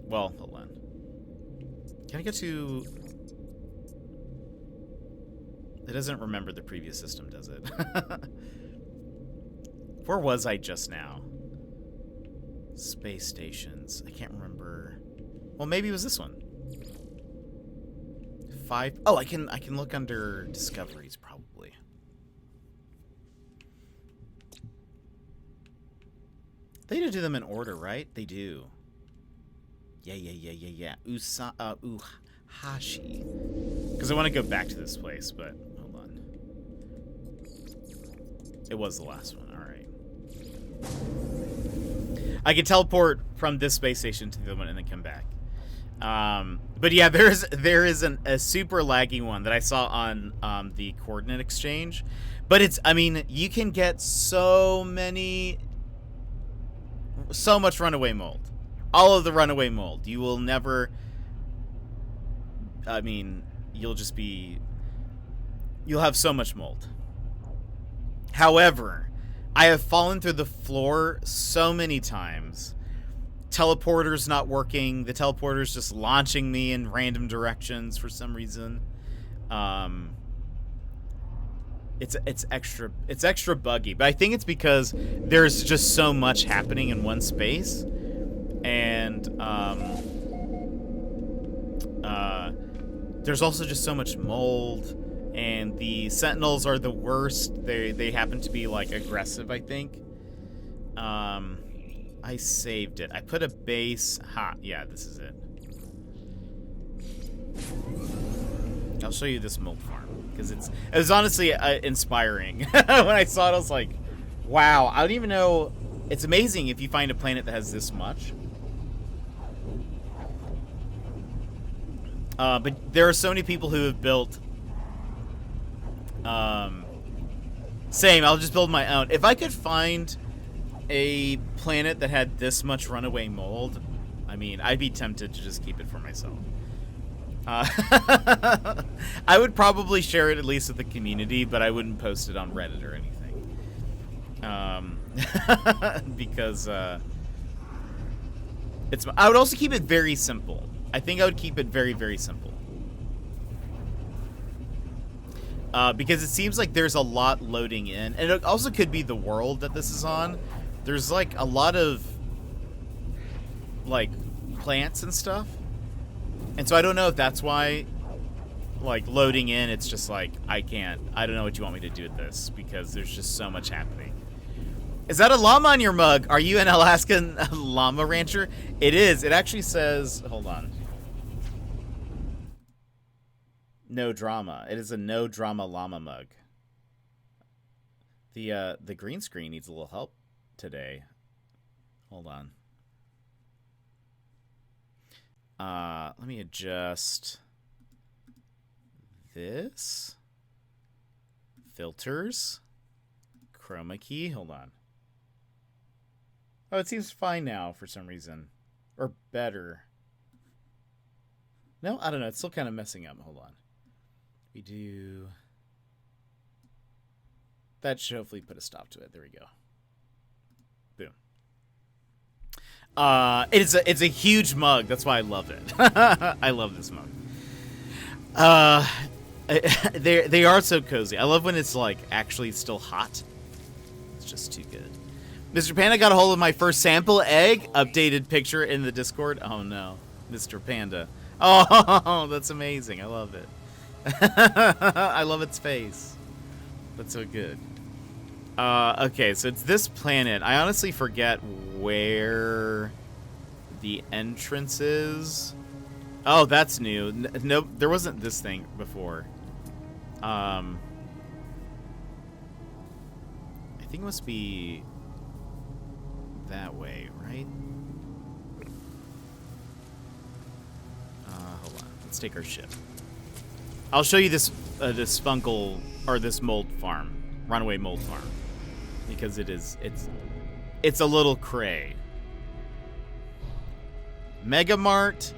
Well, hold on. Can I get to... It doesn't remember the previous system, does it? Where was I just now? Space stations. I can't remember. Well, maybe it was this one. 5. Oh, I can look under discoveries probably. They do them in order, right? They do. Yeah. Uhashi. Because I want to go back to this place, but hold on. It was the last one. All right. I can teleport from this space station to the other one and then come back. But yeah, there is a super laggy one that I saw on the coordinate exchange. But it's, I mean, you can get so much runaway mold. All of the runaway mold. You will never, I mean, you'll have so much mold. However, I have fallen through the floor so many times. Teleporter's not working. The teleporter's just launching me in random directions for some reason. It's extra buggy, but I think it's because there's just so much happening in one space, and there's also just so much mold, and the sentinels are the worst. They happen to be like aggressive, I think. I saved it. I put a base. Yeah, this is it. I'll show you this mold farm because it was honestly inspiring. When I saw it, I was like, wow. I don't even know. It's amazing if you find a planet that has this much. But there are so many people who have built. Same. I'll just build my own. If I could find a planet that had this much runaway mold, I mean, I'd be tempted to just keep it for myself. I would probably share it at least with the community, but I wouldn't post it on Reddit or anything. Because I would also keep it very simple. I think I would keep it very, very simple. Because it seems like there's a lot loading in. And it also could be the world that this is on. There's, like, a lot of, like, plants and stuff. And so I don't know if that's why, like, loading in, it's just like, I don't know what you want me to do with this. Because there's just so much happening. Is that a llama on your mug? Are you an Alaskan llama rancher? It is. It actually says, hold on. No drama. It is a no drama llama mug. The green screen needs a little help today. Hold on. Let me adjust this. Filters. Chroma key. Hold on. Oh, it seems fine now for some reason. Or better. No, I don't know. It's still kind of messing up. Hold on. We do... That should hopefully put a stop to it. There we go. Boom. It's a huge mug. That's why I love it. I love this mug. They are so cozy. I love when it's like actually still hot. It's just too good. Mr. Panda got a hold of my first sample egg. Updated picture in the Discord. Oh no, Mr. Panda. Oh, that's amazing. I love it. I love its face. That's so good. Okay, so it's this planet. I honestly forget where the entrances. Oh, that's new. No, there wasn't this thing before. I think it must be that way, right? Hold on. Let's take our ship. I'll show you this this fungal or this mold farm, runaway mold farm, because it's a little cray. Megamart,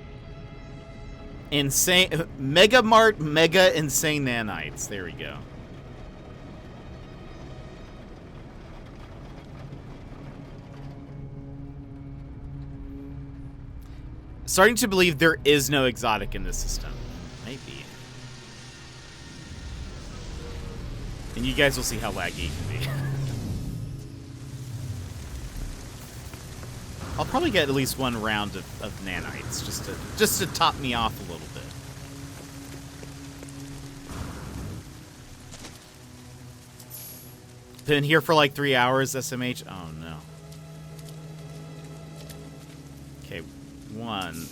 insane Megamart, mega insane nanites. There we go. Starting to believe there is no exotic in this system. Maybe. And you guys will see how laggy it can be. I'll probably get at least one round of nanites just to top me off a little bit. Been here for like 3 hours, SMH. Oh no. Okay, one.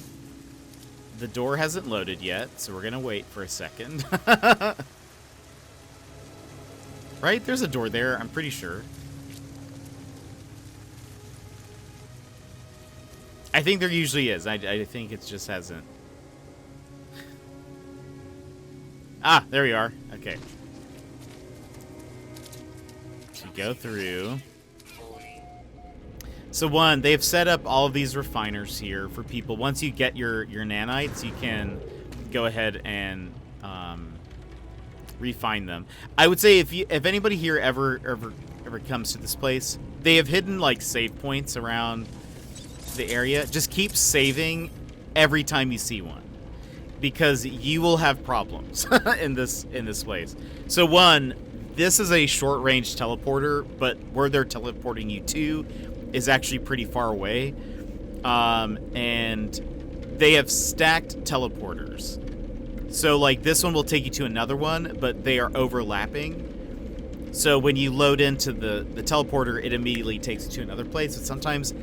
The door hasn't loaded yet, so we're gonna wait for a second. Right? There's a door there, I'm pretty sure. I think there usually is. I think it just hasn't. Ah, there we are. Okay. So go through. So one, they've set up all of these refiners here for people. Once you get your nanites, you can go ahead and refine them. I would say if anybody here ever comes to this place, they have hidden like save points around the area. Just keep saving every time you see one, because you will have problems in this place. So one, this is a short range teleporter, but where they're teleporting you to is actually pretty far away, and they have stacked teleporters. So like this one will take you to another one, but they are overlapping. So when you load into the teleporter, it immediately takes you to another place, but sometimes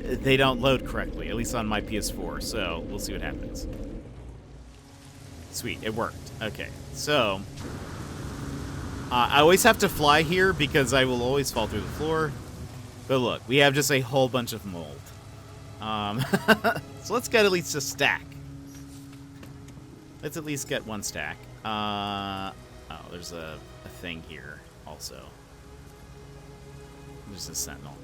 they don't load correctly, at least on my PS4, so we'll see what happens. Sweet, it worked. Okay, so I always have to fly here because I will always fall through the floor. But look, we have just a whole bunch of mold. So let's get at least a stack. Let's at least get one stack. Oh, there's a thing here also. There's a sentinel.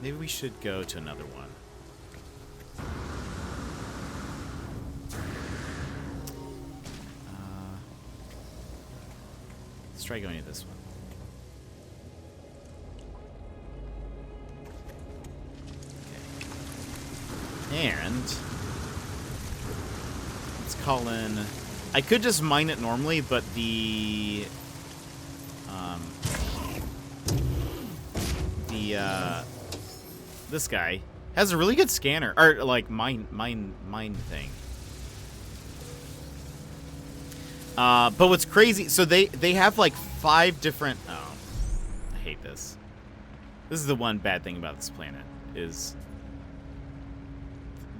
Maybe we should go to another one. Let's try going to this one. Okay. And let's call in. I could just mine it normally, but this guy has a really good scanner, or like mine thing. But what's crazy, so they have like 5 different, oh, I hate this. This is the one bad thing about this planet, is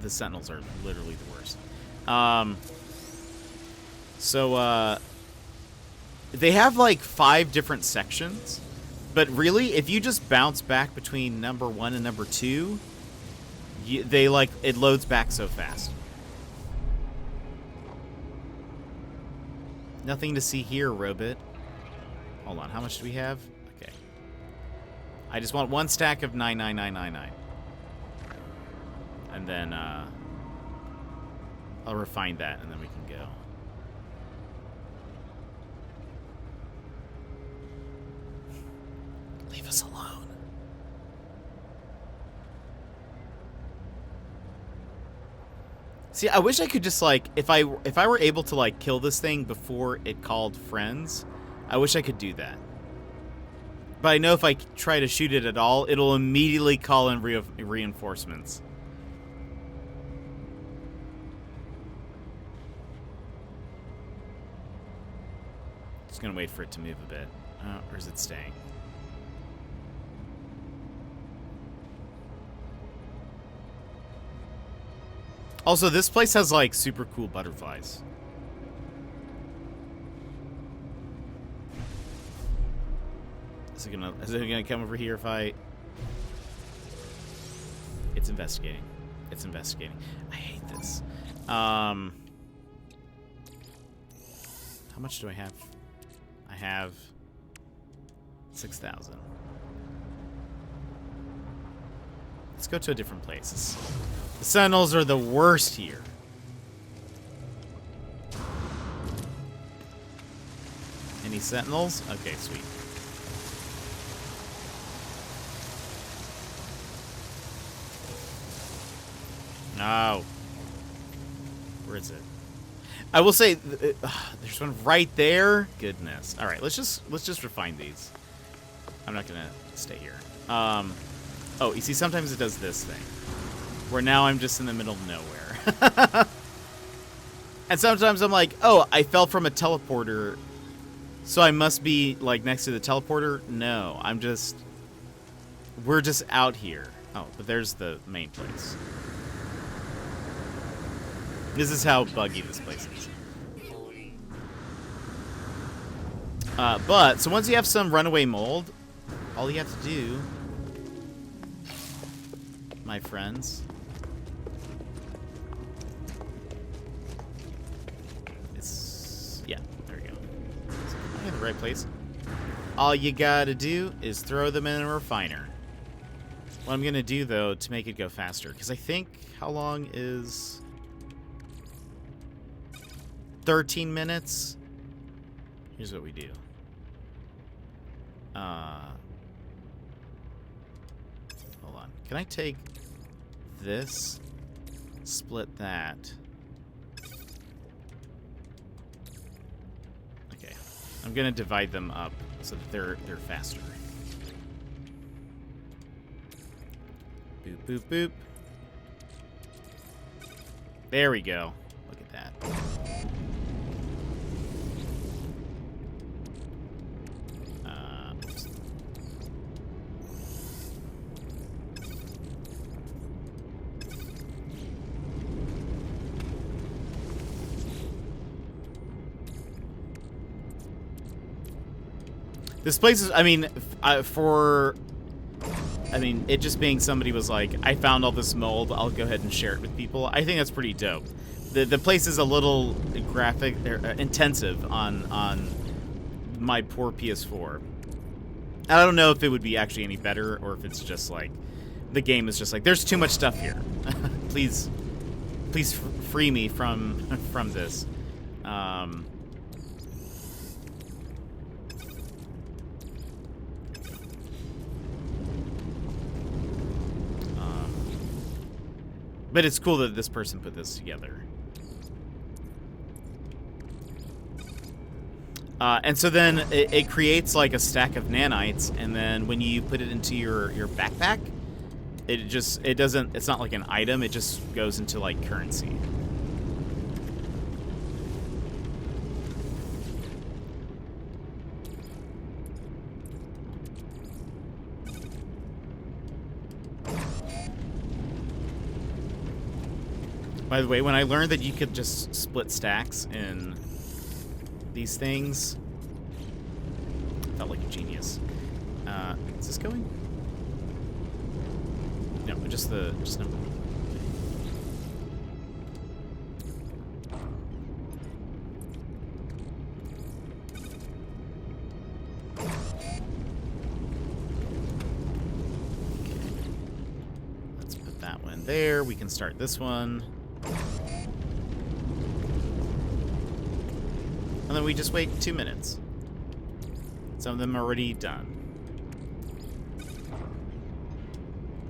the sentinels are literally the worst. They have like 5 different sections, but really, if you just bounce back between number 1 and number 2, it loads back so fast. Nothing to see here, Robit. Hold on, how much do we have? Okay. I just want 1 stack of 99999. And then, I'll refine that, and then we can go. Leave us alone. See, I wish I could just, like, if I were able to, like, kill this thing before it called friends, I wish I could do that. But I know if I try to shoot it at all, it'll immediately call in reinforcements. Just gonna wait for it to move a bit. Or is it staying? Also, this place has, like, super cool butterflies. Is it gonna come over here if I... It's investigating. It's investigating. I hate this. How much do I have? I have 6,000. Let's go to a different place. The Sentinels are the worst here. Any Sentinels? Okay, sweet. No. Where is it? I will say there's one right there. Goodness. All right, let's just refine these. I'm not gonna stay here. Oh, you see, sometimes it does this thing, where now I'm just in the middle of nowhere. And sometimes I'm like, oh, I fell from a teleporter, so I must be like next to the teleporter. No, we're just out here. Oh, but there's the main place. This is how buggy this place is. So once you have some runaway mold, all you have to do, my friends, yeah, there we go. Am I in the right place? All you gotta do is throw them in a refiner. What I'm gonna do, though, to make it go faster, because I think, how long is... 13 minutes? Here's what we do. Hold on. Can I take this, split that? Okay. I'm gonna divide them up so that they're faster. Boop, boop, boop. There we go. Look at that. This place is, I mean, it just being somebody was like, I found all this mold, I'll go ahead and share it with people. I think that's pretty dope. The place is a little graphic, intensive on my poor PS4. I don't know if it would be actually any better, or if it's just like, the game is just like, there's too much stuff here. please free me from this. But it's cool that this person put this together. And so then it creates like a stack of nanites, and then when you put it into your backpack, it's not like an item, it just goes into like currency. By the way, when I learned that you could just split stacks in these things, I felt like a genius. Is this going? No, just number one. Okay. Let's put that one there. We can start this one. And then we just wait 2 minutes. Some of them are already done.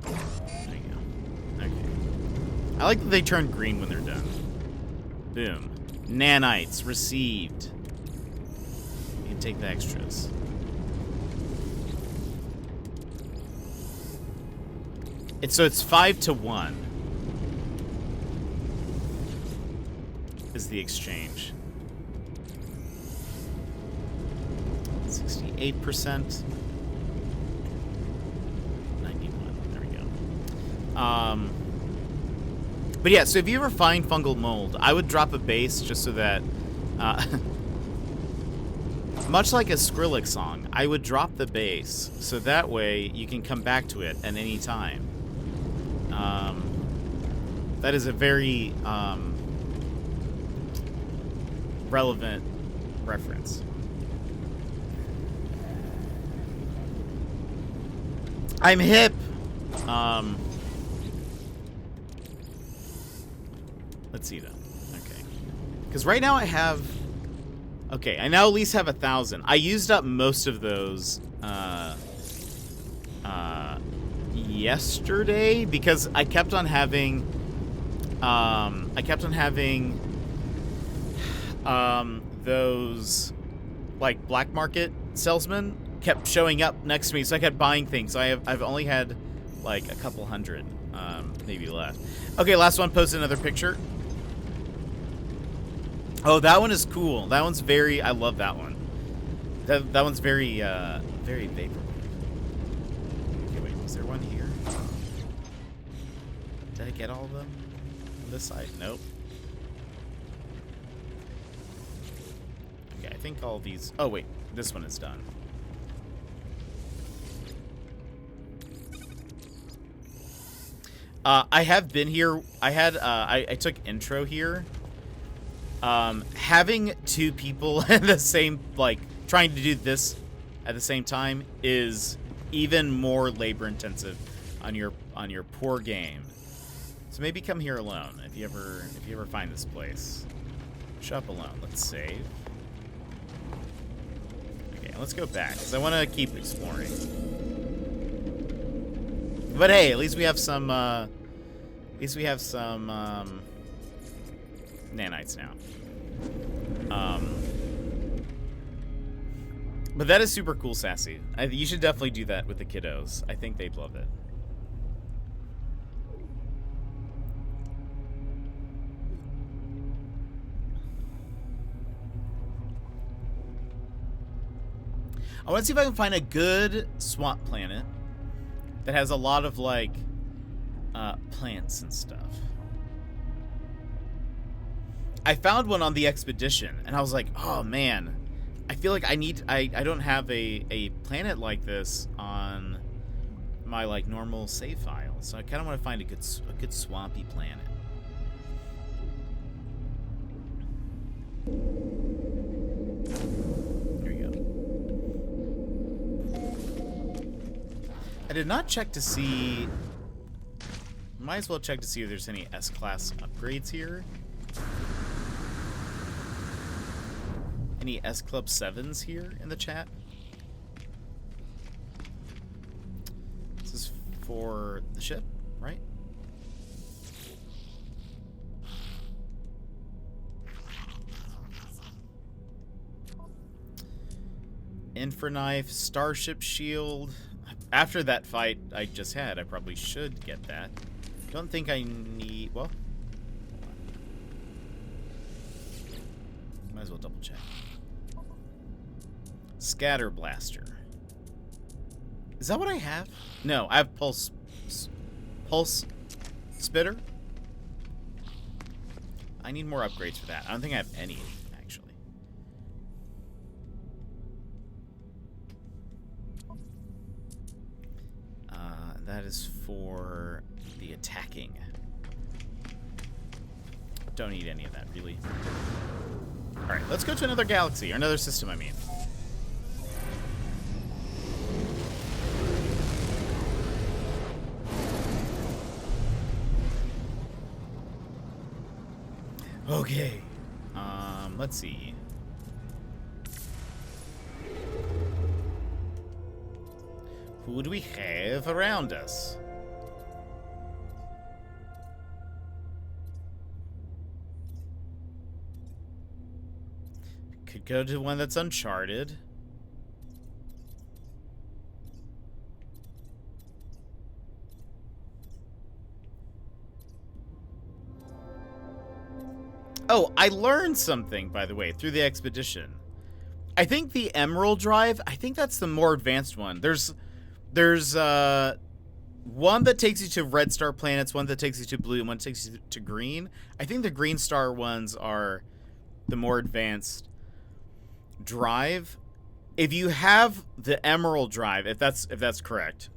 There you go. Okay. I like that they turn green when they're done. Boom. Nanites received. You can take the extras. So it's 5-1 is the exchange. 68%. 91. There we go. But yeah, so if you ever find fungal mold, I would drop a base just so that, much like a Skrillex song, I would drop the base so that way you can come back to it at any time. That is a very relevant reference. I'm hip. Let's see though. Okay, because right now I have. Okay, I now at least have 1,000. I used up most of those yesterday because I kept on having. Those like black market salesmen kept showing up next to me, so I kept buying things. I've only had like a couple hundred, maybe left. Okay, last one. Post another picture. Oh, that one is cool. That one's very. I love that one. That one's very very vaporwave. Okay, wait. Was there one here? Did I get all of them on this side? Nope. Okay, I think all these. Oh wait, this one is done. I have been here. I had I took intro here. Having two people at the same, like, trying to do this at the same time is even more labor intensive on your poor game. So maybe come here alone if you ever find this place. Show up alone. Let's save. Okay, let's go back because I want to keep exploring. But hey, at least we have some. Nanites now. But that is super cool, Sassy. You should definitely do that with the kiddos. I think they'd love it. I want to see if I can find a good swamp planet that has a lot of, like, plants and stuff. I found one on the expedition, and I was like, oh, man. I feel like I don't have a planet like this on my, like, normal save file. So I kind of want to find a good swampy planet. Here we go. I did not check to see... Might as well check to see if there's any S-Class upgrades here. Any S-Club 7s here in the chat? This is for the ship, right? Infraknife, Starship Shield. After that fight I just had, I probably should get that. Don't think I need... Well... Might as well double check. Scatter Blaster. Is that what I have? No, I have Pulse Spitter. I need more upgrades for that. I don't think I have any, actually. That is for the attacking. Don't need any of that, really. Alright, let's go to another galaxy, or another system, I mean. Okay. Let's see. Who do we have around us? Could go to one that's uncharted. Oh, I learned something, by the way, through the expedition. I think the Emerald Drive, I think that's the more advanced one. There's one that takes you to red star planets, one that takes you to blue, and one takes you to green. I think the green star ones are the more advanced drive. If you have the emerald drive, if that's correct,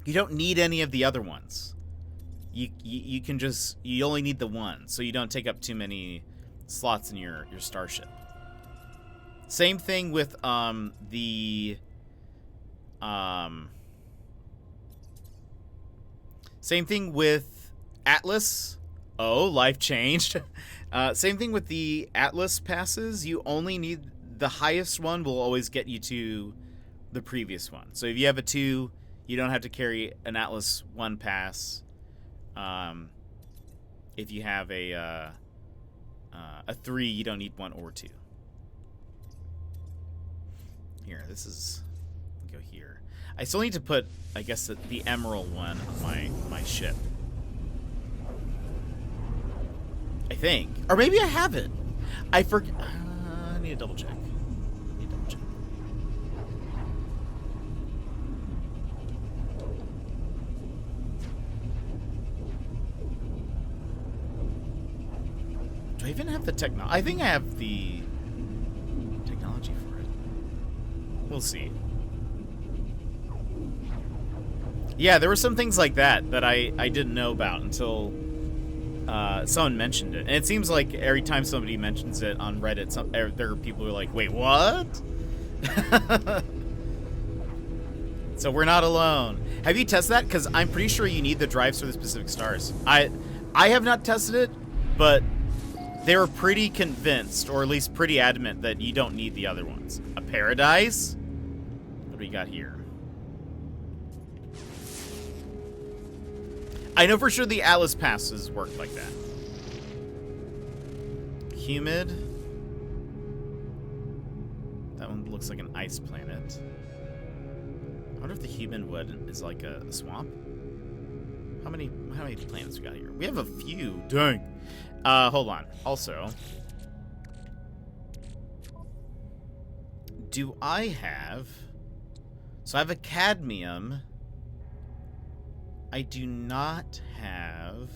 you don't need any of the other ones. You can just, you only need the one, so you don't take up too many slots in your starship. Same thing with same thing with Atlas. Oh, life changed. Same thing with the Atlas passes. You only need the highest one will always get you to the previous one. So if you have a 2, you don't have to carry an Atlas 1 pass. If you have a 3, you don't need 1 or 2. Here, this is, go here. I still need to put, I guess, the emerald one on my ship. I think. Or maybe I have it. I forget. I need to double check. Do I even have the technology? I think I have the technology for it. We'll see. Yeah, there were some things like that I didn't know about until someone mentioned it. And it seems like every time somebody mentions it on Reddit, there are people who are like, wait, what? So we're not alone. Have you tested that? Because I'm pretty sure you need the drives for the specific stars. I have not tested it, but they were pretty convinced, or at least pretty adamant, that you don't need the other ones. A paradise? What do we got here? I know for sure the Atlas passes work like that. Humid. That one looks like an ice planet. I wonder if the humid wood is like a swamp. How many planets we got here? We have a few. Dang. Hold on. Also, do I have... So I have a cadmium. I do not have...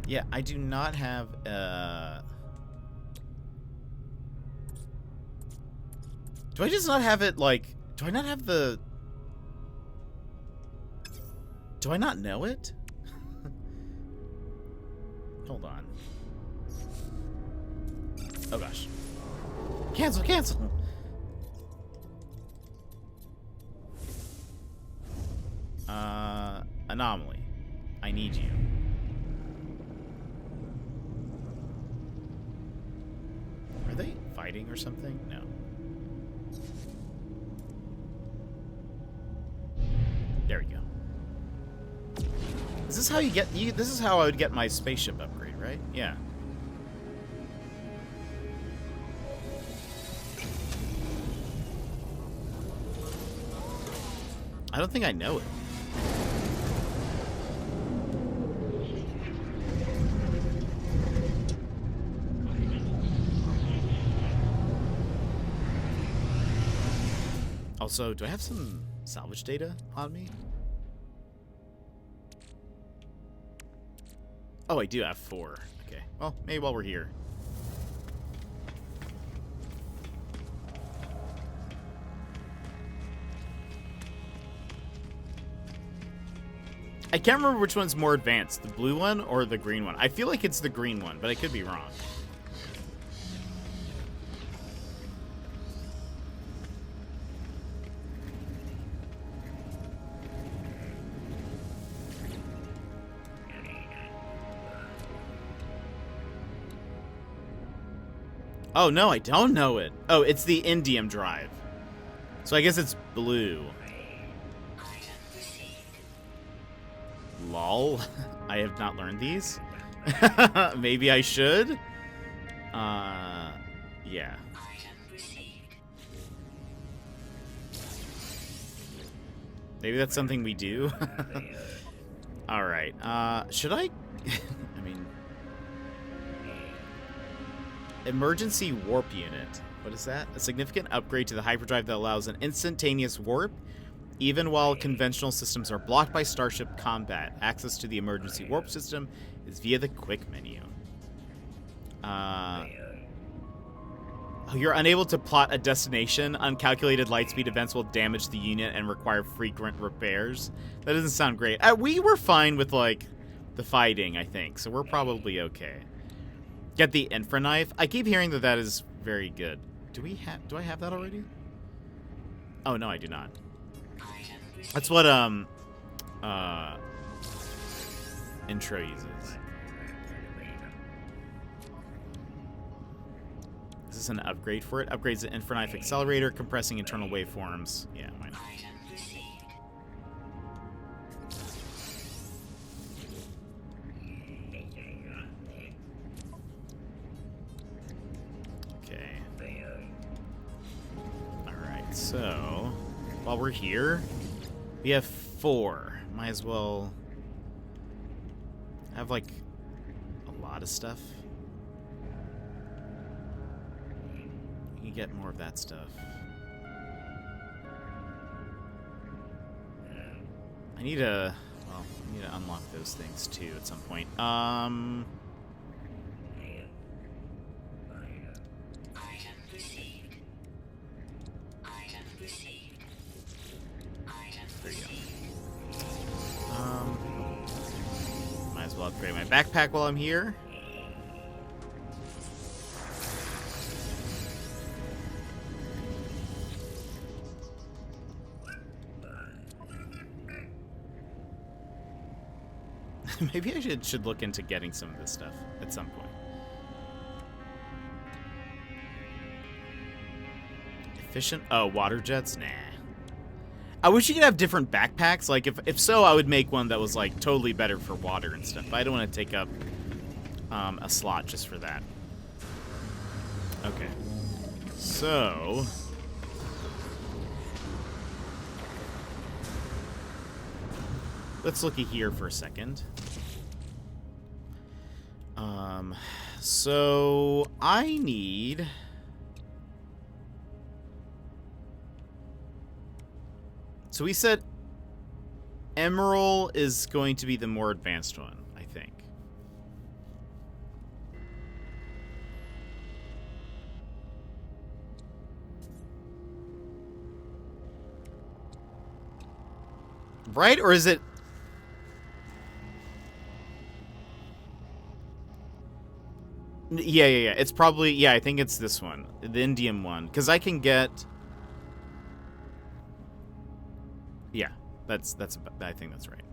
Yeah, I do not have, do I just not have it, like... Do I not have the... Do I not know it? Hold on. Oh, gosh. Cancel, cancel! Anomaly. I need you. Are they fighting or something? No. There we go. Is this how you get... this is how I would get my spaceship upgrade, right? Yeah. I don't think I know it. Also, do I have some salvage data on me? Oh, I do have 4. Okay. Well, maybe while we're here. I can't remember which one's more advanced, the blue one or the green one. I feel like it's the green one, but I could be wrong. Oh, no, I don't know it. Oh, it's the indium drive. So I guess it's blue. Lol. I have not learned these. Maybe I should? Yeah. Maybe that's something we do. Alright. Should I... I mean... Emergency warp unit. What is that? A significant upgrade to the hyperdrive that allows an instantaneous warp, even while conventional systems are blocked by Starship combat. Access to the emergency warp system is via the quick menu. Oh, you're unable to plot a destination. Uncalculated lightspeed events will damage the unit and require frequent repairs. That doesn't sound great. We were fine with, like, the fighting, I think, so we're probably okay. Get the infra knife. I keep hearing that that is very good. Do I have that already? Oh, no, I do not. That's what, intro uses. Is this an upgrade for it? Upgrades the infra knife accelerator, compressing internal waveforms. Yeah, why not? So, while we're here, we have 4. Might as well have, like, a lot of stuff. You can get more of that stuff. I need to, well, I need to unlock those things, too, at some point. Might as well upgrade my backpack while I'm here. Maybe I should look into getting some of this stuff at some point. Efficient? Oh, water jets? Nah. I wish you could have different backpacks. Like, if so, I would make one that was, like, totally better for water and stuff. But I don't want to take up a slot just for that. Okay. So... let's look at here for a second. So I need... so we said Emerald is going to be the more advanced one, I think. Right? Or is it... yeah. It's probably... yeah, I think it's this one. The Indium one. Because I can get... yeah, that's I think that's right.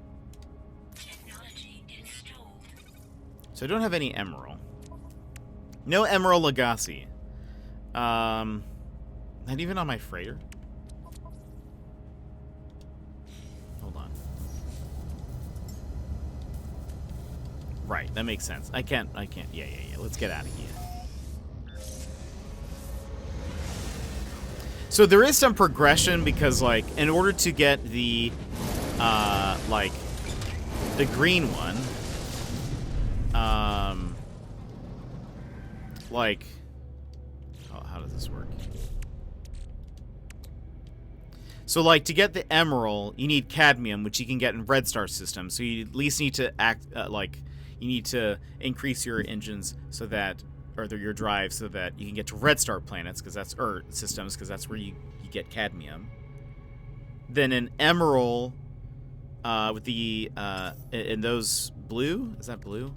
So I don't have any Emerald. No Emerald Legacy. Not even on my freighter. Hold on. Right, that makes sense. I can't. Yeah. Let's get out of here. So there is some progression because, like, in order to get the, like, the green one, like, oh, how does this work? So, like, to get the Emerald, you need cadmium, which you can get in Red Star systems. So you at least need to you need to increase your engines so that, or your drive, so that you can get to Red Star planets, because that's, or systems, because that's where you get cadmium. Then an Emerald, with the, in those blue, is that blue?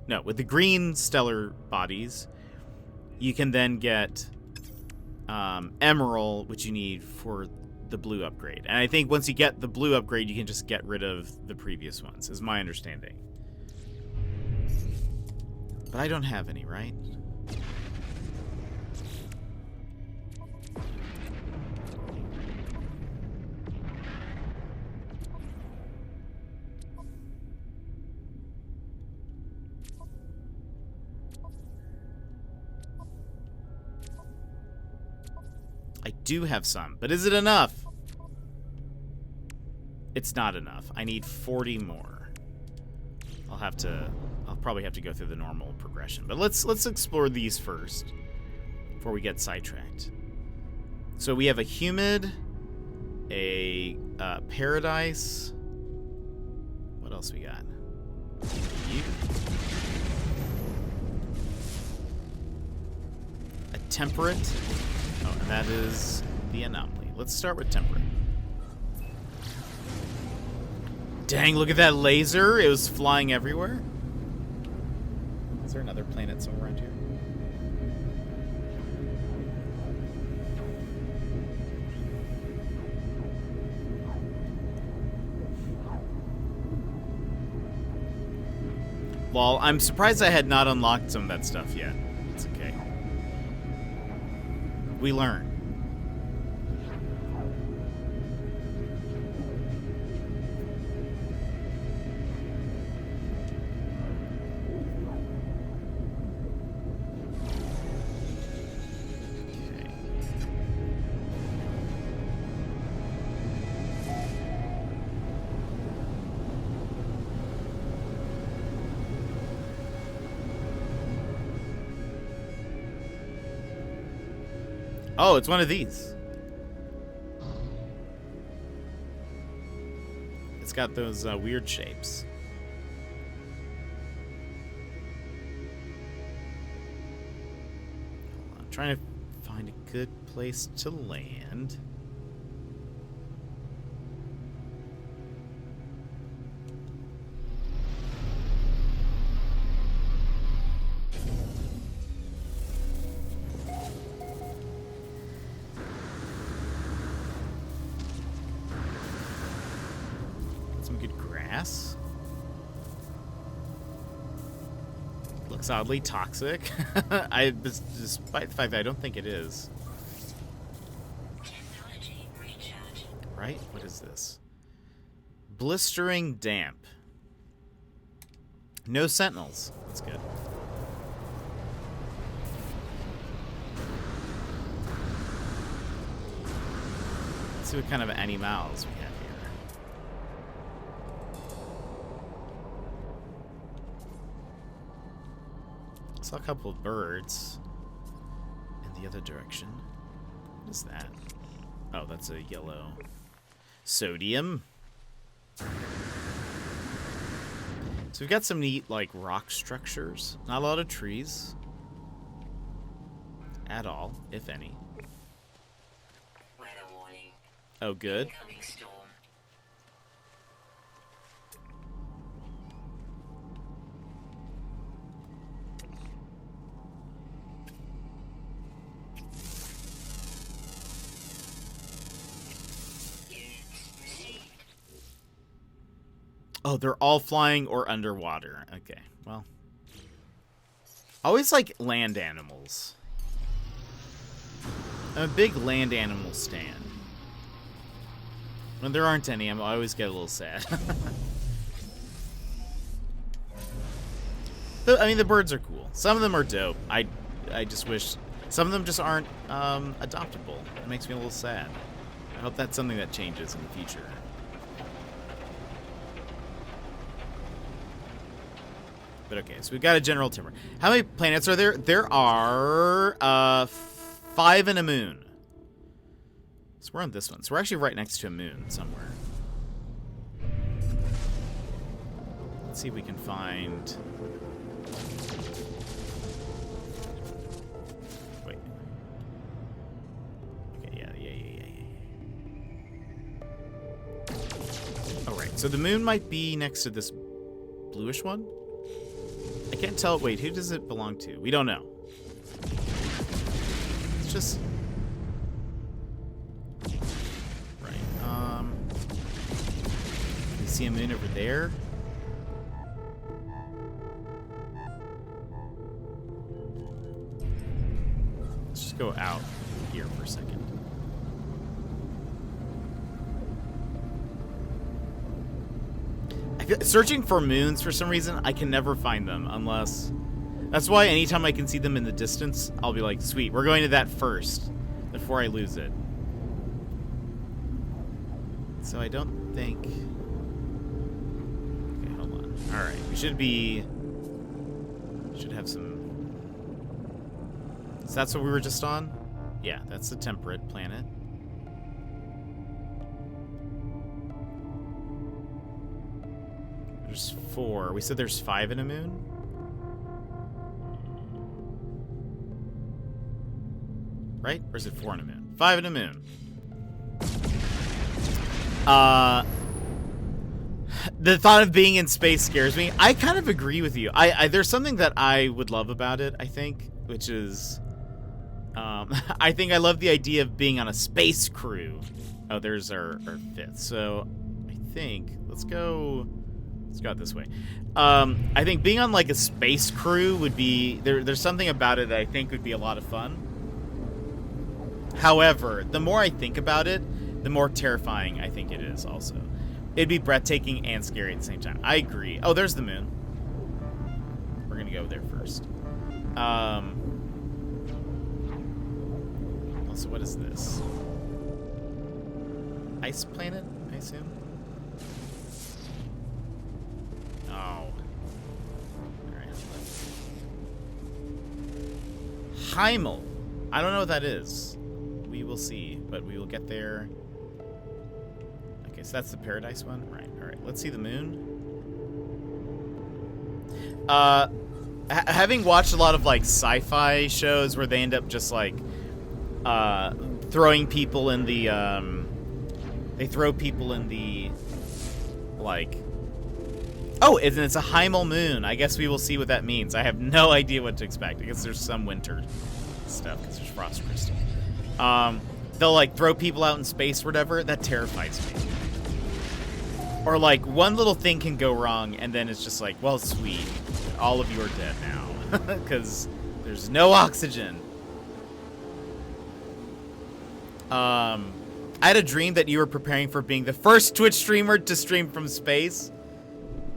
No, with the green stellar bodies, you can then get, Emerald, which you need for the blue upgrade. And I think once you get the blue upgrade, you can just get rid of the previous ones, is my understanding. But I don't have any, right? I do have some, but is it enough? It's not enough. I need 40 more. I'll probably have to go through the normal progression. But let's explore these first before we get sidetracked. So we have a humid, a paradise. What else we got? You. A temperate. Oh, and that is the anomaly. Let's start with temperate. Dang, look at that laser. It was flying everywhere. Is there another planet somewhere around here? Well, I'm surprised I had not unlocked some of that stuff yet. It's okay. We learn. Oh, it's one of these. It's got those weird shapes. I'm trying to find a good place to land. Looks oddly toxic. Despite the fact that I don't think it is. Right? What is this? Blistering damp. No sentinels. That's good. Let's see what kind of animals we have here. Saw a couple of birds in the other direction. What is that? Oh, that's a yellow sodium. So we've got some neat, like, rock structures. Not a lot of trees. At all, if any. Weather warning. Oh, good. Incoming storm. Oh, they're all flying or underwater. Okay, well. I always like land animals. I'm a big land animal stan. When there aren't any, I always get a little sad. I mean, the birds are cool. Some of them are dope. I just wish... Some of them just aren't adoptable. It makes me a little sad. I hope that's something that changes in the future. But okay, so we've got a general timber. How many planets are there? There are 5 and a moon. So we're on this one. So we're actually right next to a moon somewhere. Let's see if we can find... Wait. Okay, yeah. Alright, so the moon might be next to this bluish one? I can't tell. Wait, who does it belong to? We don't know. It's just... Right. You see a moon over there? Let's just go out here for a second. Searching for moons, for some reason, I can never find them unless... That's why anytime I can see them in the distance, I'll be like, sweet, we're going to that first before I lose it. So I don't think... Okay, hold on. Alright, we should have some... So that's what we were just on? Yeah, that's the temperate planet. There's 4. We said there's 5 in a moon? Right? Or is it 4 in a moon? 5 in a moon. The thought of being in space scares me. I kind of agree with you. There's something that I would love about it, I think, which is... I think I love the idea of being on a space crew. Oh, there's our 5th. So, I think... Let's go out this way. I think being on, like, a space crew would be... There's something about it that I think would be a lot of fun. However, the more I think about it, the more terrifying I think it is also. It'd be breathtaking and scary at the same time. I agree. Oh, there's the moon. We're gonna go there first. Also, what is this? Ice planet, I assume? Oh. Alright. Heimel. I don't know what that is. We will see, but we will get there. Okay, so that's the paradise one? Right, alright. Let's see the moon. Having watched a lot of, like, sci-fi shows where they end up just, like, throwing people in the, they throw people in the, like... Oh, and it's a Heimel moon. I guess we will see what that means. I have no idea what to expect. I guess there's some winter stuff, because there's frost crystal. They'll, like, throw people out in space or whatever. That terrifies me. Or, like, one little thing can go wrong, and then it's just like, well, sweet. All of you are dead now. Because there's no oxygen. I had a dream that you were preparing for being the first Twitch streamer to stream from space.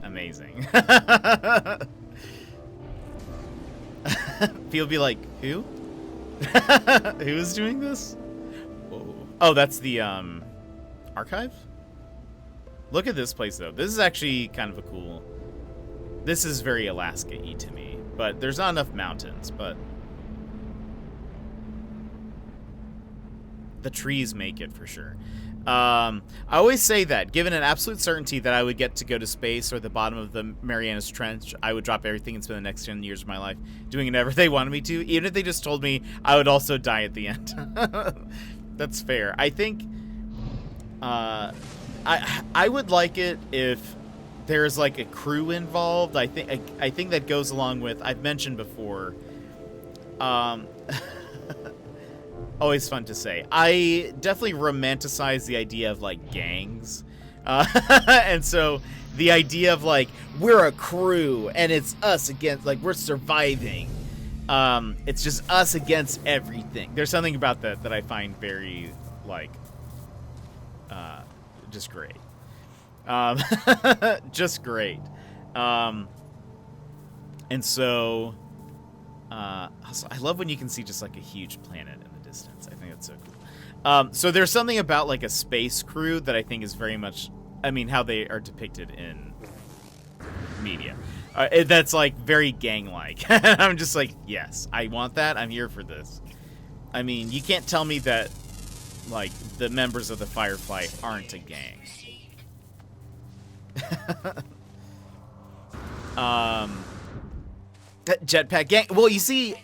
Amazing. People be like, who? Who's doing this? Whoa. Oh, that's the archive? Look at this place, though. This is actually kind of a cool... This is very Alaska-y to me. But there's not enough mountains, but... The trees make it, for sure. I always say that, given an absolute certainty that I would get to go to space or the bottom of the Marianas Trench, I would drop everything and spend the next 10 years of my life doing whatever they wanted me to. Even if they just told me I would also die at the end. That's fair. I think... I would like it if there's like a crew involved. I think that goes along with, I've mentioned before, always fun to say, I definitely romanticize the idea of like gangs, and so the idea of like we're a crew and it's us against, like, we're surviving, it's just us against everything. There's something about that I find very like just great. Just great. And so, also, I love when you can see just like a huge planet in the distance. I think that's so cool. So there's something about like a space crew that I think is very much, I mean, how they are depicted in media. That's like very gang-like. I'm just like, yes, I want that. I'm here for this. I mean, you can't tell me that like the members of the Firefly aren't a gang. Jetpack gang. Well, you see,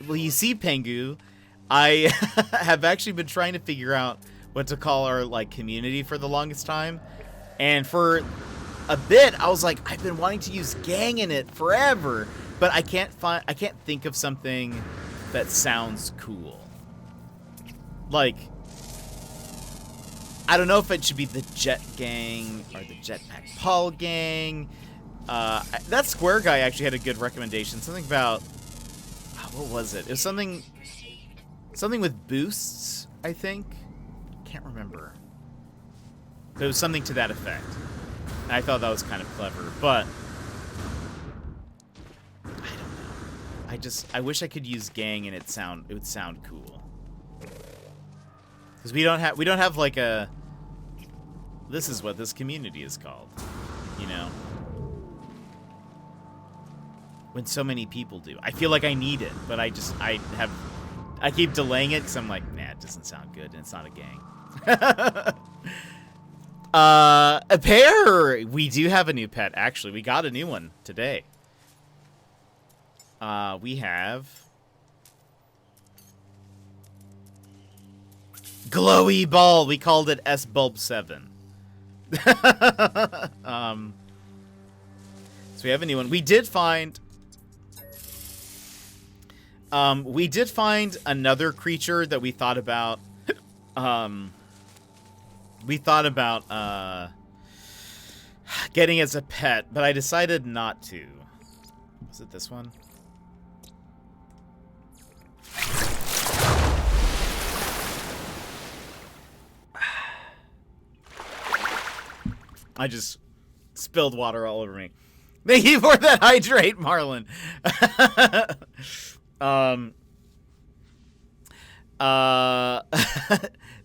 Pengu, I have actually been trying to figure out what to call our like community for the longest time, and for a bit I was like, I've been wanting to use gang in it forever, but I can't think of something that sounds cool. Like, I don't know if it should be the Jet Gang or the Jetpack Paul Gang. That Square guy actually had a good recommendation. Something about, what was it? It was something with boosts, I think. Can't remember. But it was something to that effect. And I thought that was kind of clever, but I don't know. I wish I could use gang and it would sound cool. Because we don't have like a, this is what this community is called, you know? when so many people do. I feel like I need it, but I keep delaying it because I'm like, nah, it doesn't sound good, and it's not a gang. A pair. We do have a new pet. Actually, we got a new one today. We have Glowy Ball. We called it S Bulb 7. So we have a new one. We did find another creature that we thought about. We thought about getting as a pet, but I decided not to. Was it this one? I just spilled water all over me. Thank you for that hydrate, Marlon.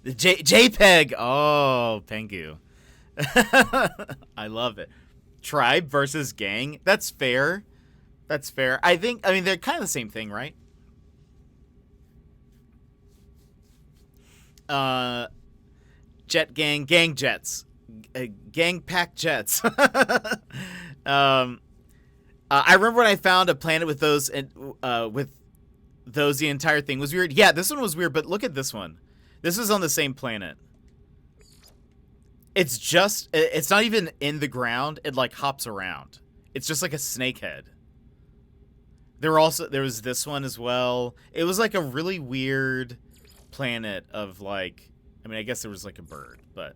The JPEG. Oh, Pengu. I love it. Tribe versus gang. That's fair. That's fair. I mean, they're kind of the same thing, right? Jet gang, gang jets. Gang pack jets. I remember when I found a planet with those, and with those, the entire thing was weird. Yeah, this one was weird, but look at this one. This was on the same planet. It's not even in the ground. It like hops around. It's just like a snake head. There was this one as well. It was like a really weird planet of like, I mean, I guess there was like a bird, but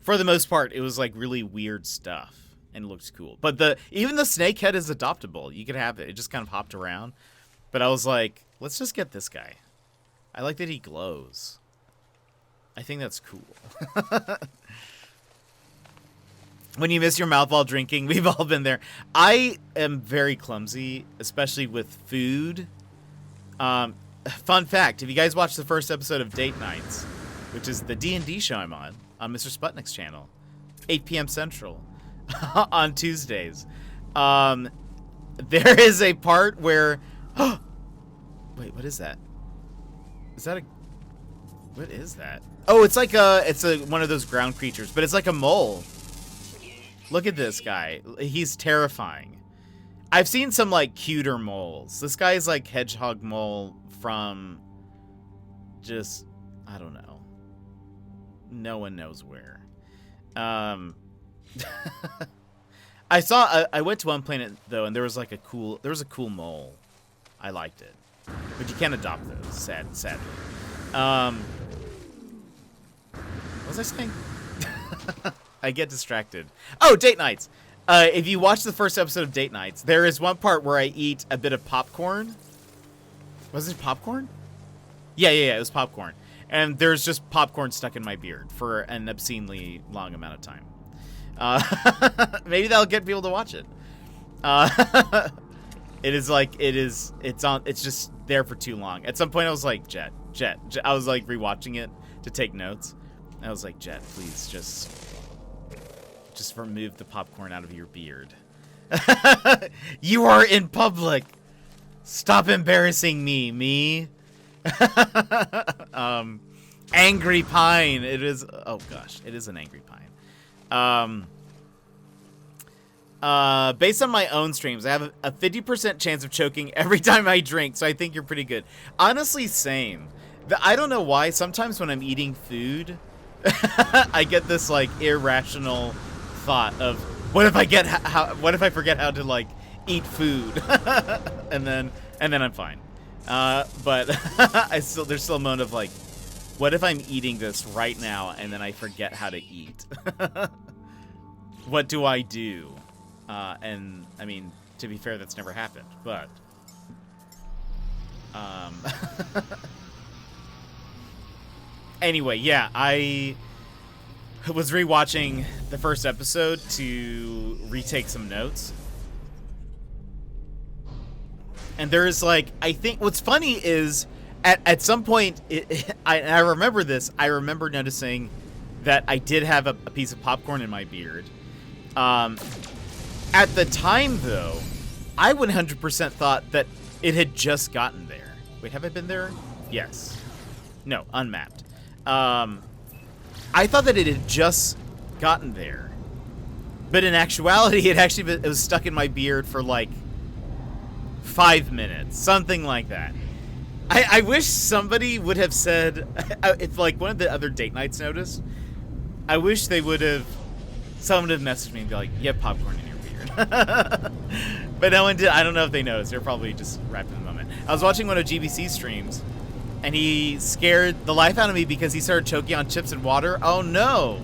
for the most part, it was like really weird stuff and it looked cool. But even the snake head is adoptable. You could have it. It just kind of hopped around. But I was like, let's just get this guy. I like that he glows. I think that's cool. When you miss your mouth while drinking, we've all been there. I am very clumsy, especially with food. Fun fact, if you guys watched the first episode of Date Nights, which is the D&D show I'm on Mr. Sputnik's channel, 8 p.m. Central, on Tuesdays, there is a part where... Wait, what is that? Is that a... What is that? Oh, it's like one of those ground creatures, but it's like a mole. Look at this guy. He's terrifying. I've seen some, like, cuter moles. This guy is like Hedgehog Mole from just, I don't know. No one knows where. I went to one planet, though, and there was a cool mole. I liked it. But you can't adopt those, sadly. What was I saying? I get distracted. Oh, Date Nights. If you watch the first episode of Date Nights, there is one part where I eat a bit of popcorn. Was it popcorn? Yeah, it was popcorn. And there's just popcorn stuck in my beard for an obscenely long amount of time. Maybe that'll get people to watch it. It's just there for too long. At some point I was like, Jet. I was like rewatching it to take notes. I was like, Jet, please just remove the popcorn out of your beard. You are in public. Stop embarrassing me. Angry Pine. It is. Oh gosh, it is an Angry Pine. Based on my own streams, I have a 50% chance of choking every time I drink, so I think you're pretty good. Honestly, same. I don't know why. Sometimes when I'm eating food, I get this like irrational thought of what if I forget how to like eat food, and then I'm fine. But there's still a moment of like, what if I'm eating this right now and then I forget how to eat? What do I do? And I mean, to be fair, that's never happened, but anyway, yeah, I was rewatching the first episode to retake some notes. And there is like, I think what's funny is at some point, I remember this. I remember noticing that I did have a piece of popcorn in my beard. At the time, though, I 100% thought that it had just gotten there. Wait, have I been there? Yes. No, unmapped. I thought that it had just gotten there. But in actuality, it was stuck in my beard for like 5 minutes. Something like that. I wish somebody would have said, if like one of the other date nights noticed, I wish someone would have messaged me and be like, you have popcorn in your beard. But no one did. I don't know if they noticed. They're probably just wrapped in the moment. I was watching one of GBC's streams, and he scared the life out of me because he started choking on chips and water. Oh no!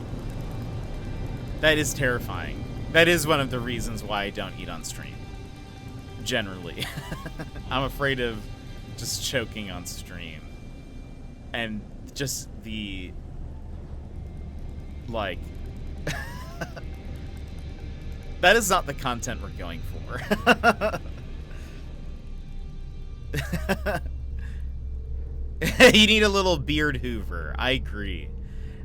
That is terrifying. That is one of the reasons why I don't eat on stream. Generally. I'm afraid of just choking on stream. And just the... like... that is not the content we're going for. You need a little beard hoover. I agree.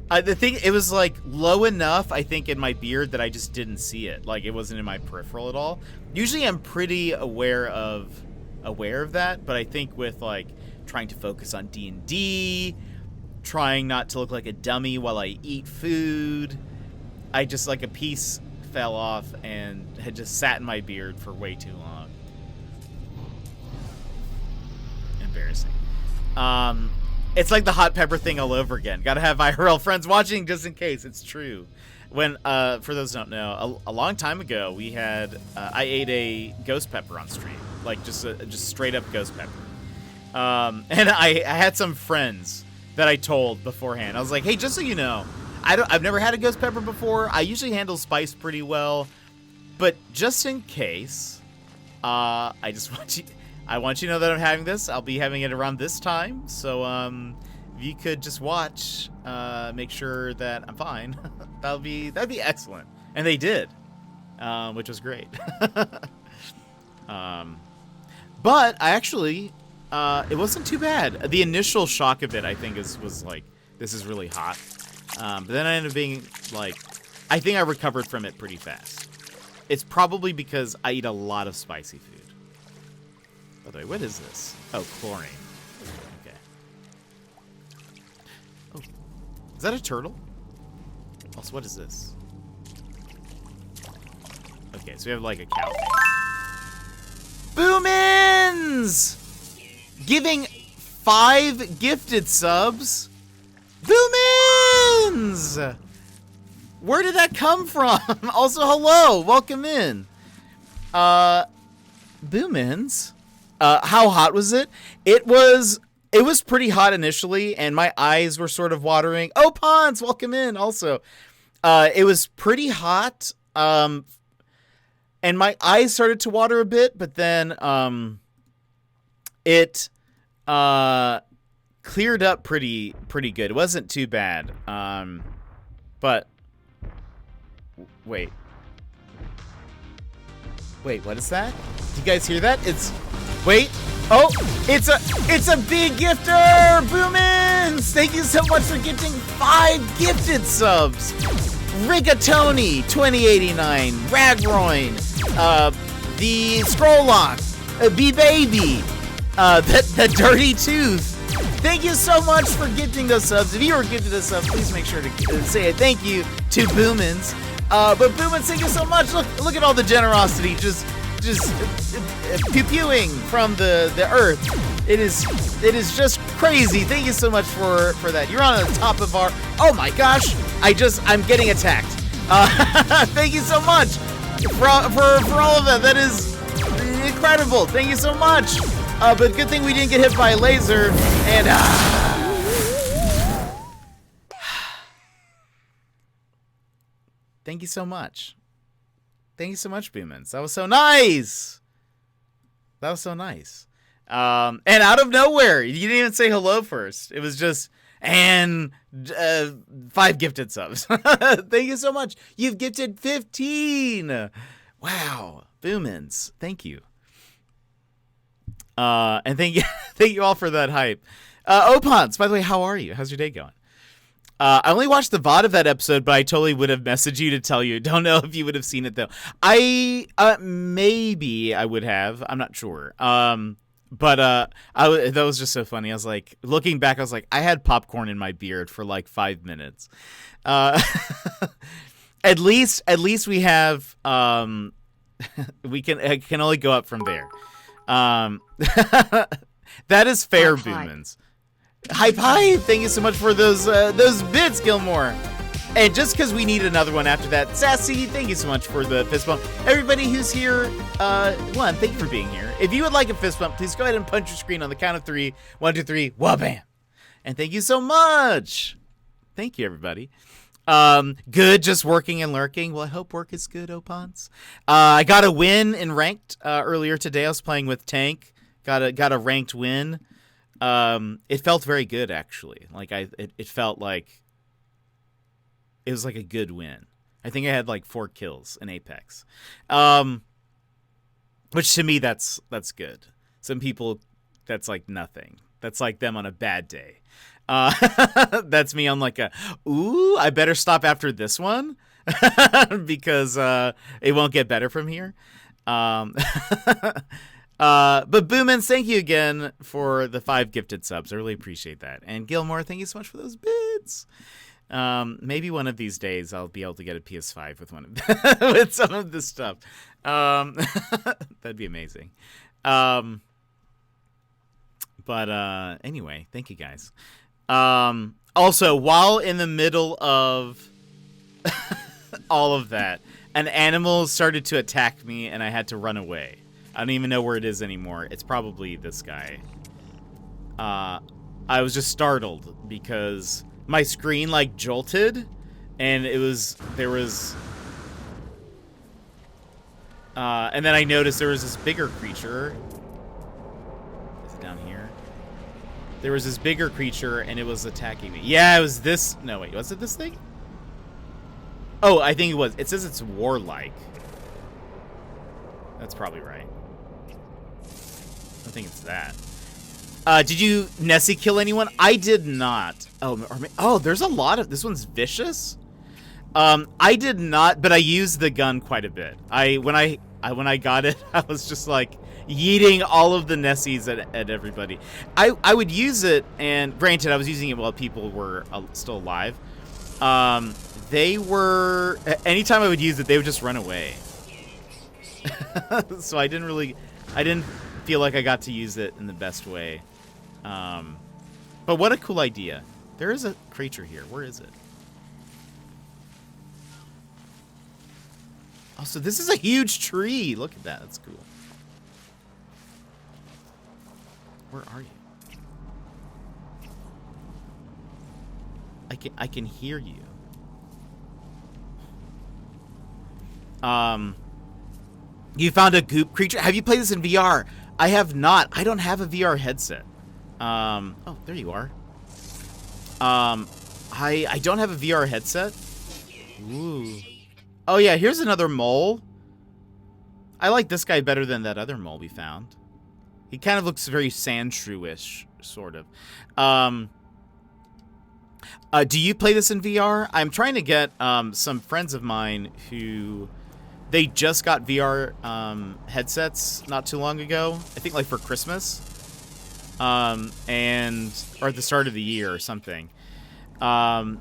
The thing, it was like low enough, I think, in my beard that I just didn't see it. Like it wasn't in my peripheral at all. Usually I'm pretty aware of that, but I think with like trying to focus on D&D, trying not to look like a dummy while I eat food, I just like a piece fell off and had just sat in my beard for way too long. Embarrassing. It's like the hot pepper thing all over again. Gotta have IRL friends watching just in case. It's true. When, for those who don't know, a long time ago, we had, I ate a ghost pepper on stream. Like, just straight up ghost pepper. And I had some friends that I told beforehand. I was like, hey, just so you know, I've never had a ghost pepper before. I usually handle spice pretty well. But just in case, I want you to know that I'm having this. I'll be having it around this time. So, if you could just watch, make sure that I'm fine. that'd be excellent. And they did, which was great. But I actually, it wasn't too bad. The initial shock of it, I think, was like, this is really hot. But then I ended up being like, I think I recovered from it pretty fast. It's probably because I eat a lot of spicy food. By the way, what is this? Oh, chlorine. Okay. Oh, is that a turtle? Also, what is this? Okay, so we have like a cow thing. Boomins! Giving 5 gifted subs. Boomins! Where did that come from? Also, hello, welcome in. Boomins. How hot was it? It was pretty hot initially, and my eyes were sort of watering. Oh, Pons, welcome in also. It was pretty hot, and my eyes started to water a bit, but then it cleared up pretty good. It wasn't too bad. But wait, what is that? Do you guys hear that? Wait. Oh, it's a big gifter! Boomins! Thank you so much for gifting 5 gifted subs. Rigatoni 2089, Ragroin, the Scrolllock, B-Baby, the Dirty Tooth. Thank you so much for gifting those subs. If you were gifted a sub, please make sure to say a thank you to Boomins. But Boomins, thank you so much. Look at all the generosity just pew-pewing from the earth. It is just crazy. Thank you so much for that. You're on the top of our... Oh my gosh! I'm getting attacked. Thank you so much for all of that. That is incredible. Thank you so much. But good thing we didn't get hit by a laser. And thank you so much. Thank you so much, Boomins. That was so nice. That was so nice. And out of nowhere, you didn't even say hello first. It was just, and 5 gifted subs. Thank you so much. You've gifted 15. Wow. Boomins. Thank you. And thank you all for that hype. Opons, by the way, how are you? How's your day going? I only watched the VOD of that episode, but I totally would have messaged you to tell you. Don't know if you would have seen it though. Maybe I would have. I'm not sure. But that was just so funny. I was like, looking back, I was like, I had popcorn in my beard for like 5 minutes. At least we have. It can only go up from there. That is fair, Boomans. Hype. Thank you so much for those bits, Gilmore. And just because we need another one after that, Sassy, thank you so much for the fist bump. Everybody who's here, one, thank you for being here. If you would like a fist bump, please go ahead and punch your screen on the count of 3. 1, 2, 3, wha-bam. And thank you so much. Thank you, everybody. Good, just working and lurking. Well, I hope work is good, Opons. I got a win in ranked earlier today. I was playing with Tank. Got a ranked win. It felt very good, actually. Like it felt like it was like a good win. I think I had like 4 kills in Apex, which to me that's good. Some people, that's like nothing. That's like them on a bad day. That's me on like ooh, I better stop after this one because it won't get better from here. But Boomans, thank you again for the 5 gifted subs. I really appreciate that. And Gilmore, thank you so much for those bits. Maybe one of these days I'll be able to get a PS5 with with some of this stuff. That'd be amazing. But anyway, thank you guys. Also, while in the middle of all of that, an animal started to attack me and I had to run away. I don't even know where it is anymore. It's probably this guy. I was just startled because my screen like jolted and and then I noticed there was this bigger creature. Is it down here? There was this bigger creature and it was attacking me. Yeah, it was this. No, wait, was it this thing? Oh, I think it was. It says it's warlike. That's probably right. I think it's that. Did you Nessie kill anyone? I did not. Oh, there's a lot of. This one's vicious. I did not, but I used the gun quite a bit. When I got it, I was just like yeeting all of the Nessies at everybody. I would use it, and granted, I was using it while people were still alive. They were. Anytime I would use it, they would just run away. So I didn't feel like I got to use it in the best way. But what a cool idea. There is a creature here. Where is it? Oh, so this is a huge tree. Look at that. That's cool. Where are you? I can hear you. You found a goop creature. Have you played this in VR? I have not. I don't have a VR headset. Oh, there you are. I don't have a VR headset. Ooh. Oh yeah, here's another mole. I like this guy better than that other mole we found. He kind of looks very Sandshrew-ish, sort of. Do you play this in VR? I'm trying to get some friends of mine who they just got VR headsets not too long ago. I think like for Christmas, or at the start of the year or something. And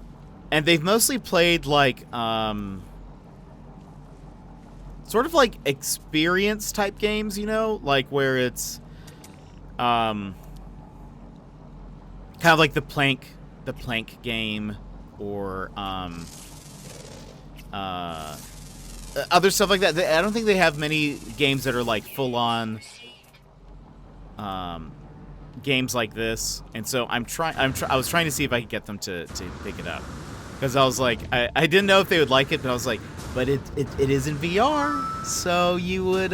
they've mostly played like sort of like experience type games, you know, like where it's kind of like the plank game, or other stuff like that. I don't think they have many games that are like full on games like this, and so I was trying to see if I could get them to pick it up, because I was like, I didn't know if they would like it, but I was like, but it is in VR, so you would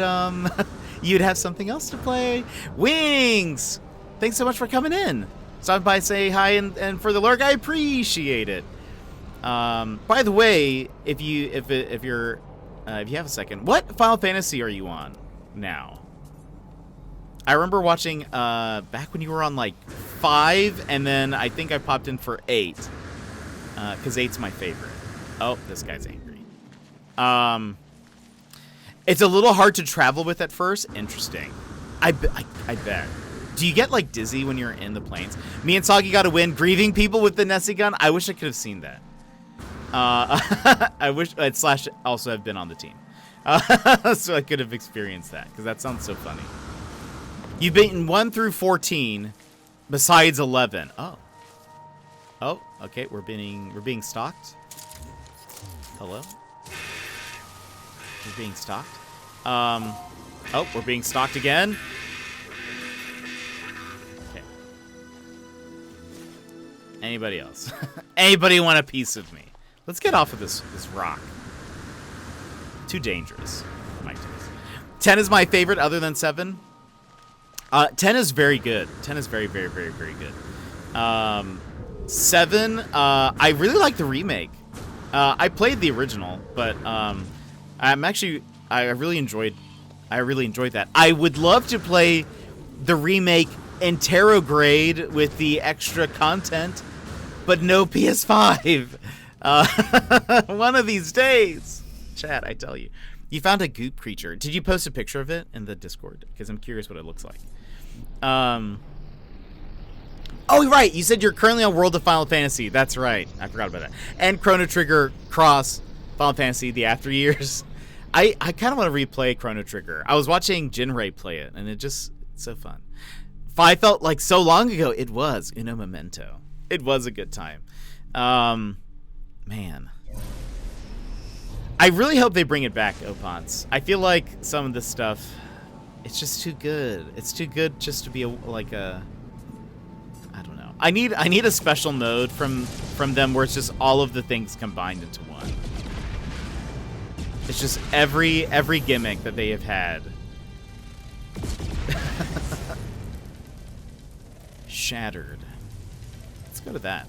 you'd have something else to play. Wings, thanks so much for coming in. Stop by, say hi, and for the lurk, I appreciate it. By the way, if you have a second, what Final Fantasy are you on now? I remember watching back when you were on like 5, and then I think I popped in for 8. because 8's my favorite. Oh, this guy's angry. It's a little hard to travel with at first. Interesting. I bet. Do you get like dizzy when you're in the planes? Me and Soggy got a win grieving people with the Nessie gun. I wish I could have seen that. I wish Slash also have been on the team. So I could have experienced that, because that sounds so funny. You've beaten 1 through 14 besides 11. Oh. Oh, okay, we're being stalked. Hello? We're being stalked. Oh, we're being stalked again. Okay. Anybody else? Anybody want a piece of me? Let's get off of this rock. Too dangerous for my taste. 10 is my favorite other than 7. 10 is very good. 10 is very, very, very, very good. 7, I really like the remake. I played the original, but I really enjoyed that. I would love to play the remake in Terrograde with the extra content, but no PS5. One of these days. Chat, I tell you. You found a goop creature. Did you post a picture of it in the Discord? Because I'm curious what it looks like. Oh, right. You said you're currently on World of Final Fantasy. That's right. I forgot about that. And Chrono Trigger Cross Final Fantasy, the After Years. I kind of want to replay Chrono Trigger. I was watching Jinray play it, and it's so fun. 5 felt like so long ago. It was. Uno Memento. It was a good time. Man. I really hope they bring it back, Opons. I feel like some of this stuff, it's just too good. It's too good just to be I don't know. I need a special mode from them where it's just all of the things combined into one. It's just every gimmick that they have had. Shattered. Let's go to that.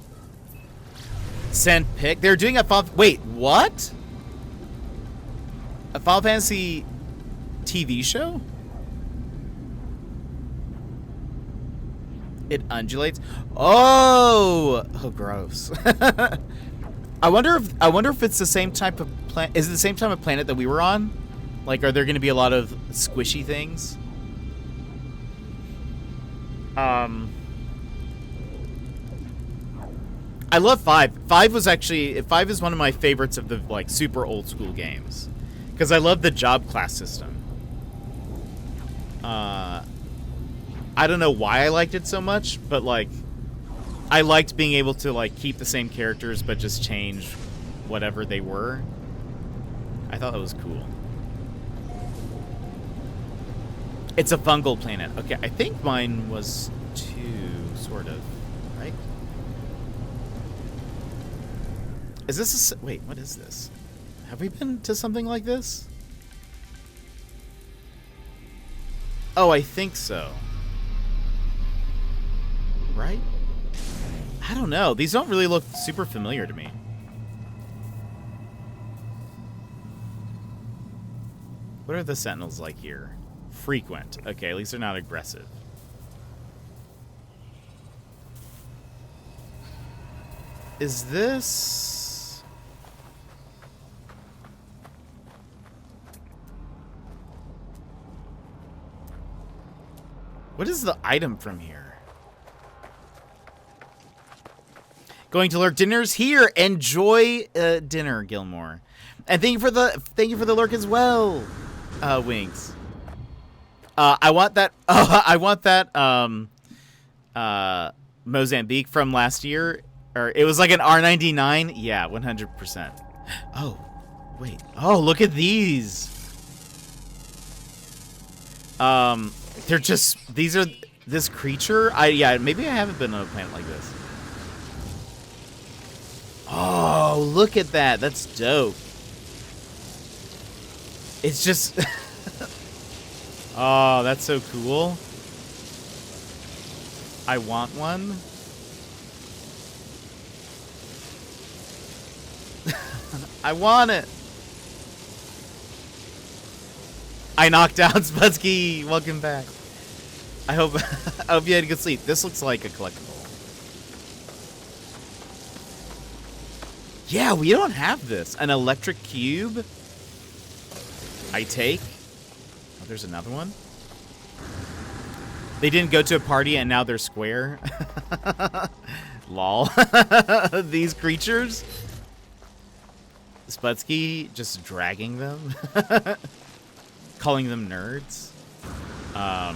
Send pick. They're doing a wait, what? A Final Fantasy TV show? It undulates. Oh, gross. I wonder if it's the same type of planet. Is it the same type of planet that we were on? Like, are there going to be a lot of squishy things? I love 5. 5 is one of my favorites of the like super old school games, because I love the job class system. I don't know why I liked it so much, but like I liked being able to like keep the same characters but just change whatever they were. I thought that was cool. It's a fungal planet. Okay, I think mine was 2, sort of, right? Is this a... Wait, what is this? Have we been to something like this? Oh, I think so. Right? I don't know. These don't really look super familiar to me. What are the sentinels like here? Frequent. Okay, at least they're not aggressive. Is this... What is the item from here? Going to lurk. Dinner's here. Enjoy dinner, Gilmore. And thank you for the lurk as well, Winks. I want that. I want that. Mozambique from last year, or it was like an R99. Yeah, 100%. Oh, wait. Oh, look at these. They're just. These are this creature. Yeah, maybe I haven't been on a planet like this. Oh, look at that. That's dope. It's just... Oh, that's so cool. I want one. I want it. I knocked out Spudsky. Welcome back. I hope you had a good sleep. This looks like a collectible. Yeah, we don't have this. An electric cube. I take. Oh, there's another one. They didn't go to a party and now they're square. Lol. These creatures. Spudsky just dragging them. Calling them nerds. I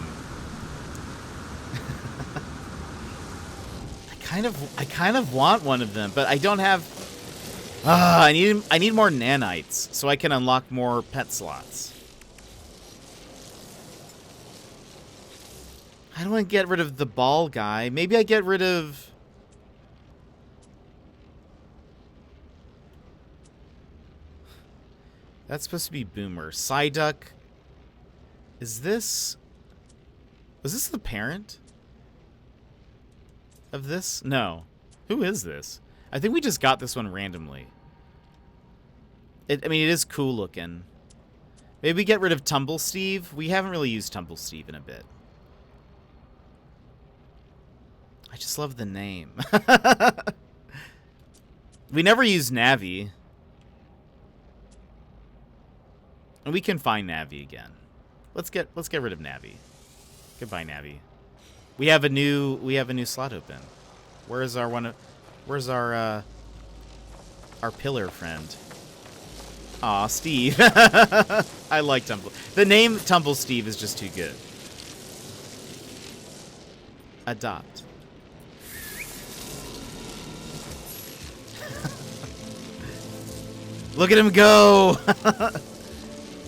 kind of want one of them, but I don't have. I need more nanites so I can unlock more pet slots. I don't want to get rid of the ball guy. Maybe I get rid of. That's supposed to be Boomer. Psyduck. Is this... Was this the parent of this? No. Who is this? I think we just got this one randomly. I mean, it is cool looking. Maybe we get rid of Tumble Steve. We haven't really used Tumble Steve in a bit. I just love the name. We never used Navi. And we can find Navi again. Let's get rid of Navi. Goodbye, Navi. We have a new slot open. Where's our pillar friend? Aw, Steve. I like Tumble. The name Tumble Steve is just too good. Adopt. Look at him go.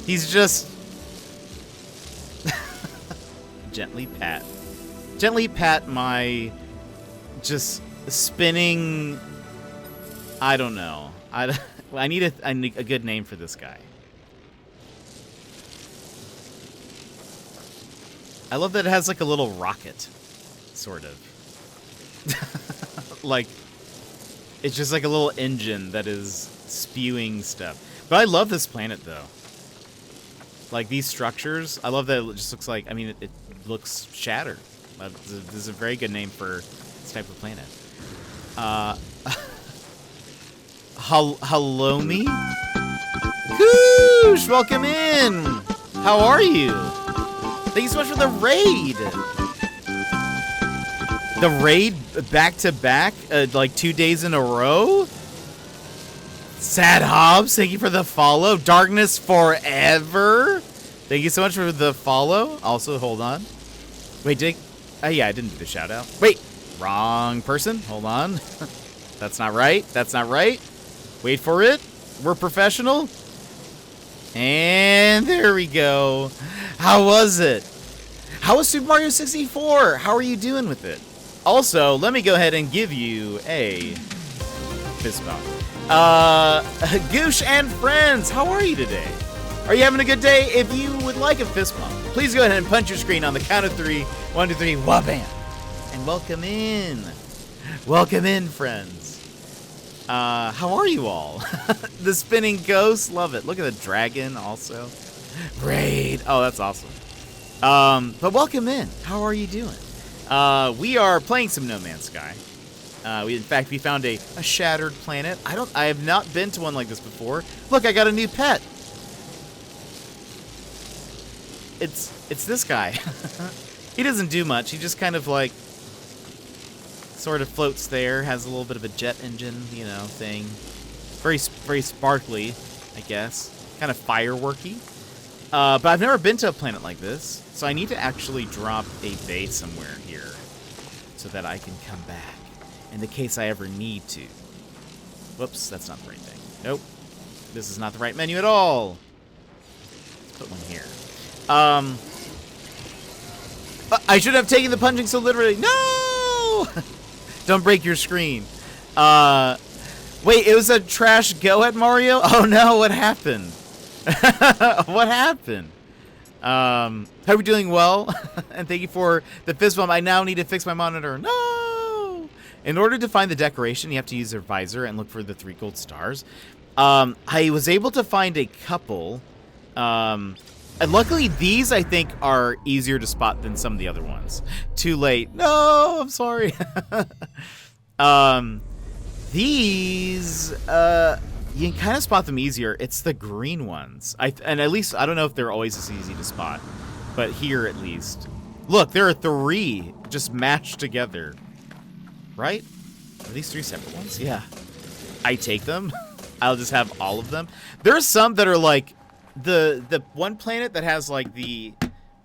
He's just gently pat my just spinning. I don't know. I need a good name for this guy. I love that it has like a little rocket, sort of. Like it's just like a little engine that is spewing stuff. But I love this planet though. Like these structures, I love that it just looks like, I mean, it looks shattered. This is a very good name for this type of planet. Hello me? Goosh, welcome in. How are you? Thank you so much for the raid. The raid back to back, like 2 days in a row? Sad Hobbs, thank you for the follow. Darkness Forever, thank you so much for the follow. Also, hold on. Wait, yeah, I didn't do the shout out. Wait, wrong person. Hold on. That's not right. That's not right. Wait for it. We're professional. And there we go. How was it? How was Super Mario 64? How are you doing with it? Also, let me go ahead and give you a fist bump. Goosh and friends, how are you today? Are you having a good day? If you would like a fist bump, please go ahead and punch your screen on the count of 3. 1, 2, 3, wabam! And welcome in. Welcome in, friends. How are you all? The spinning ghost, love it. Look at the dragon also. Raid. Oh, that's awesome. But welcome in. How are you doing? We are playing some No Man's Sky. In fact, we found a shattered planet. I have not been to one like this before. Look, I got a new pet. It's this guy. He doesn't do much. He just kind of like sort of floats there, has a little bit of a jet engine, you know, thing. Very sparkly, I guess. Kind of fireworky. But I've never been to a planet like this, so I need to actually drop a base somewhere here so that I can come back in the case I ever need to. Whoops, that's not the right thing. Nope. This is not the right menu at all. Let's put one here. I should have taken the punching so literally. No! Don't break your screen. Wait, it was a trash go at Mario? Oh no, what happened? What happened? Hope you're doing well. And thank you for the fist bump. I now need to fix my monitor. No! In order to find the decoration, you have to use your visor and look for the 3 gold stars. I was able to find a couple. And luckily, these, I think, are easier to spot than some of the other ones. Too late. No, I'm sorry. These, you can kind of spot them easier. It's the green ones. And at least, I don't know if they're always this easy to spot, but here at least. Look, there are 3 just matched together. Right? Are these 3 separate ones? Yeah. I take them. I'll just have all of them. There's some that are like, the one planet that has like the,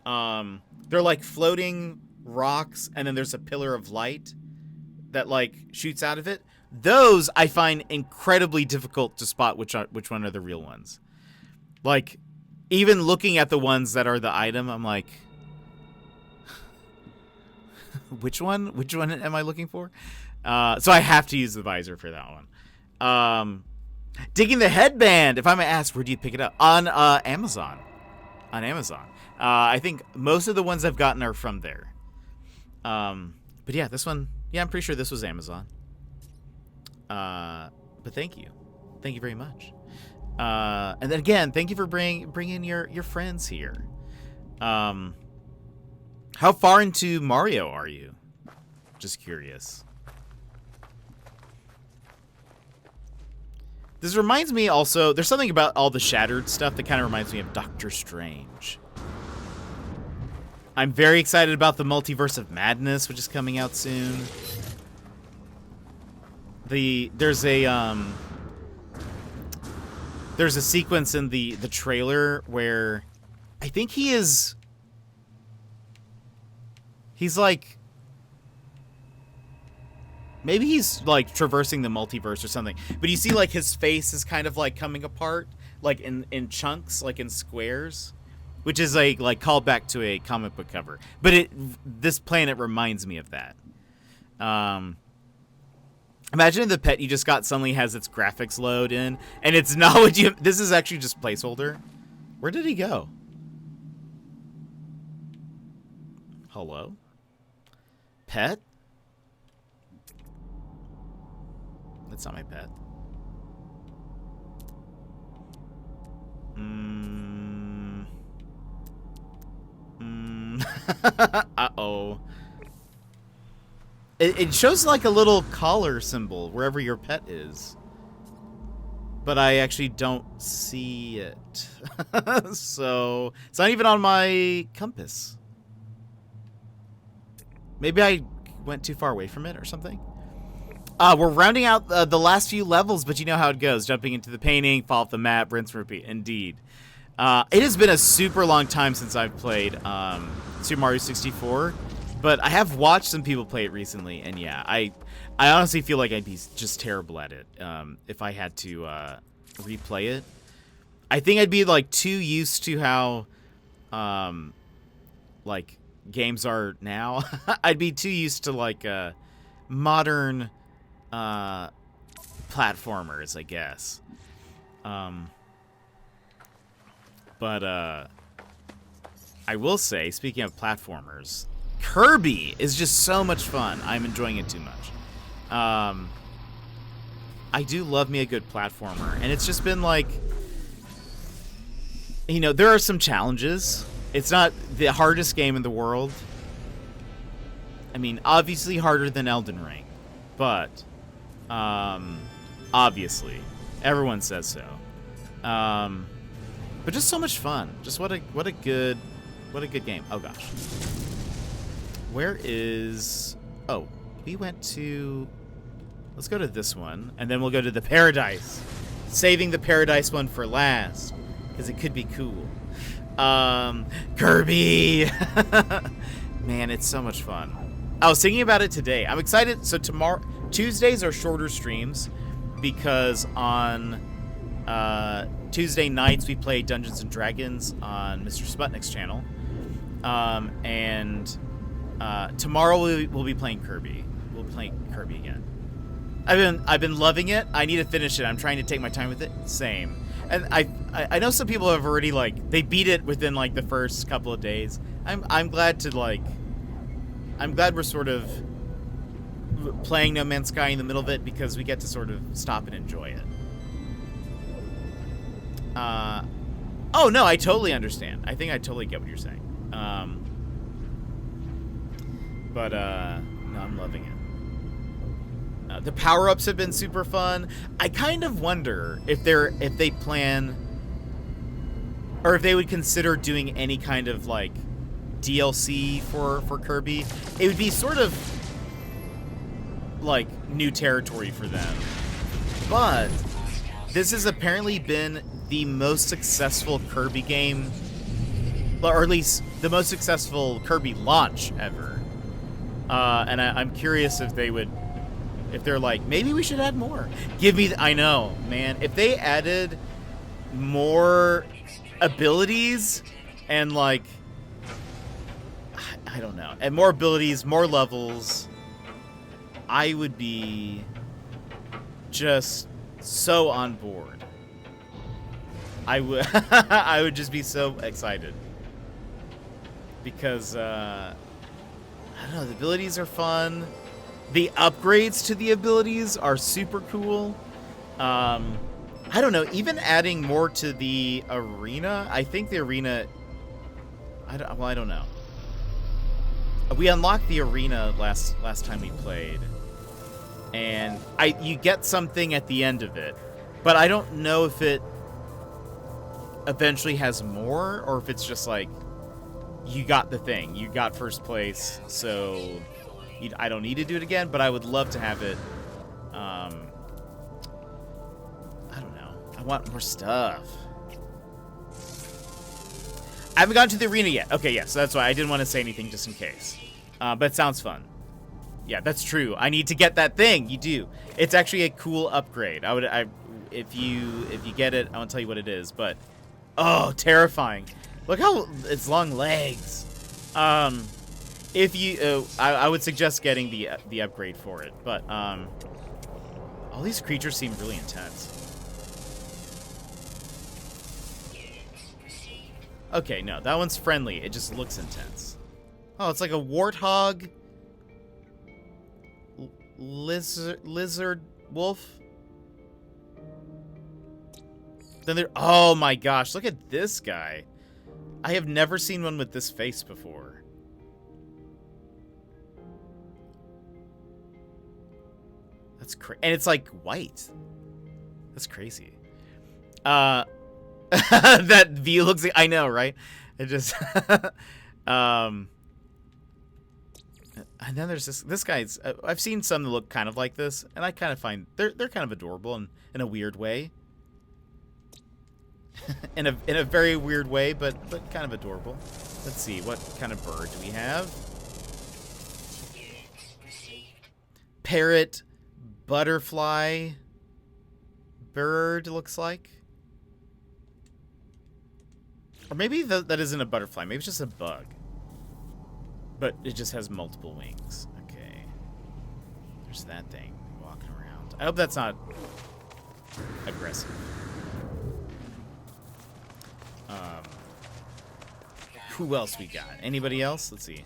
they're like floating rocks, and then there's a pillar of light that like shoots out of it. Those I find incredibly difficult to spot which one are the real ones. Like, even looking at the ones that are the item, I'm like, which one am I looking for? So I have to use the visor for that one. Digging the headband. If I may ask, where do you pick it up? On Amazon. On Amazon. I think most of the ones I've gotten are from there. But yeah, this one. Yeah, I'm pretty sure this was Amazon. But thank you very much. And then again, thank you for bringing your friends here. How far into Mario are you? Just curious. This reminds me also, there's something about all the shattered stuff that kind of reminds me of Doctor Strange. I'm very excited about the Multiverse of Madness, which is coming out soon. There's a sequence in the trailer where I think he's like, maybe he's like traversing the multiverse or something, but you see like his face is kind of like coming apart, like in chunks, like in squares, which is a like callback to a comic book cover. But this planet reminds me of that. Imagine if the pet you just got suddenly has its graphics load in, and it's not what you. This is actually just placeholder. Where did he go? Hello? Pet? That's not my pet. Uh-oh. It shows like a little collar symbol wherever your pet is. But I actually don't see it. So, it's not even on my compass. Maybe I went too far away from it or something. We're rounding out the last few levels, but you know how it goes. Jumping into the painting, fall off the map, rinse, repeat. Indeed. It has been a super long time since I've played Super Mario 64, but I have watched some people play it recently, and yeah, I honestly feel like I'd be just terrible at it if I had to replay it. I think I'd be like too used to how like games are now. I'd be too used to like modern platformers, I guess. But I will say, speaking of platformers, Kirby is just so much fun. I'm enjoying it too much. I do love me a good platformer, and it's just been like, you know, there are some challenges. It's not the hardest game in the world. I mean, obviously harder than Elden Ring, but obviously everyone says so. But just so much fun. Just what a good game. Oh gosh. Where is? Oh, we went to. Let's go to this one, and then we'll go to the Paradise. Saving the Paradise one for last, because it could be cool. Kirby. Man, it's so much fun. I was thinking about it today. I'm excited. So tomorrow, Tuesdays are shorter streams, because on Tuesday nights we play Dungeons and Dragons on Mr. Sputnik's channel, and tomorrow we'll be playing Kirby. We'll play Kirby again. I've been loving it. I need to finish it. I'm trying to take my time with it. Same. And I know some people have already like they beat it within like the first couple of days. I'm glad to like. I'm glad we're sort of playing No Man's Sky in the middle of it, because we get to sort of stop and enjoy it. Oh no, I totally understand. I think I totally get what you're saying. No, I'm loving it. The power-ups have been super fun. I kind of wonder if they plan, or if they would consider doing any kind of like DLC for Kirby. It would be sort of like new territory for them. But this has apparently been the most successful Kirby game, or at least the most successful Kirby launch ever. And I'm curious if they would, if they're like, maybe we should add more. Give me, I know, man. If they added more abilities and like, I don't know, and more abilities, more levels, I would be just so on board. I would, I would just be so excited because I don't know, the abilities are fun. The upgrades to the abilities are super cool. I don't know, even adding more to the arena. I think the arena, I don't know. We unlocked the arena last time we played, and you get something at the end of it, but I don't know if it eventually has more, or if it's just like, you got the thing, you got first place, so I don't need to do it again. But I would love to have it. I don't know. I want more stuff. I haven't gotten to the arena yet. Okay, yeah, so that's why I didn't want to say anything just in case. But it sounds fun. Yeah, that's true. I need to get that thing. You do. It's actually a cool upgrade. If you get it, I won't tell you what it is, but oh, terrifying. Look how its long legs. If you, I would suggest getting the upgrade for it. But all these creatures seem really intense. Okay, no, that one's friendly. It just looks intense. Oh, it's like a warthog, lizard wolf. Then there. Oh my gosh! Look at this guy. I have never seen one with this face before. That's crazy. And it's like white. That's crazy. That view looks like, I know, right? It just and then there's this guy's, I've seen some that look kind of like this, and I kind of find they're kind of adorable in a weird way. in a very weird way, but kind of adorable. Let's see, what kind of bird do we have? Parrot, butterfly, bird looks like. Or maybe that isn't a butterfly. Maybe it's just a bug. But it just has multiple wings. Okay. There's that thing walking around. I hope that's not aggressive. Who else we got? Anybody else? Let's see.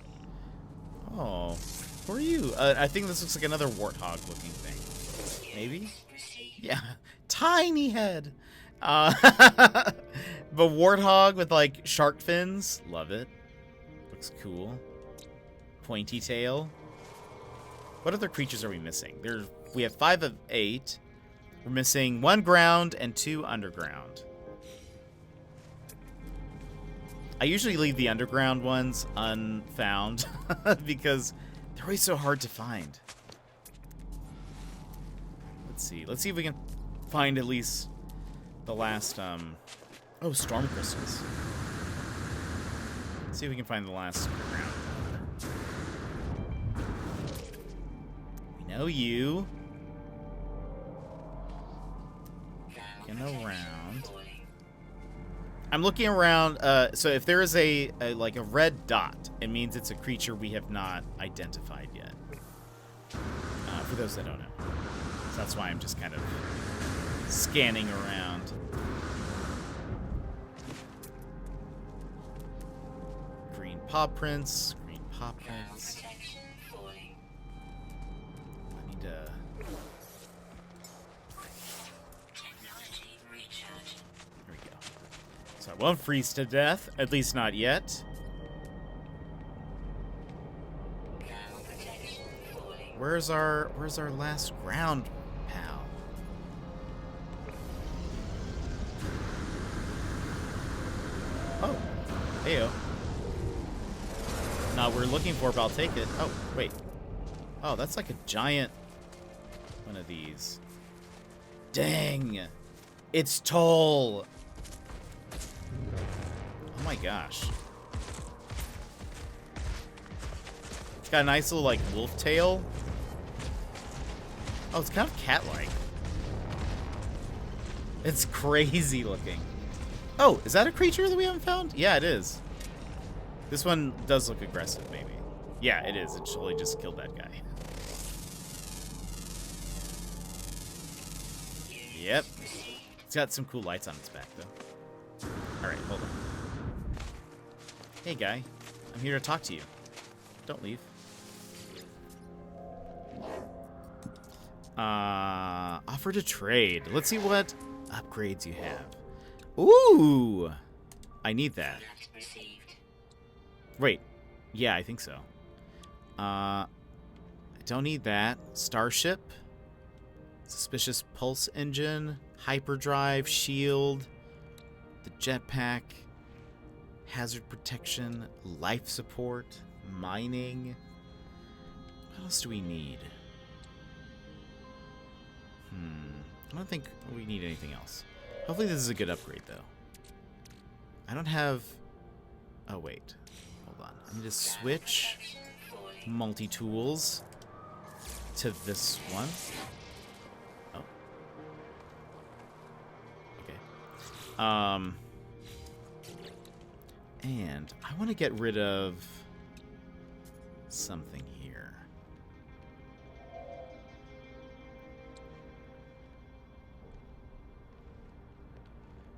Oh, who are you? I think this looks like another warthog-looking thing. Maybe? Yeah. Tiny head. But warthog with, like, shark fins. Love it. Looks cool. Pointy tail. What other creatures are we missing? We have 5 of 8. We're missing 1 ground and 2 underground. I usually leave the underground ones unfound because they're always so hard to find. Let's see. Let's see if we can find at least the last, oh, storm crystals. Let's see if we can find the last ground. We know you. Looking around. I'm looking around, so if there is a like a red dot, it means it's a creature we have not identified yet. For those that don't know. So that's why I'm just kind of scanning around. Green paw prints, green paw prints. I need to... So I won't freeze to death, at least not yet. Where's our last ground pal? Oh, heyo. Not what we're looking for, but I'll take it. Oh, wait. Oh, that's like a giant one of these. Dang. It's tall. Oh my gosh. It's got a nice little, like, wolf tail. Oh, it's kind of cat-like. It's crazy looking. Oh, is that a creature that we haven't found? Yeah, it is. This one does look aggressive, maybe. Yeah, it is. It totally just killed that guy. Yep. It's got some cool lights on its back, though. Alright, hold on. Hey, guy. I'm here to talk to you. Don't leave. Offer to trade. Let's see what upgrades you have. Ooh! I need that. Wait. Yeah, I think so. I don't need that. Starship. Suspicious pulse engine. Hyperdrive. Shield. The jetpack. Hazard protection. Life support. Mining. What else do we need? I don't think we need anything else. Hopefully this is a good upgrade, though. I don't have... Oh, wait. Hold on. I'm going to switch multi-tools to this one. Oh. Okay. And I want to get rid of something here.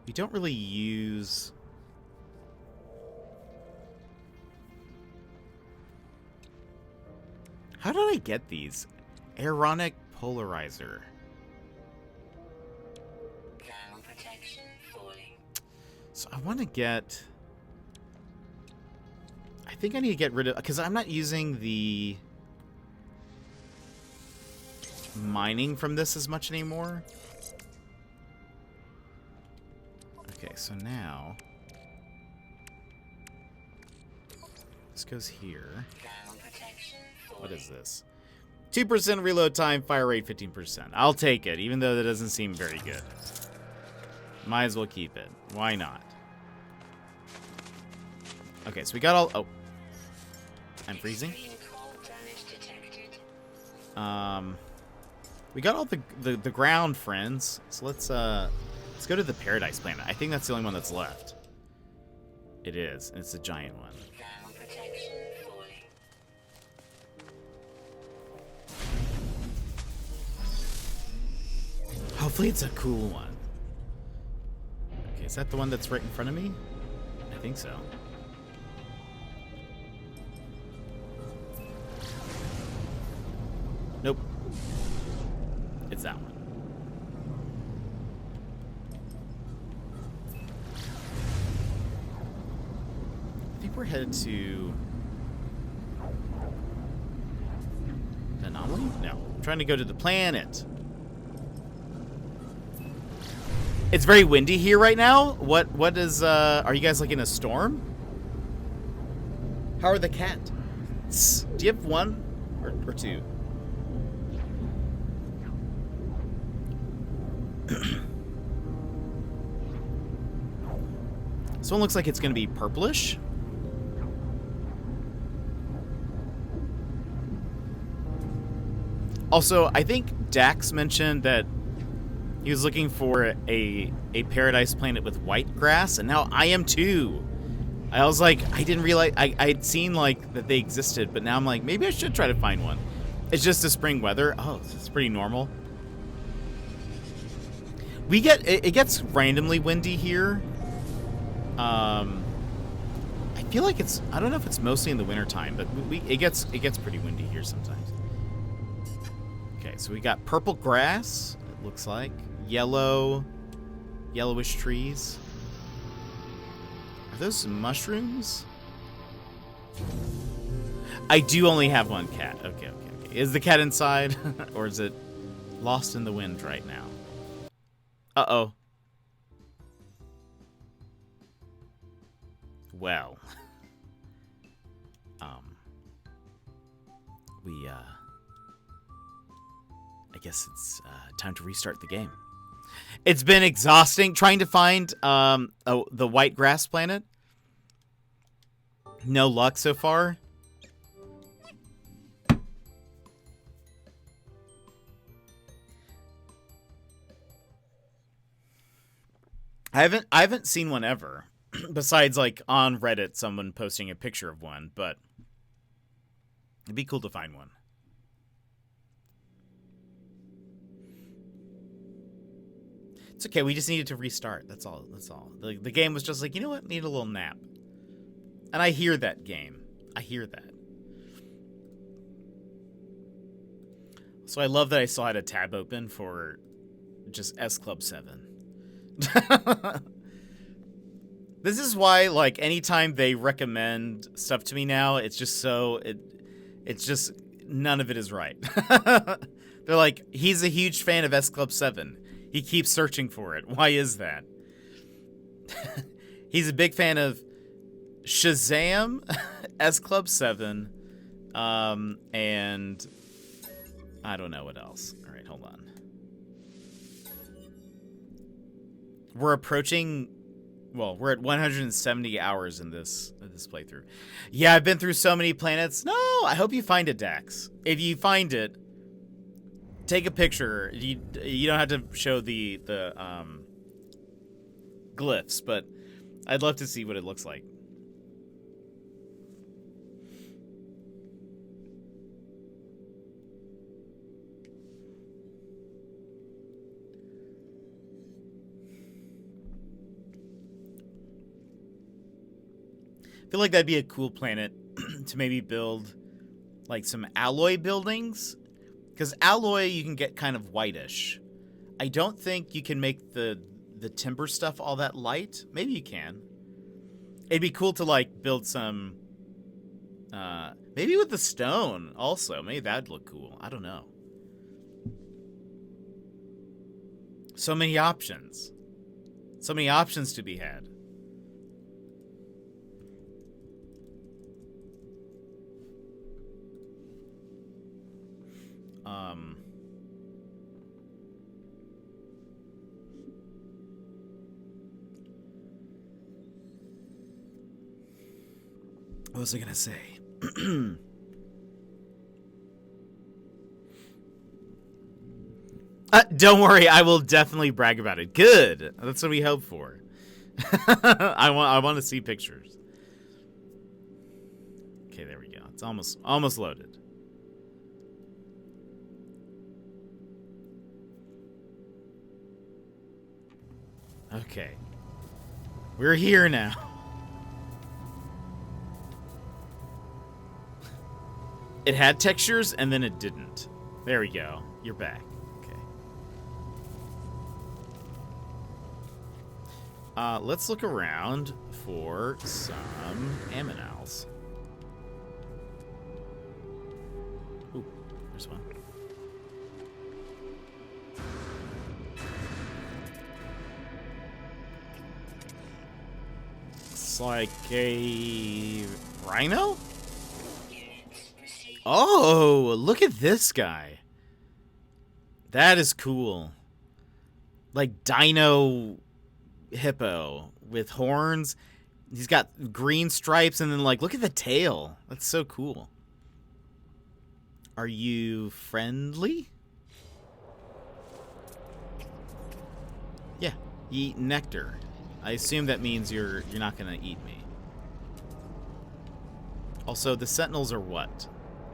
We don't really use... How did I get these? Aeronic polarizer. So I want to get... I think I need to get rid of... Because I'm not using the mining from this as much anymore. Okay, so now... This goes here. What is this? 2% reload time, fire rate 15%. I'll take it, even though that doesn't seem very good. Might as well keep it. Why not? Okay, so we got all... Oh. I'm freezing. We got all the ground friends. So let's go to the Paradise Planet. I think that's the only one that's left. It is. It's a giant one. Hopefully it's a cool one. Okay, is that the one that's right in front of me? I think so. Nope. It's that one. I think we're headed to... Anomaly? No. I'm trying to go to the planet. It's very windy here right now. What is are you guys like in a storm? How are the cats? Do you have one or two? This one looks like it's gonna be purplish. Also, I think Dax mentioned that he was looking for a Paradise Planet with white grass, and now I am too. I was like, I didn't realize I'd seen like that they existed, but now I'm like, maybe I should try to find one. It's just the spring weather. Oh, it's pretty normal. We get it gets randomly windy here. I feel like it's, I don't know if it's mostly in the wintertime, but it gets pretty windy here sometimes. Okay, so we got purple grass, it looks like. Yellowish trees. Are those mushrooms? I do only have one cat. Okay. Is the cat inside? Or is it lost in the wind right now? Uh-oh. Well. I guess it's time to restart the game. It's been exhausting trying to find the white grass planet. No luck so far. I haven't seen one ever. Besides, like, on Reddit, someone posting a picture of one, but it'd be cool to find one. It's okay, we just needed to restart. That's all. The game was just like, you know what? Need a little nap. And I hear that, game. I hear that. So I love that I still had a tab open for just S Club 7. This is why, like, anytime they recommend stuff to me now, it's just so it's just none of it is right. They're like, he's a huge fan of S Club 7. He keeps searching for it. Why is that? He's a big fan of Shazam, S Club 7, and I don't know what else. All right, hold on. We're approaching, well, we're at 170 hours in this playthrough. Yeah, I've been through so many planets. No, I hope you find it, Dax. If you find it, take a picture. You don't have to show the glyphs, but I'd love to see what it looks like. I feel like that'd be a cool planet to maybe build, like, some alloy buildings. Because alloy, you can get kind of whitish. I don't think you can make the timber stuff all that light. Maybe you can. It'd be cool to, like, build some... maybe with the stone, also. Maybe that'd look cool. I don't know. So many options. So many options to be had. What was I gonna say? Don't worry, I will definitely brag about it. Good. That's what we hope for. I want to see pictures. Okay, there we go. It's almost loaded. Okay. We're here now. It had textures, and then it didn't. There we go. You're back. Okay. Let's look around for some aminals. Ooh, there's one. Looks like a rhino? Oh, look at this guy. That is cool. Like dino hippo with horns. He's got green stripes and then, like, look at the tail. That's so cool. Are you friendly? Yeah, you eat nectar. I assume that means you're not gonna eat me. Also, the sentinels are what?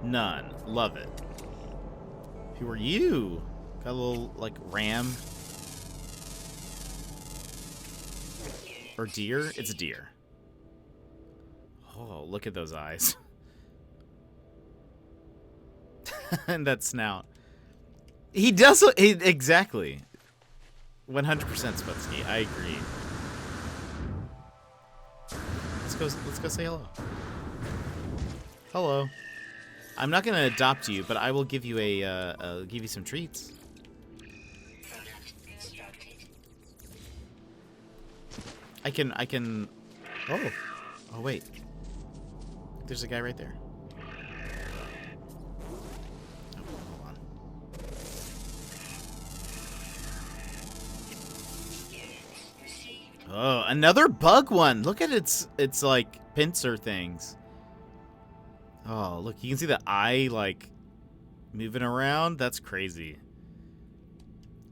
None. Love it. Who are you? Got a little, like, ram? Or deer? It's a deer. Oh, look at those eyes. And that snout. He does... exactly. 100% Sputsky. I agree. Let's go say hello. Hello. I'm not gonna adopt you, but I will give you give you some treats. Product constructed. I can. Oh wait. There's a guy right there. Oh, hold on. Oh, another bug one. Look at its like pincer things. Oh, look, you can see the eye like moving around. That's crazy.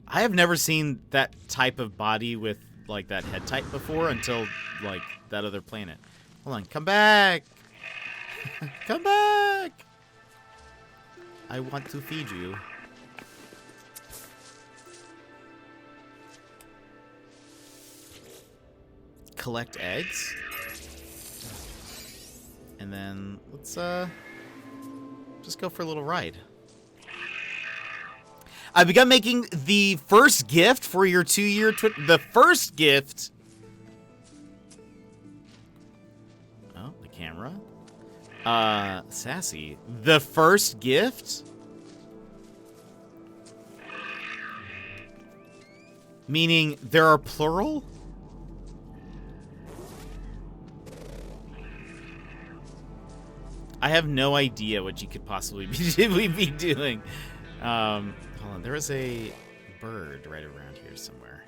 I have never seen that type of body with like that head type before until like that other planet. Hold on, come back. Come back. I want to feed you. Collect eggs. And then let's just go for a little ride. I begun making the first gift for your 2-year the first gift. Oh, the camera. Sassy. The first gift? Meaning there are plural? I have no idea what you could possibly be doing. Hold on, there is a bird right around here somewhere.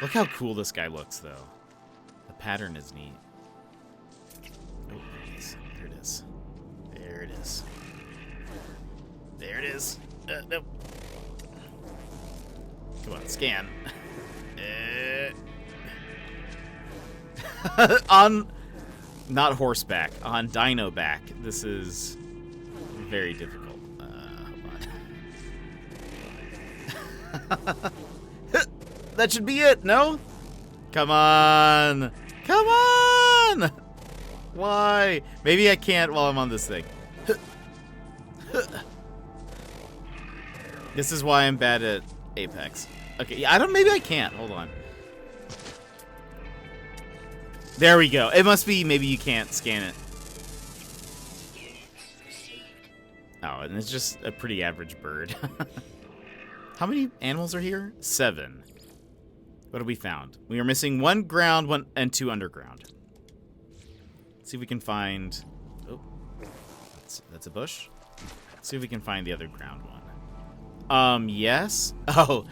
Look how cool this guy looks, though. The pattern is neat. Oh, there it is. There it is. There it is. Nope. Come on, scan. On... Not horseback, on dino back. This is very difficult. Hold on. That should be it, no? Come on. Come on! Why? Maybe I can't while I'm on this thing. This is why I'm bad at Apex. Okay, yeah, maybe I can't. Hold on. There we go. It must be maybe you can't scan it. Oh, and it's just a pretty average bird. How many animals are here? 7. What have we found? We are missing 1 ground, 1 and 2 underground. Let's see if we can find... Oh, that's a bush. Let's see if we can find the other ground one. Yes. Oh,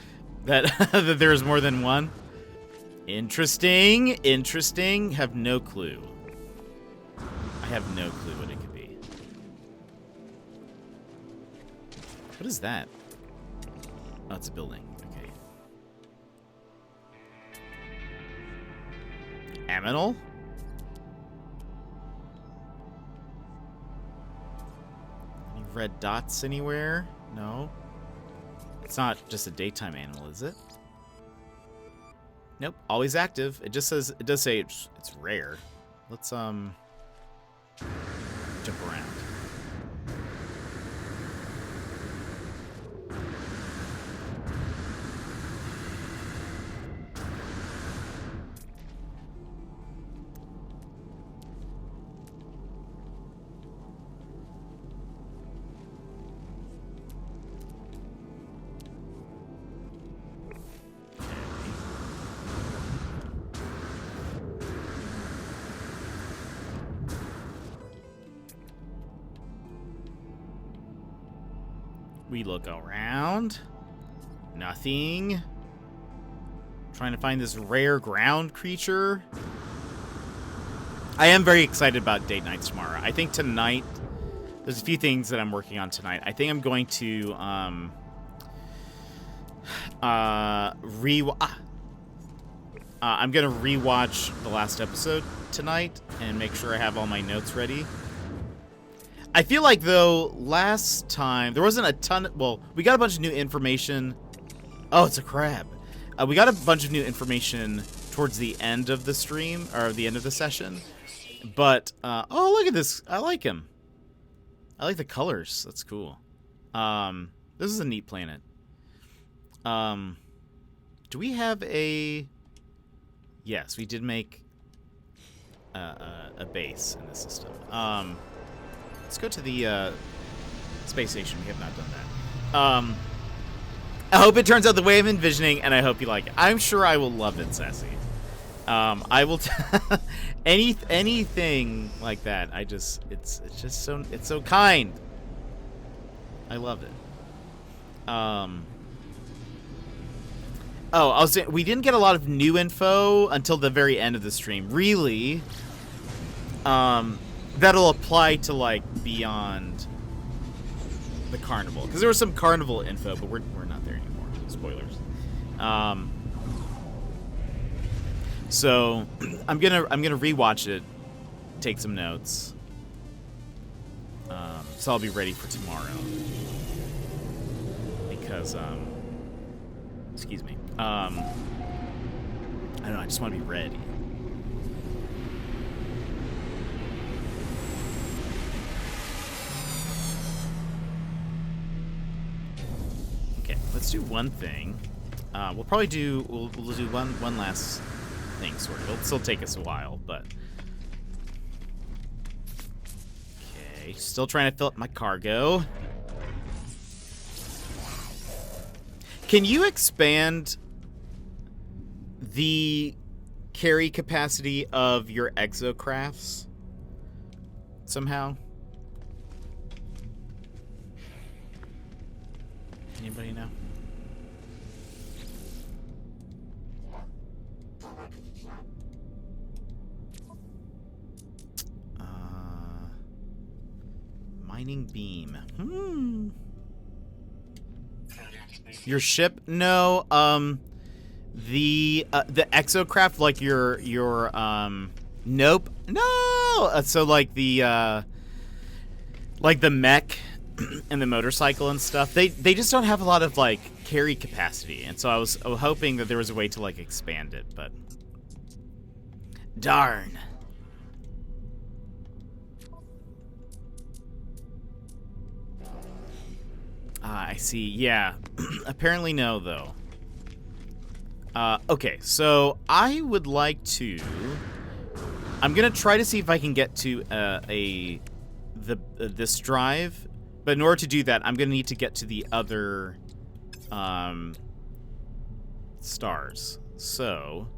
that there's more than one. Interesting. Interesting. Have no clue. I have no clue what it could be. What is that? Oh, it's a building. Okay. Aminal? Any red dots anywhere? No. It's not just a daytime animal, is it? Nope, always active. It just says, it does say it's rare. Let's jump around. We look around. Nothing. Trying to find this rare ground creature. I am very excited about date night tomorrow. I think tonight, there's a few things that I'm working on tonight. I think I'm going to I'm gonna rewatch the last episode tonight and make sure I have all my notes ready. I feel like, though, last time, there wasn't a ton of, well, we got a bunch of new information. Oh, it's a crab. We got a bunch of new information towards the end of the stream, or the end of the session. But, oh, look at this. I like him. I like the colors. That's cool. This is a neat planet. Do we have a... Yes, we did make a base in the system. Let's go to the space station. We have not done that. I hope it turns out the way I'm envisioning, and I hope you like it. I'm sure I will love it, Sassy. I will anything like that. It's just so kind. I love it. Oh, I was saying, we didn't get a lot of new info until the very end of the stream. Really, that'll apply to like beyond the carnival, because there was some carnival info, but we're not there anymore. Spoilers. So I'm gonna rewatch it, take some notes. So I'll be ready for tomorrow. Because excuse me. I don't know, I just want to be ready. Okay, let's do one thing. We'll probably do we'll do one last thing, sort of. It'll still take us a while, but okay. Still trying to fill up my cargo. Can you expand the carry capacity of your exocrafts somehow? Anybody know? Mining beam. Your ship? No. The exocraft, like your nope. No. So like the mech and the motorcycle and stuff. They just don't have a lot of like carry capacity, and so I was hoping that there was a way to like expand it, but darn. I see. Yeah. Apparently no, though. Okay, so I would like to... I'm gonna try to see if I can get to this drive, but in order to do that, I'm gonna need to get to the other stars. So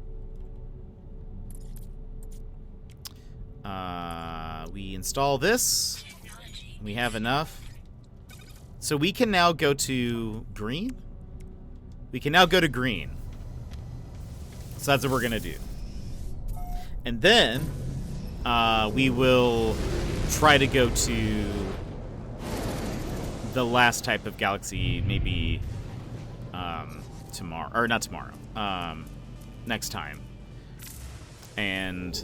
we install this. We have enough. So we can now go to green? We can now go to green. So that's what we're going to do. And then we will try to go to the last type of galaxy, maybe tomorrow. Or not tomorrow. Next time. And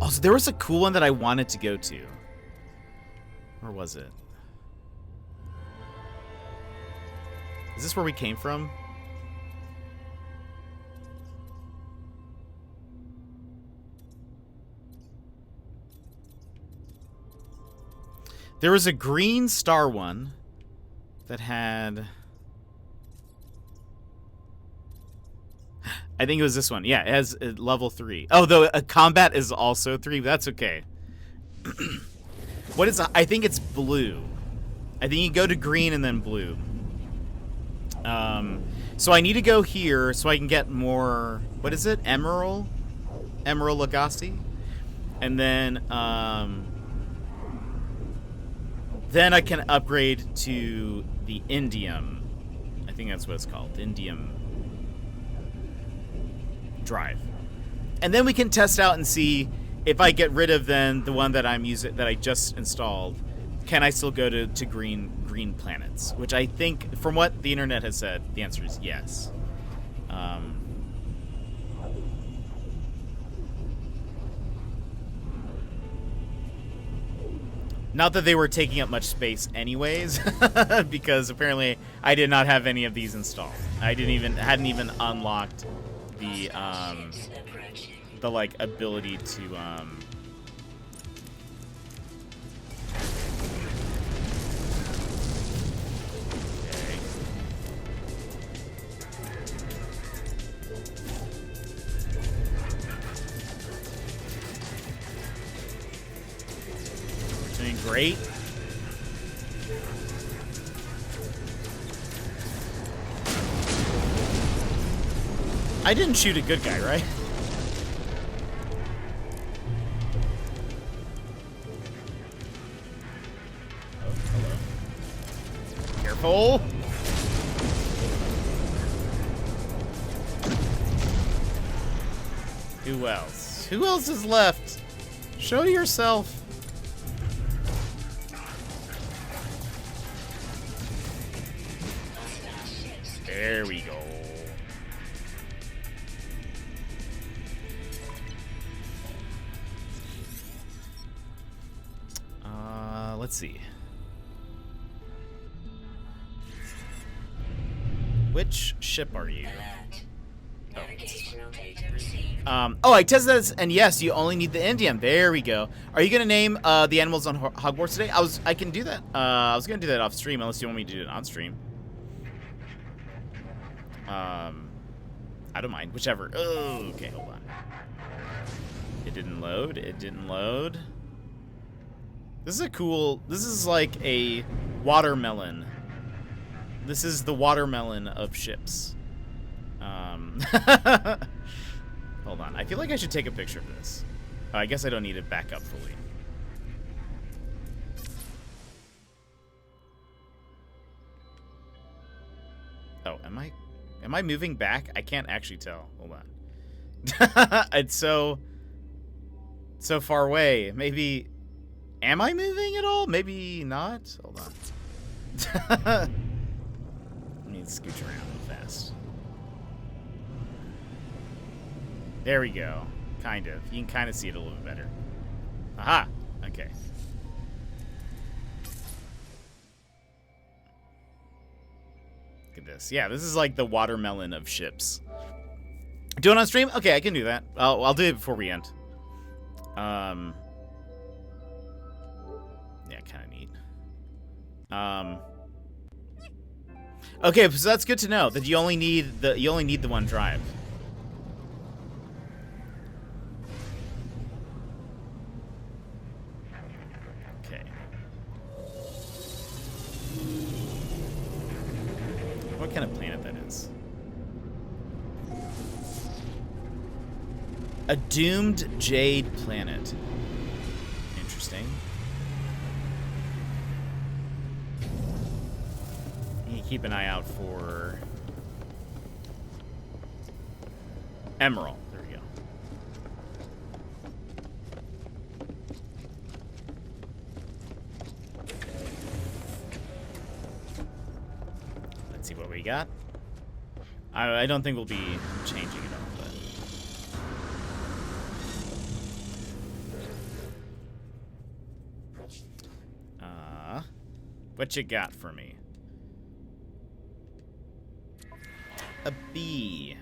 also, there was a cool one that I wanted to go to. Where was it? Is this where we came from? There was a green star one that had... I think it was this one. Yeah, it has level 3. Oh, though a combat is also 3, but that's okay. What is... I think it's blue. I think you go to green and then blue. So I need to go here so I can get more... What is it? Emerald? Emerald Legacy? And then I can upgrade to the Indium. I think that's what it's called. Indium drive. And then we can test out and see if I get rid of then the one that I'm using, that I just installed, can I still go to green planets? Which I think, from what the internet has said, the answer is yes. Not that they were taking up much space anyways, because apparently I did not have any of these installed. I hadn't even unlocked the like ability to Great. I didn't shoot a good guy, right? Oh, hello. Careful. Who else? Who else is left? Show yourself. There we go. Let's see. Which ship are you? Alert. Navigational data received. Oh, I tested this, and yes, you only need the Indium. There we go. Are you gonna name the animals on Hogwarts today? I can do that. I was gonna do that off stream, unless you want me to do it on stream. I don't mind, whichever. Oh, okay, hold on. It didn't load. It didn't load. This is a cool. This is like a watermelon. This is the watermelon of ships. Hold on. I feel like I should take a picture of this. I guess I don't need it back up fully. Oh, am I moving back? I can't actually tell. Hold on. It's so far away. Maybe. Am I moving at all? Maybe not. Hold on. Let me scooch around real fast. There we go. Kind of. You can kind of see it a little bit better. Aha! Okay. Look at this. Yeah, this is like the watermelon of ships. Do it on stream? Okay, I can do that. I'll do it before we end. Yeah, kind of neat. Okay, so that's good to know that you only need the one drive. Okay. What kind of planet that is? A doomed jade planet. Interesting. You keep an eye out for Emerald. There we go. Let's see what we got. I don't think we'll be changing it all, but what you got for me? A bee.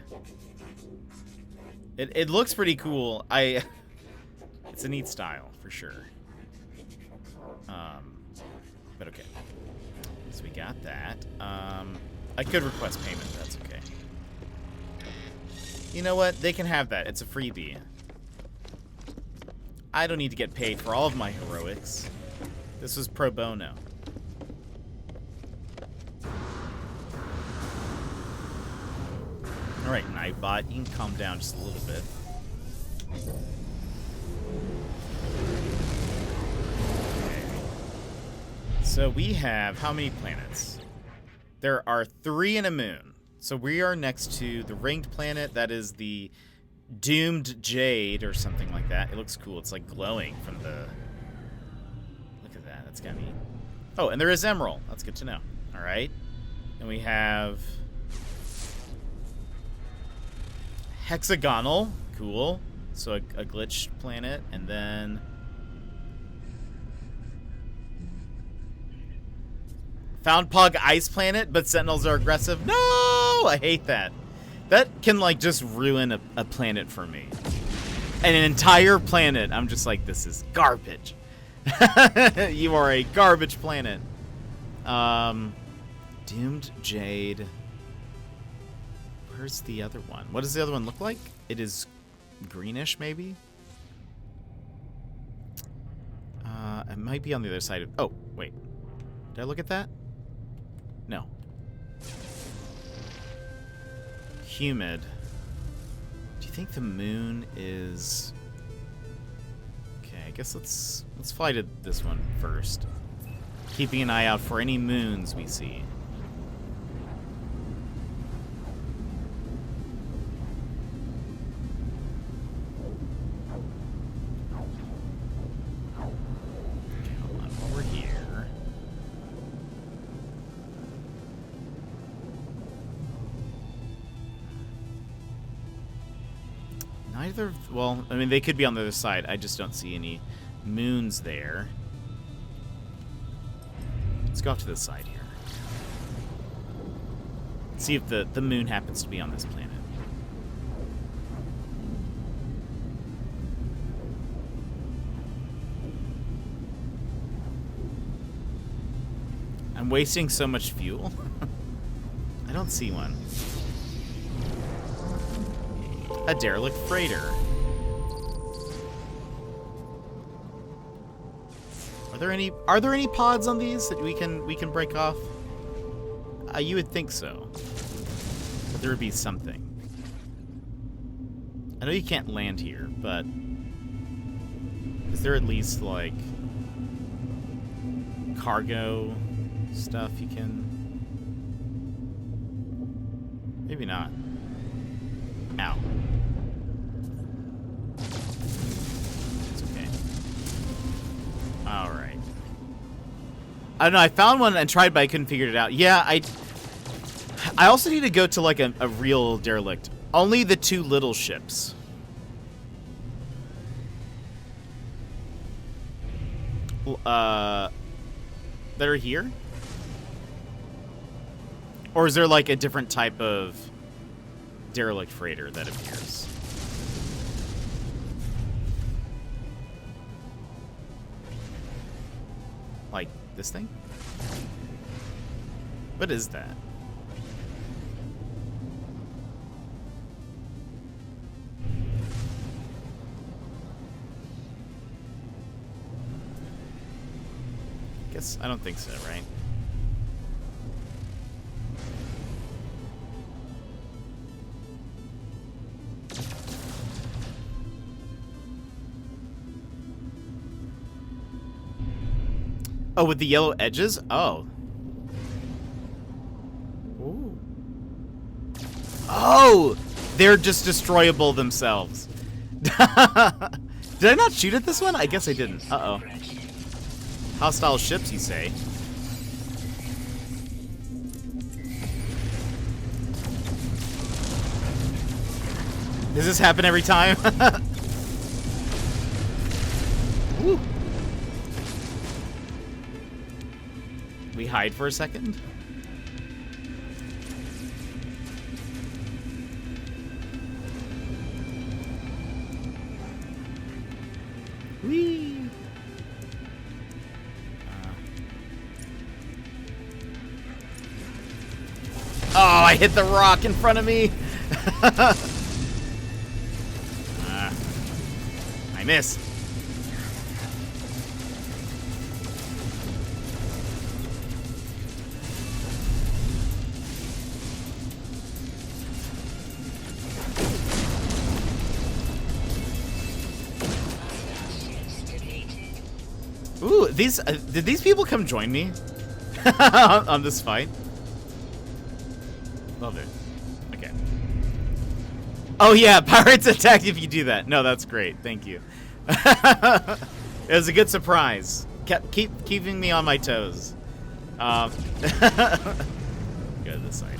It looks pretty cool. It's a neat style for sure. But okay. So we got that. I could request payment. That's okay. You know what? They can have that. It's a freebie. I don't need to get paid for all of my heroics. This was pro bono. Alright, Nightbot, you can calm down just a little bit. Okay. So we have how many planets? There are 3 and a moon. So we are next to the ringed planet. That is the doomed jade or something like that. It looks cool. It's like glowing from the... Look at that. That's kind of neat. Oh, and there is Emerald. That's good to know. Alright. And we have... Hexagonal, cool. So a glitched planet, and then Found Pog Ice Planet, but Sentinels are aggressive. No, I hate that. That can like just ruin a planet for me. And an entire planet. I'm just like, this is garbage. You are a garbage planet. Doomed Jade. Where's the other one? What does the other one look like? It is greenish, maybe? might be on the other side of... Oh, wait. Did I look at that? No. Humid. Do you think the moon is... Okay, I guess let's fly to this one first. Keeping an eye out for any moons we see. Okay, hold on. While we're here... Neither... Well, I mean, they could be on the other side. I just don't see any moons there. Let's go off to this side here. See if the moon happens to be on this planet. I'm wasting so much fuel. I don't see one. A derelict freighter. Are there any pods on these that we can break off? You would think so. But there would be something. I know you can't land here, but is there at least like cargo stuff you can? Maybe not. Ow. It's okay. All right. I don't know. I found one and tried, but I couldn't figure it out. Yeah, I also need to go to like a real derelict. Only the two little ships. That are here? Or is there like a different type of derelict freighter that appears? Like this thing? What is that? Guess I don't think so, right? Oh, with the yellow edges? Oh. Ooh. Oh! They're just destroyable themselves. Did I not shoot at this one? I guess I didn't. Uh-oh. Hostile ships, you say? Does this happen every time? Woo. We hide for a second? Whee! Oh, I hit the rock in front of me! I missed. Ooh, did these people come join me on this fight? Love it. Okay. Oh yeah, pirates attack if you do that. No, that's great. Thank you. It was a good surprise. Keep keeping me on my toes. Go to this side.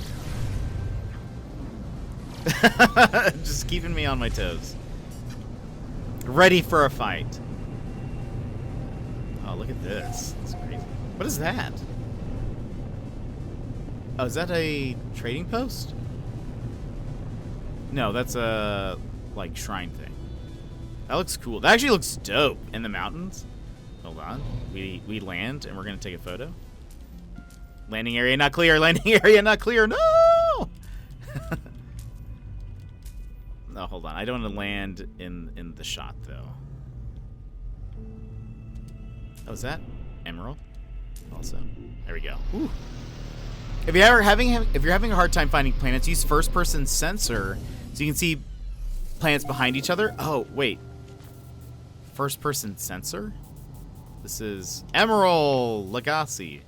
Just keeping me on my toes. Ready for a fight. Oh, look at this. That's crazy. What is that? Oh, is that a trading post? No, that's a, like, shrine thing. That looks cool. That actually looks dope in the mountains. Hold on. We land, and we're going to take a photo. Landing area not clear. Landing area not clear. No! No, hold on. I don't want to land in the shot, though. Oh, is that Emerald? Also, there we go. Ooh. If you're having a hard time finding planets, use first-person sensor so you can see planets behind each other. Oh, wait. First-person sensor? This is Emerald Lagasse.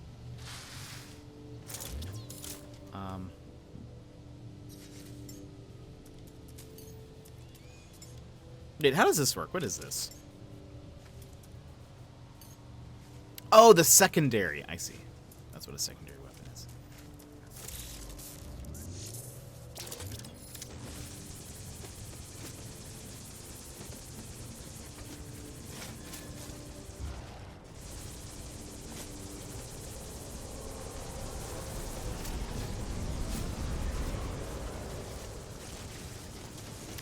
Wait, how does this work? What is this? Oh, the secondary. I see. That's what a secondary weapon is.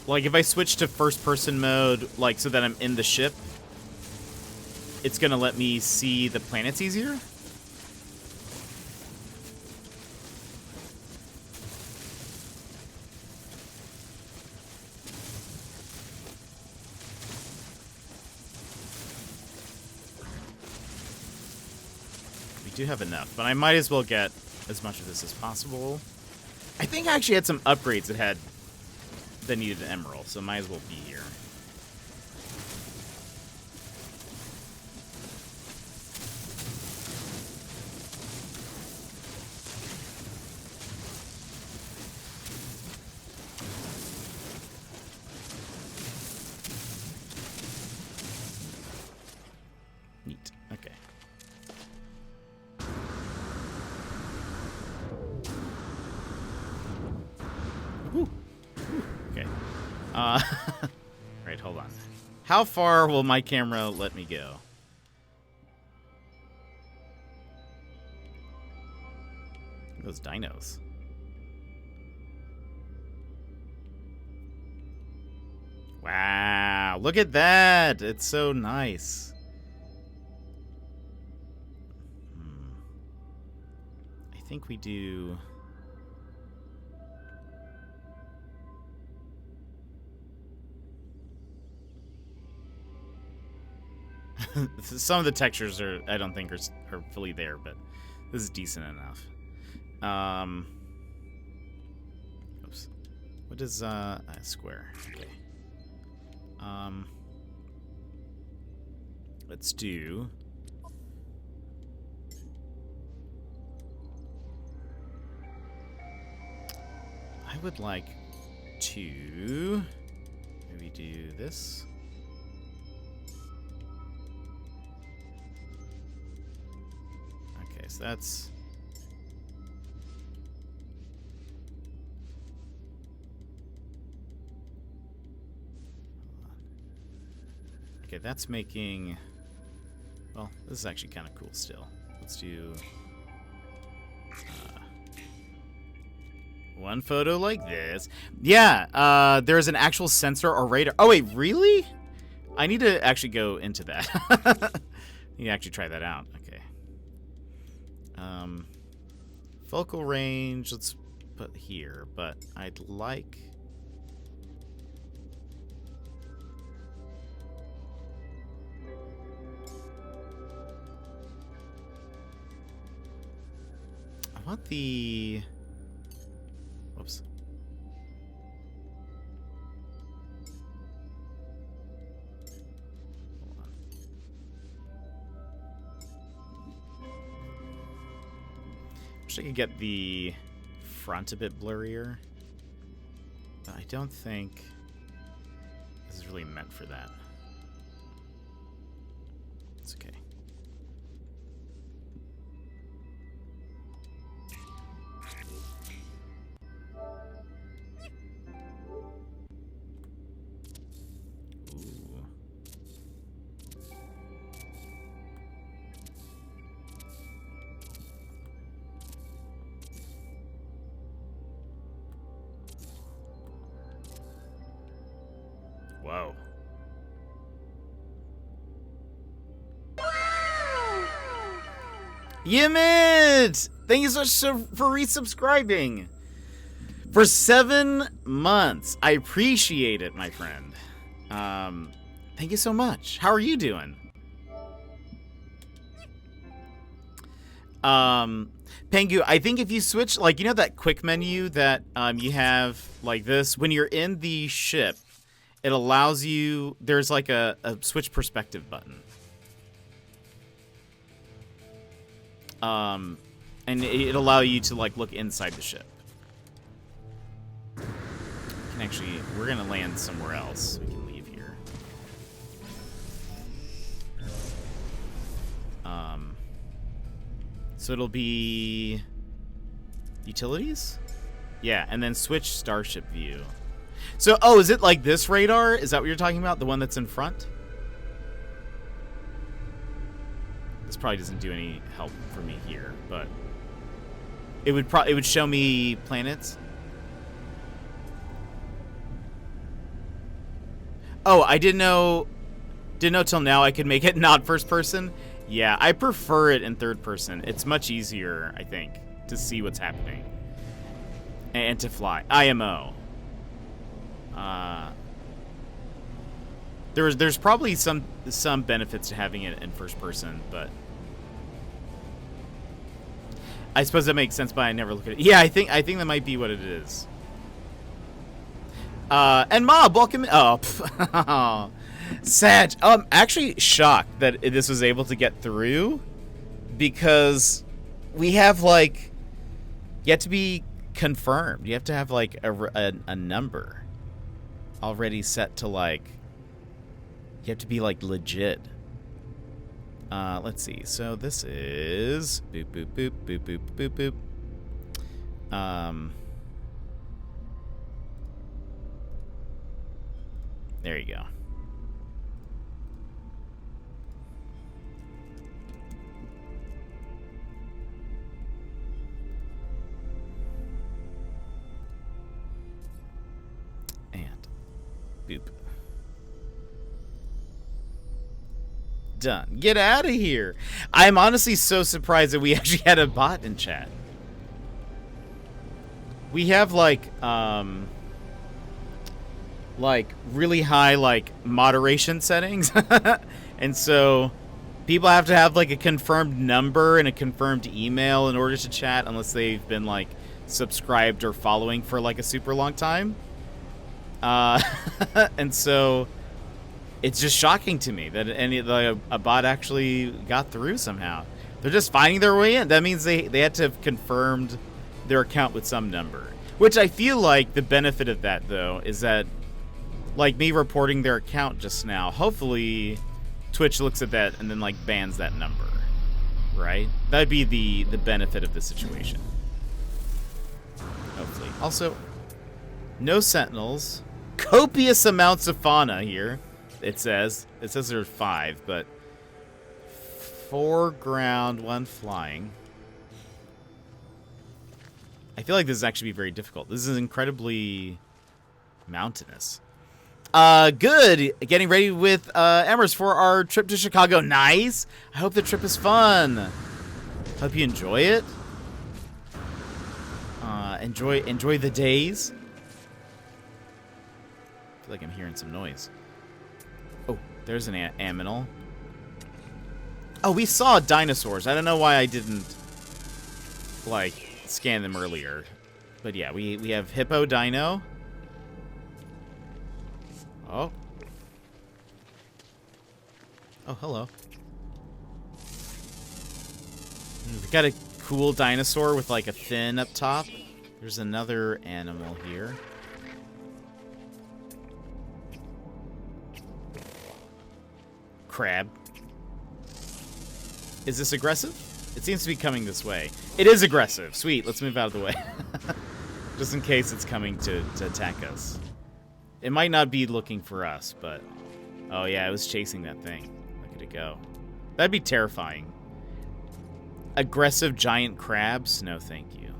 Like, if I switch to first-person mode, like, so that I'm in the ship, it's gonna let me see the planets easier? We do have enough, but I might as well get as much of this as possible. I think I actually had some upgrades that needed an emerald, so might as well be here. Neat. Okay. Woo. Okay. Right, hold on. How far will my camera let me go? Those dinos. Wow, look at that. It's so nice. I think we do... Some of the textures I don't think are fully there, but this is decent enough. Oops. What is a square? Okay. Let's do... I would like to maybe do this. Okay, so that's... Okay, that's making... Well, this is actually kind of cool still. Let's do... one photo like this. Yeah, there's an actual sensor or radar. Oh, wait, really? I need to actually go into that. You can actually try that out. Okay. Focal range, let's put here, but I'd like... I want the... Whoops. Hold on. Wish I could get the front a bit blurrier, but I don't think this is really meant for that. It's okay. Whoa. Yimit! Thank you so much for resubscribing. For 7 months. I appreciate it, my friend. Thank you so much. How are you doing? Pengu, I think if you switch, like, you know that quick menu that you have like this? When you're in the ship, it allows you, there's like a switch perspective button. And it'll allow you to like look inside the ship. Can actually, we're gonna land somewhere else. We can leave here. So it'll be utilities? Yeah, and then switch starship view. So, oh, is it like this radar? Is that what you're talking about? The one that's in front? This probably doesn't do any help for me here, but it would show me planets. Oh, I didn't know till now I could make it not first person. Yeah, I prefer it in third person. It's much easier, I think, to see what's happening and to fly. IMO. There's probably some benefits to having it in first person, but I suppose that makes sense. But I never look at it. Yeah, I think that might be what it is. And Mob, welcome. Oh, Sag. I'm actually shocked that this was able to get through, because we have like yet to be confirmed. You have to have like a number already set to like. You have to be like legit. Let's see. So this is boop boop boop boop boop boop boop. There you go. And boop. Done. Get out of here. I'm honestly so surprised that we actually had a bot in chat. We have like really high like moderation settings. And so people have to have like a confirmed number and a confirmed email in order to chat, unless they've been like subscribed or following for like a super long time. And so it's just shocking to me that a bot actually got through somehow. They're just finding their way in. That means they had to have confirmed their account with some number. Which I feel like the benefit of that, though, is that, like me reporting their account just now, hopefully Twitch looks at that and then, like, bans that number. Right? That'd be the benefit of the situation. Hopefully. Also, no sentinels. Copious amounts of fauna here. It says there are 5, but 4 ground, 1 flying. I feel like this is actually very difficult. This is incredibly mountainous. Good. Getting ready with Emers for our trip to Chicago. Nice. I hope the trip is fun. Hope you enjoy it. Enjoy the days. I feel like I'm hearing some noise. Oh, there's an aminal. Oh, we saw dinosaurs. I don't know why I didn't, like, scan them earlier. But yeah, we have hippo dino. Oh. Oh, hello. We've got a cool dinosaur with, like, a fin up top. There's another animal here. Crab. Is this aggressive? It seems to be coming this way. It is aggressive. Sweet. Let's move out of the way. Just in case it's coming to attack us. It might not be looking for us, but... Oh, yeah, it was chasing that thing. Look at it go. That'd be terrifying. Aggressive giant crabs? No, thank you.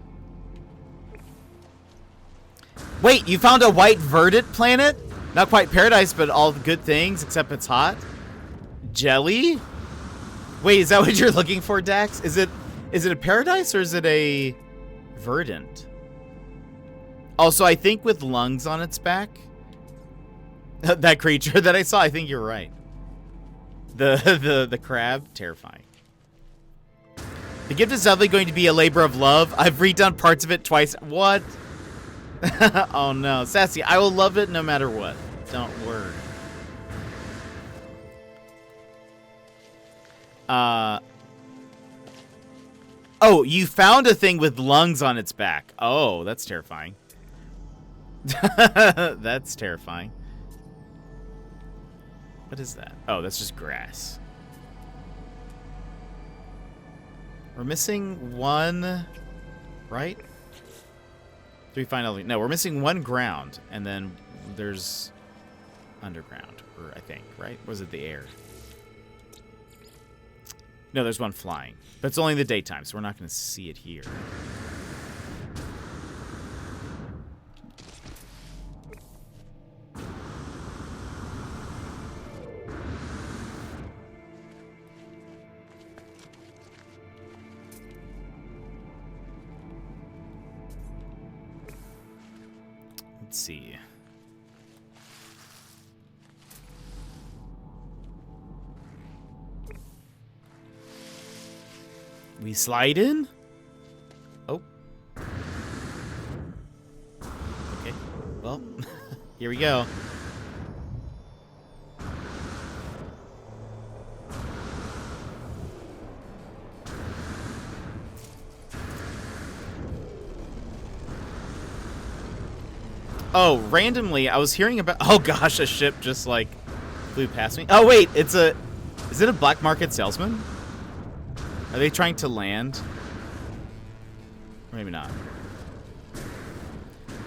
Wait, you found a white verdant planet? Not quite paradise, but all good things, except it's hot? Jelly? Wait, is that what you're looking for, Dax? Is it a paradise or is it a verdant? Also, I think with lungs on its back. That creature that I saw, I think you're right. The crab, terrifying. The gift is definitely going to be a labor of love. I've redone parts of it twice. What? Oh no, Sassy, I will love it no matter what. Don't worry. Oh, you found a thing with lungs on its back. Oh, that's terrifying. That's terrifying. What is that? Oh, that's just grass. We're missing one, right? Do we find all? No, we're missing one ground, and then there's underground, or I think, right? Was it the air? No, there's one flying, but it's only in the daytime, so we're not going to see it here. Let's see. We slide in? Oh. Okay. Well, here we go. Oh, randomly, I was hearing about... Oh, gosh, a ship just, like, flew past me. Oh, wait, it's a... Is it a black market salesman? Are they trying to land? Or maybe not.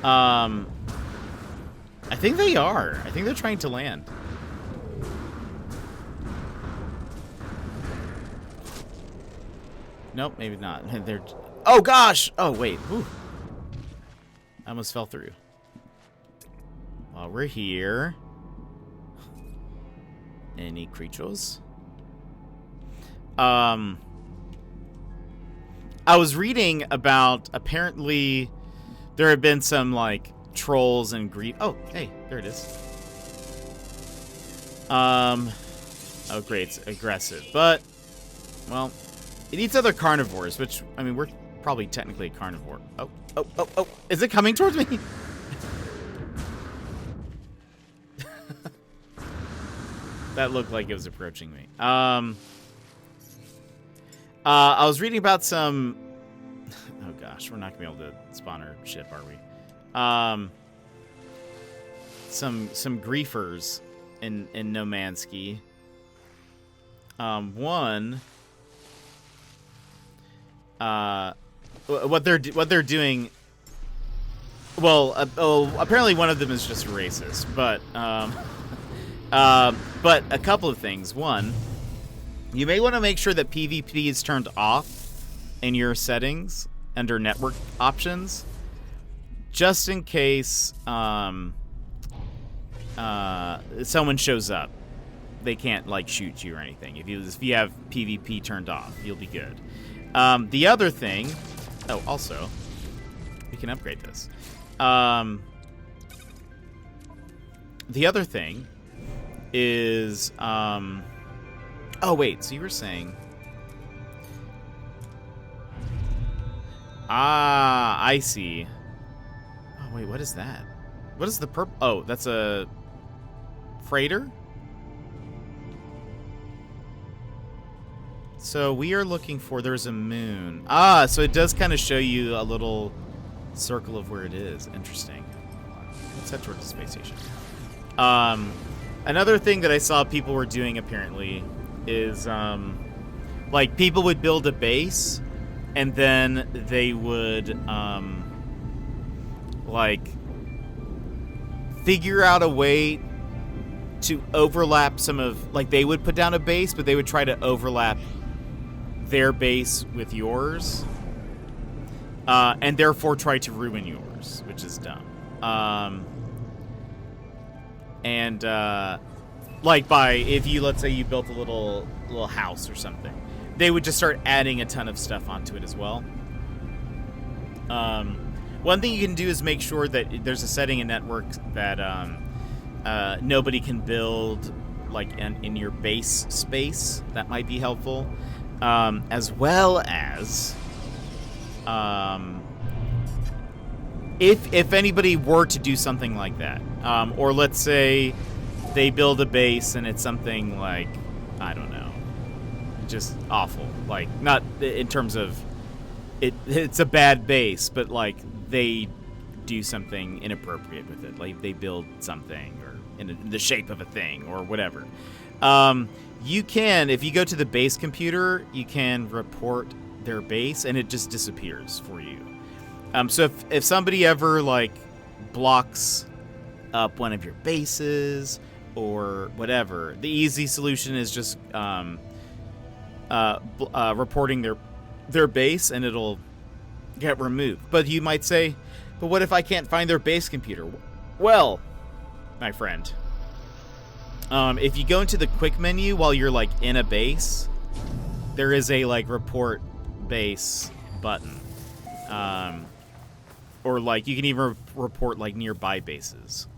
I think they are. I think they're trying to land. Nope, maybe not. They're... Oh, gosh! Oh, wait. Whew. I almost fell through. While we're here... Any creatures? I was reading about, apparently there have been some like trolls and oh, hey, there it is. Oh great, it's aggressive, but well, it eats other carnivores, which, I mean, we're probably technically a carnivore. Oh, is it coming towards me? That looked like it was approaching me. I was reading about some... Oh gosh, we're not gonna be able to spawn our ship, are we? Some griefers in No Man's Sky. One... what they're doing... Well, apparently one of them is just racist, but a couple of things. One, you may want to make sure that PvP is turned off in your settings under network options, just in case someone shows up. They can't like shoot you or anything. If you have PvP turned off, you'll be good. The other thing, also, we can upgrade this. The other thing is, oh wait, so you were saying, I see. Oh wait, what is that? What is the purple? Oh, that's a freighter? So we are looking for, there's a moon. So it does kind of show you a little circle of where it is. Interesting. Let's head towards the space station. Another thing that I saw people were doing apparently is, like, people would build a base and then they would, like, figure out a way to overlap some of, like, they would put down a base, but they would try to overlap their base with yours, and therefore try to ruin yours, which is dumb. Like, if you, let's say you built a little house or something, they would just start adding a ton of stuff onto it as well. One thing you can do is make sure that there's a setting in network that nobody can build, like, in your base space. That might be helpful. as well as if anybody were to do something like that, or let's say they build a base and it's something like, I don't know, just awful, like not in terms of it's a bad base, but like they do something inappropriate with it, like they build something or in the shape of a thing or whatever. You can, if you go to the base computer, you can report their base and it just disappears for you. So if somebody ever like blocks up one of your bases or whatever, the easy solution is just reporting their base and it'll get removed. But you might say, but what if I can't find their base computer? Well, my friend, if you go into the quick menu while you're like in a base, there is a like report base button. Or like you can even report like nearby bases.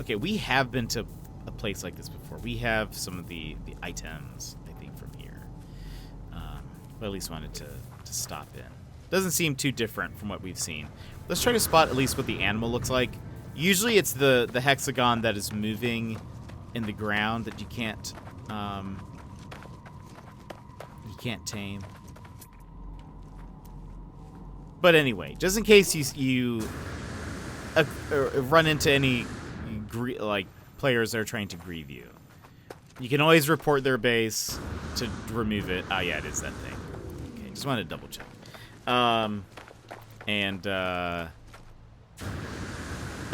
Okay, we have been to a place like this before. We have some of the items, I think, from here. But at least wanted to stop in. Doesn't seem too different from what we've seen. Let's try to spot at least what the animal looks like. Usually it's the hexagon that is moving in the ground that you can't tame. But anyway, just in case you run into any like players that are trying to grieve you, you can always report their base to remove it. Oh yeah, it is that thing. Okay, just wanted to double check. And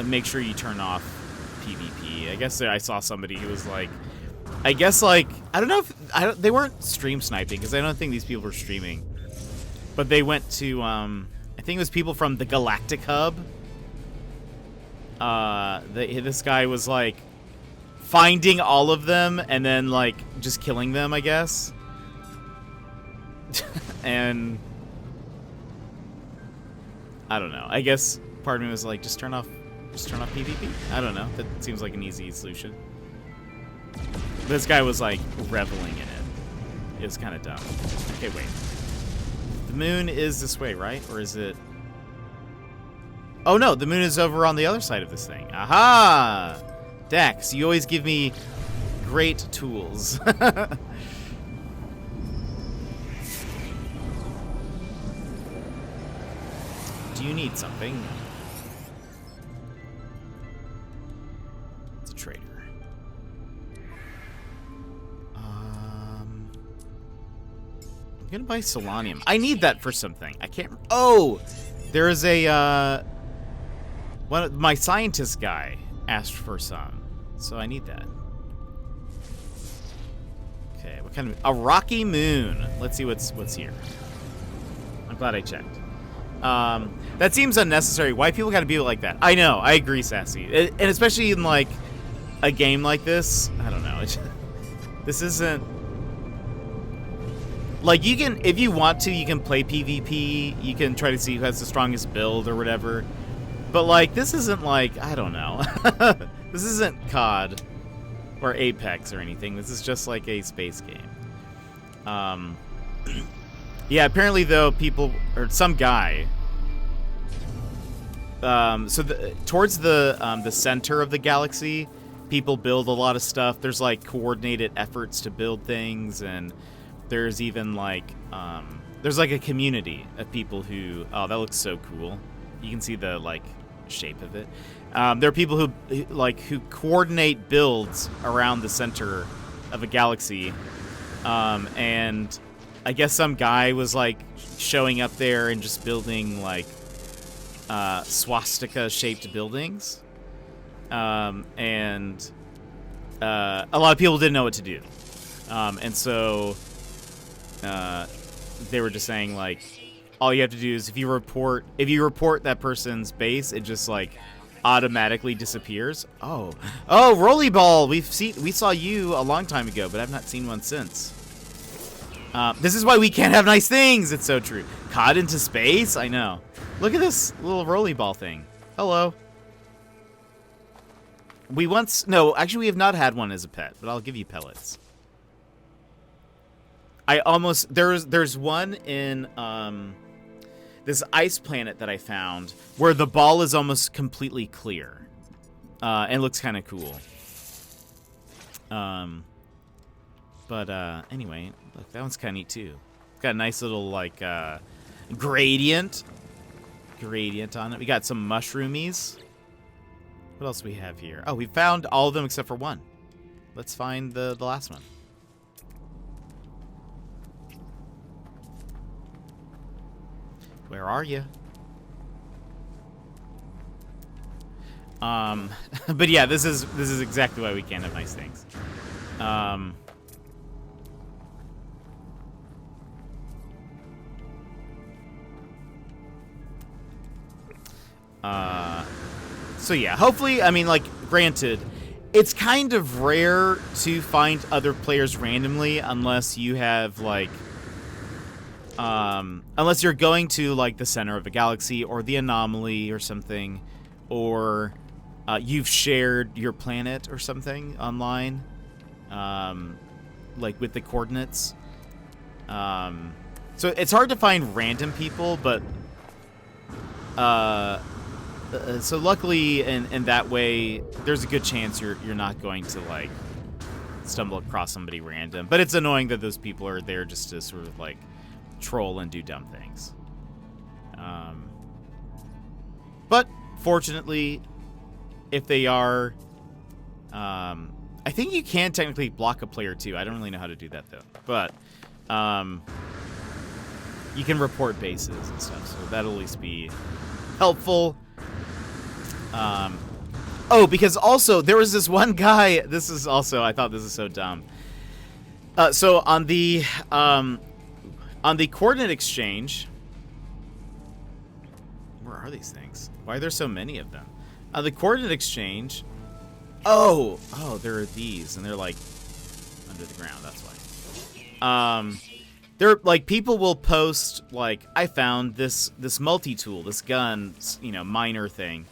make sure you turn off PvP. I guess I saw somebody who was like, I guess like, I don't know if they weren't stream sniping because I don't think these people were streaming, but they went to I think it was people from the Galactic Hub. This guy was like finding all of them and then like just killing them, I guess. And I don't know. I guess part of me was like, just turn off PvP. I don't know. That seems like an easy solution. This guy was like reveling in it. It was kind of dumb. Okay, wait. The moon is this way, right? Or is it? Oh no, the moon is over on the other side of this thing. Aha! Dax, you always give me great tools. Do you need something? It's a trader. I'm gonna buy Solanium. I need that for something. I can't. Oh, there is a one of my scientist guy asked for some, so I need that. Okay, what kind of a rocky moon? Let's see what's here. I'm glad I checked. That seems unnecessary. Why people gotta be like that? I know. I agree, Sassy, and especially in like a game like this. I don't know. This isn't. Like, you can, if you want to, you can play PvP. You can try to see who has the strongest build or whatever. But, like, this isn't, like, I don't know. This isn't COD or Apex or anything. This is just, like, a space game. Yeah, apparently, though, people, or some guy... towards the center of the galaxy, people build a lot of stuff. There's, like, coordinated efforts to build things, and... There's even like, there's like a community of people who, oh, that looks so cool. You can see the like shape of it. There are people who coordinate builds around the center of a galaxy. And I guess some guy was like showing up there and just building like swastika shaped buildings. And a lot of people didn't know what to do. And so they were just saying like, all you have to do is if you report that person's base, it just like automatically disappears. Oh, Rollerball, we saw you a long time ago, but I've not seen one since. This is why we can't have nice things. It's so true. Caught into space? I know. Look at this little Rollerball thing. Hello. No, actually we have not had one as a pet, but I'll give you pellets. I almost there's one in this ice planet that I found where the ball is almost completely clear, and looks kind of cool. But anyway, look, that one's kind of neat too. It's got a nice little like gradient on it. We got some mushroomies. What else do we have here? Oh, we found all of them except for one. Let's find the last one. Where are you? But yeah, this is exactly why we can't have nice things. So yeah, hopefully, I mean, like, granted, it's kind of rare to find other players randomly unless you have, like, unless you're going to, like, the center of a galaxy or the anomaly or something, or you've shared your planet or something online, like with the coordinates. So it's hard to find random people, but so luckily in that way, there's a good chance you're not going to like stumble across somebody random. But it's annoying that those people are there just to sort of like troll and do dumb things. But fortunately, if they are, I think you can technically block a player too. I don't really know how to do that though. But you can report bases and stuff, so that'll at least be helpful. Oh, because also there was this one guy. This is also, I thought this is so dumb. So on the coordinate exchange, where are these things? Why are there so many of them? The coordinate exchange. Oh, there are these, and they're like under the ground. That's why. There, like, people will post like, I found this multi-tool, this gun, you know, miner thing,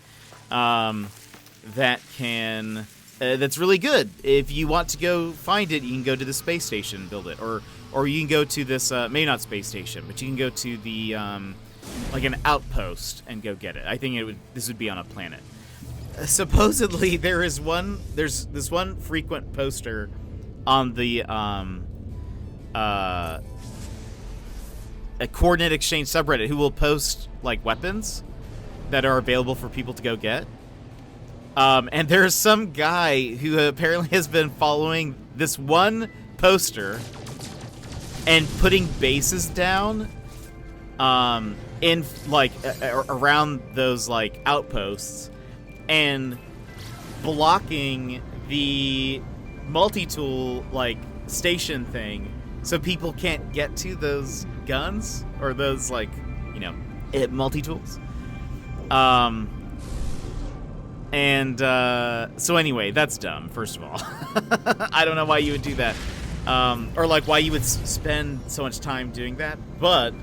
that can that's really good. If you want to go find it, you can go to the space station and build it, or you can go to this maybe not space station, but you can go to the like an outpost and go get it. I think this would be on a planet. Supposedly there's this one frequent poster on the a coordinate exchange subreddit who will post like weapons that are available for people to go get. And there's some guy who apparently has been following this one poster and putting bases down in like around those like outposts and blocking the multi-tool like station thing so people can't get to those guns or those like, you know, multi-tools. So anyway, that's dumb, first of all. I don't know why you would do that. Or like why you would spend so much time doing that. But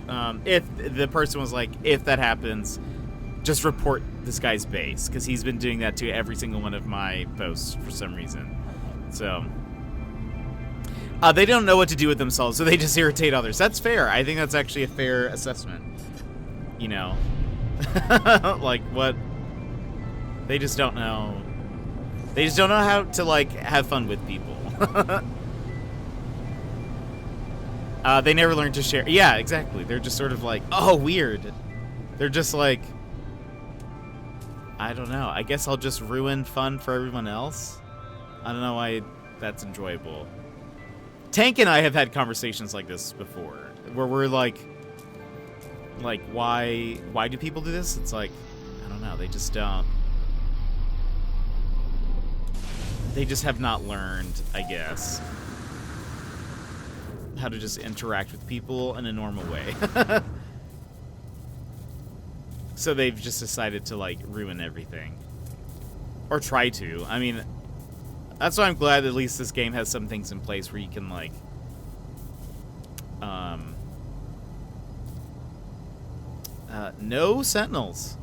if the person was like, if that happens, just report this guy's base, because he's been doing that to every single one of my posts for some reason. So they don't know what to do with themselves, so they just irritate others. That's fair. I think that's actually a fair assessment. You know, like what? They just don't know. They just don't know how to like have fun with people. They never learn to share. Yeah, exactly. They're just sort of like, oh, weird. They're just like, I don't know. I guess I'll just ruin fun for everyone else. I don't know why that's enjoyable. Tank and I have had conversations like this before, where we're like why do people do this? It's like, I don't know. They just don't. They just have not learned, I guess, how to just interact with people in a normal way. So they've just decided to, like, ruin everything. Or try to. I mean, that's why I'm glad at least this game has some things in place where you can, like, no sentinels.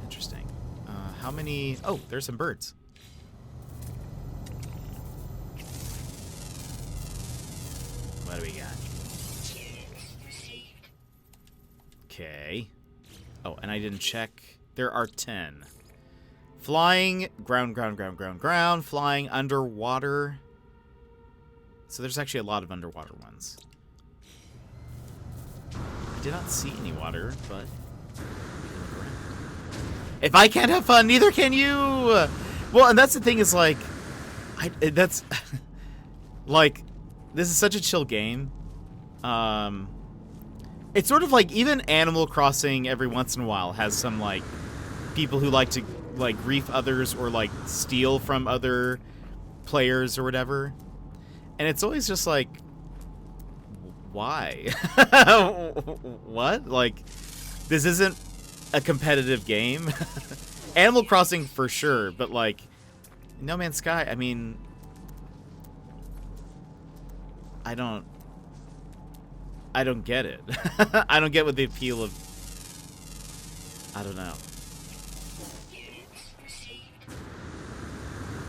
Interesting. How many? Oh, there's some birds. What do we got? Okay. Oh, and I didn't check. There are 10. Flying, ground, ground, ground, ground, ground. Flying, underwater. So there's actually a lot of underwater ones. I did not see any water, but... if I can't have fun, neither can you! Well, and that's the thing is, like... that's... like, this is such a chill game. It's sort of like, even Animal Crossing every once in a while has some, like, people who like to, like, grief others or, like, steal from other players or whatever. And it's always just like, why? What? Like, this isn't a competitive game. Animal Crossing for sure, but like, No Man's Sky, I mean, I don't get it. I don't get what the appeal of, I don't know.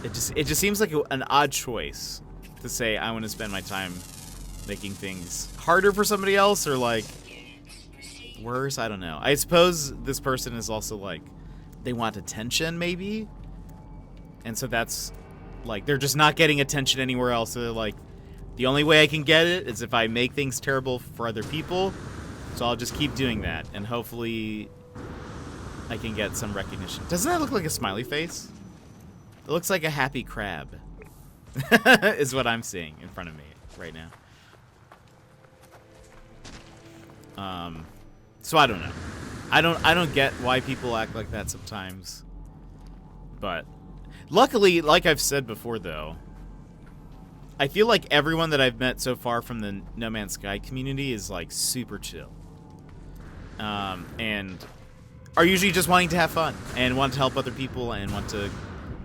It just seems like an odd choice to say I want to spend my time making things harder for somebody else or like worse. I don't know. I suppose this person is also like, they want attention maybe, and so that's like, they're just not getting attention anywhere else, so they're like, the only way I can get it is if I make things terrible for other people, so I'll just keep doing that and hopefully I can get some recognition. Doesn't that look like a smiley face? It looks like a happy crab. Is what I'm seeing in front of me right now. So I don't know. I don't get why people act like that sometimes. But luckily, like I've said before though, I feel like everyone that I've met so far from the No Man's Sky community is like super chill. And are usually just wanting to have fun and want to help other people and want to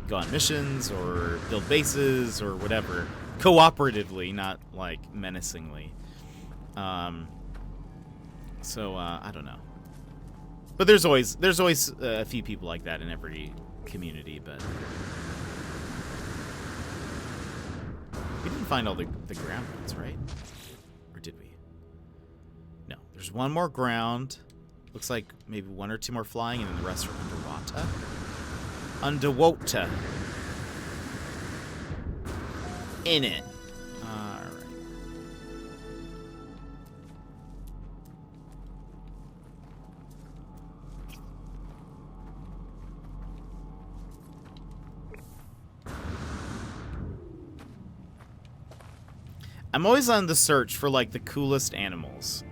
go on missions or build bases or whatever, cooperatively, not like menacingly. So I don't know, but there's always a few people like that in every community. But we didn't find all the ground ones, right? Or did we? No, there's one more ground. Looks like maybe one or two more flying, and then the rest are underwater. Underwater. In it. Alright. I'm always on the search for like the coolest animals.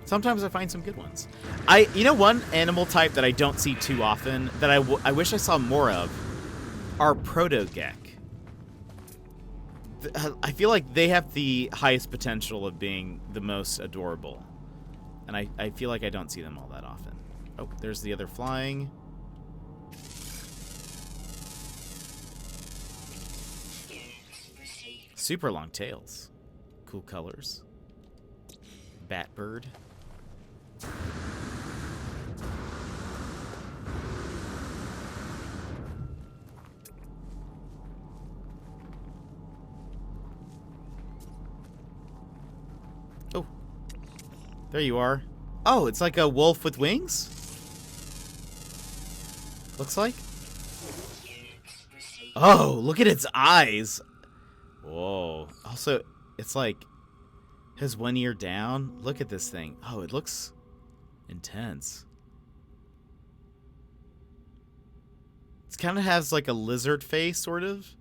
Sometimes I find some good ones. You know, one animal type that I don't see too often that I wish I saw more of are Protogek. I feel like they have the highest potential of being the most adorable. And I feel like I don't see them all that often. Oh, there's the other flying. Super long tails. Cool colors. Batbird. Oh, there you are. Oh, it's like a wolf with wings? Looks like. Oh, look at its eyes. Whoa. Also, it's like, has one ear down. Look at this thing. Oh, it looks intense. It kind of has like a lizard face, sort of.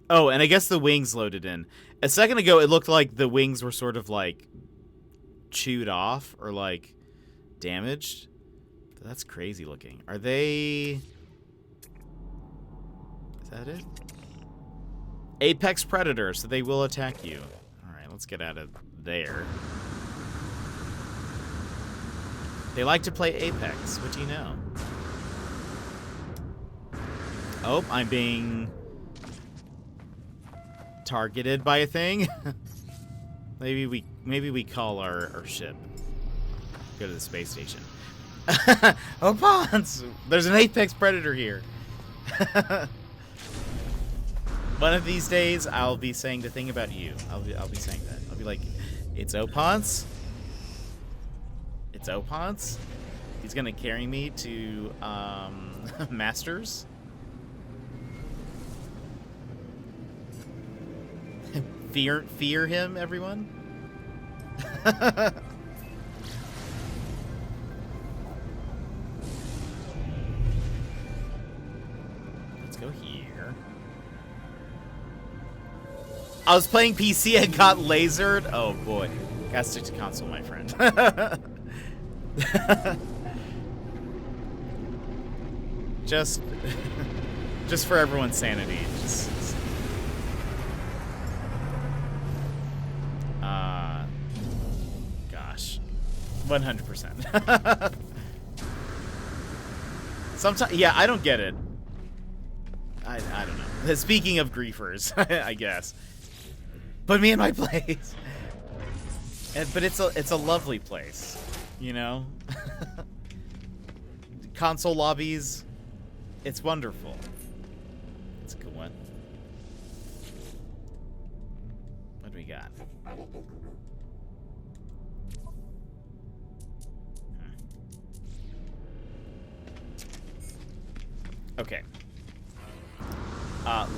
Oh, and I guess the wings loaded in. A second ago, it looked like the wings were sort of like chewed off or like damaged. That's crazy looking. Are they... Is that it? Apex predator, so they will attack you. Alright, let's get out of there. They like to play Apex. What do you know? Oh, I'm being targeted by a thing. maybe we call our ship. Go to the space station. Oh, Pons! There's an Apex predator here. One of these days, I'll be saying the thing about you. I'll be saying that. I'll be like, it's Opons. It's Opons. He's gonna carry me to Masters. Fear him, everyone. Let's go here. I was playing PC and got lasered. Oh boy, gotta stick to console, my friend. just for everyone's sanity. Gosh, 100%. Sometimes, yeah, I don't get it. I don't know. Speaking of griefers, I guess. Put me in my place. But it's a lovely place, you know. Console lobbies, it's wonderful. It's a good one. What do we got? Okay.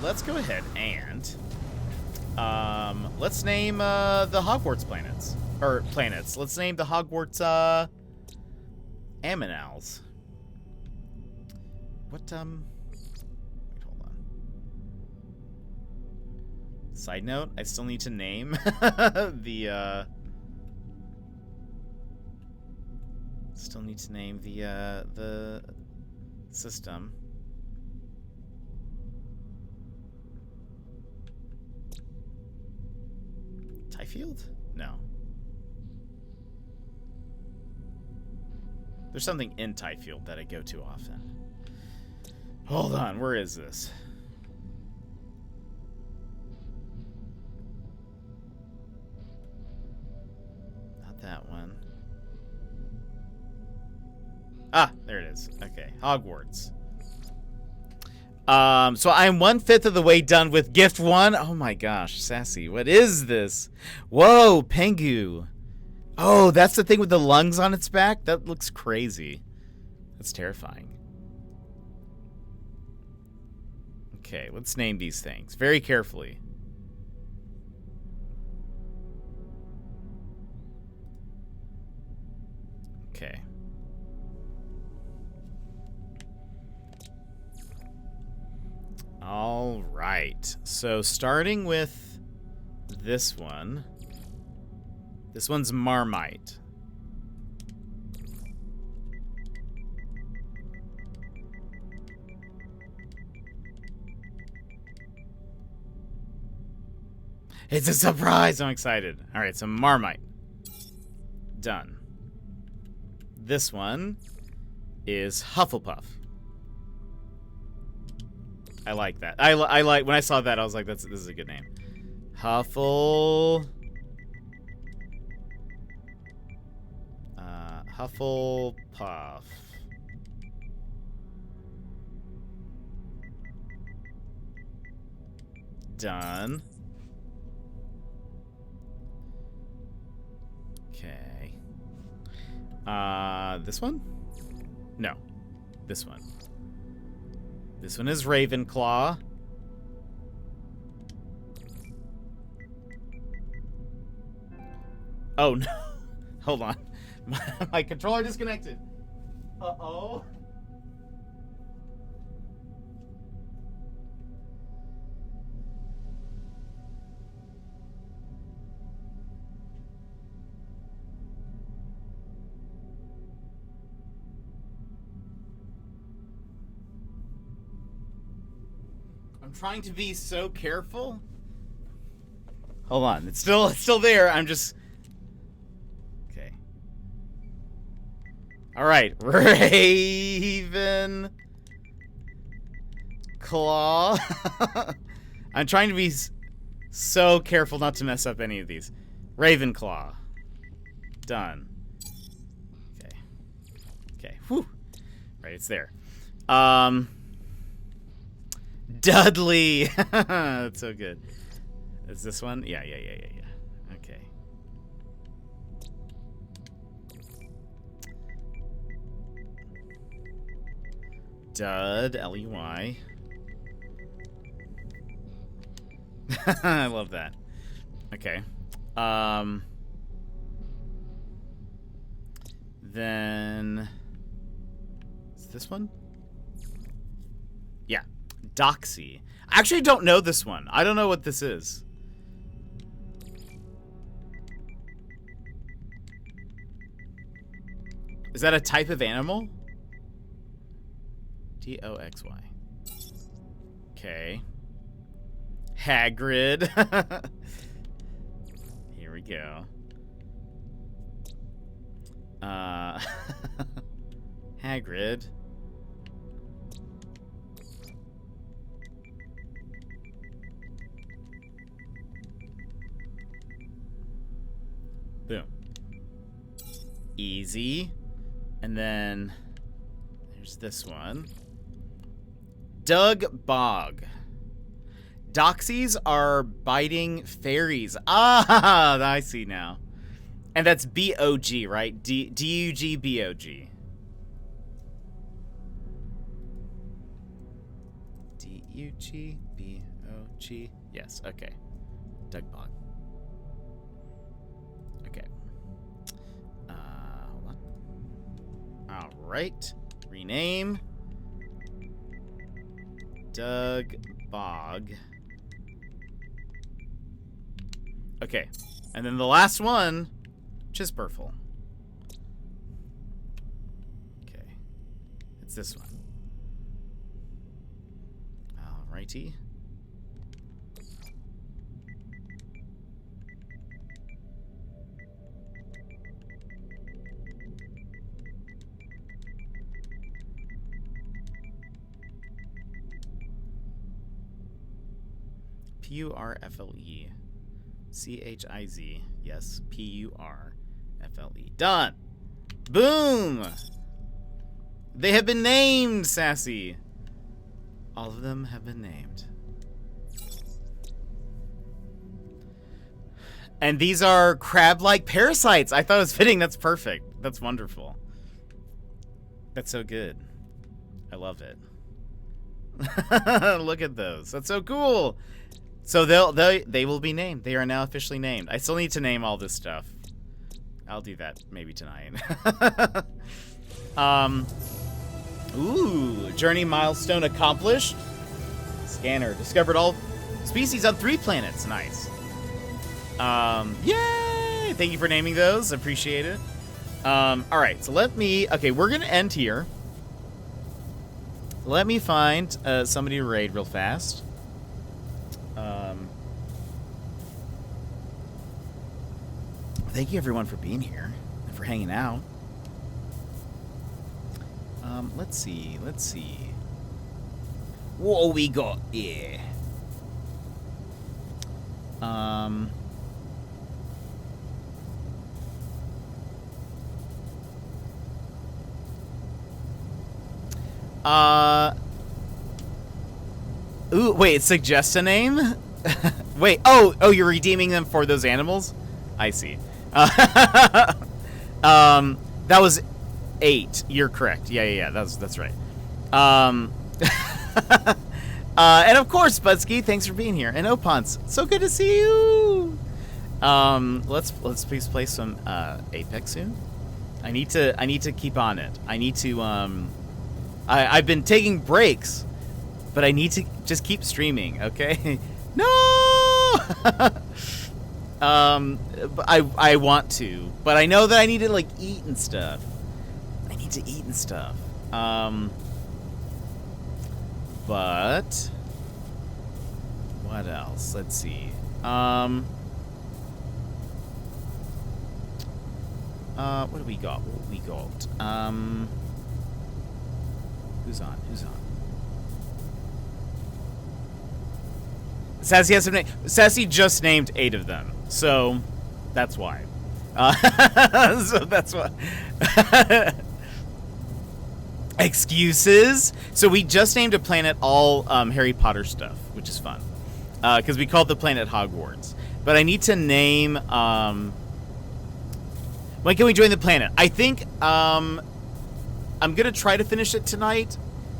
Let's go ahead and let's name the Hogwarts planets. Or planets. Let's name the Hogwarts Aminals. What wait, hold on. Side note, I still need to name the the system. Tyfield? No. There's something in Tyfield that I go to often. Hold on, where is this? Not that one. Ah, there it is. Okay, Hogwarts. So I'm 1/5 of the way done with gift 1. Oh my gosh, Sassy, what is this? Whoa, Pengu. Oh, that's the thing with the lungs on its back? That looks crazy. That's terrifying. Okay, let's name these things very carefully. Okay. All right. So starting with this one. This one's Marmite. It's a surprise. I'm excited. All right, so Marmite. Done. This one is Hufflepuff. I like that. I like when I saw that I was like, this is a good name. Hufflepuff. Done. Okay. This one? No. This one. This one is Ravenclaw. Oh no. Hold on. My controller disconnected. Uh-oh. I'm trying to be so careful. Hold on. It's still there. I'm just all right, Raven Claw. I'm trying to be so careful not to mess up any of these. Ravenclaw. Done. Okay. Okay. Whew. Right, it's there. Dudley. That's so good. Is this one? Yeah. Okay. Dud, L-E-Y. I love that. Okay. Then... Is this one? Yeah. Doxy. I actually don't know this one. I don't know what this is. Is that a type of animal? D-O-X-Y. Okay. Hagrid. Here we go. Hagrid. Boom. Easy. And then there's this one. Doug Bog. Doxies are biting fairies. Ah, I see now. And that's B-O-G, right? D-U-G-B-O-G. D-U-G-B-O-G. Yes, okay. Doug Bog. Okay. Hold on. All right. Rename. Doug Bog. Okay. And then the last one, Chisburful. Okay. It's this one. Alrighty. P-U-R-F-L-E. C-H-I-Z. Yes, P-U-R-F-L-E. Done! Boom! They have been named, Sassy. All of them have been named. And these are crab-like parasites. I thought it was fitting. That's perfect. That's wonderful. That's so good. I love it. Look at those. That's so cool. So they will be named. They are now officially named. I still need to name all this stuff. I'll do that maybe tonight. Ooh, journey milestone accomplished. Scanner discovered all species on 3 planets. Nice. Yay! Thank you for naming those. Appreciate it. All right, so okay, we're gonna end here. Let me find somebody to raid real fast. Thank you everyone for being here and for hanging out. Let's see. What we got here? Ooh, wait, suggest a name? Wait, oh, you're redeeming them for those animals? I see. That was 8. You're correct. Yeah, that's right. And of course, Budsky, thanks for being here. And Opons, so good to see you. Let's please play some Apex soon. I need to keep on it. I need to I've been taking breaks, but I need to just keep streaming, okay? No! I want to, but I know that I need to like eat and stuff. I need to eat and stuff. But what else? Let's see. What do we got? Who's on? Sassy has some name. Sassy just named 8 of them, so that's why. So that's why. Excuses. So we just named a planet all Harry Potter stuff, which is fun, because we called the planet Hogwarts. But I need to name. When can we join the planet? I think I'm gonna try to finish it tonight.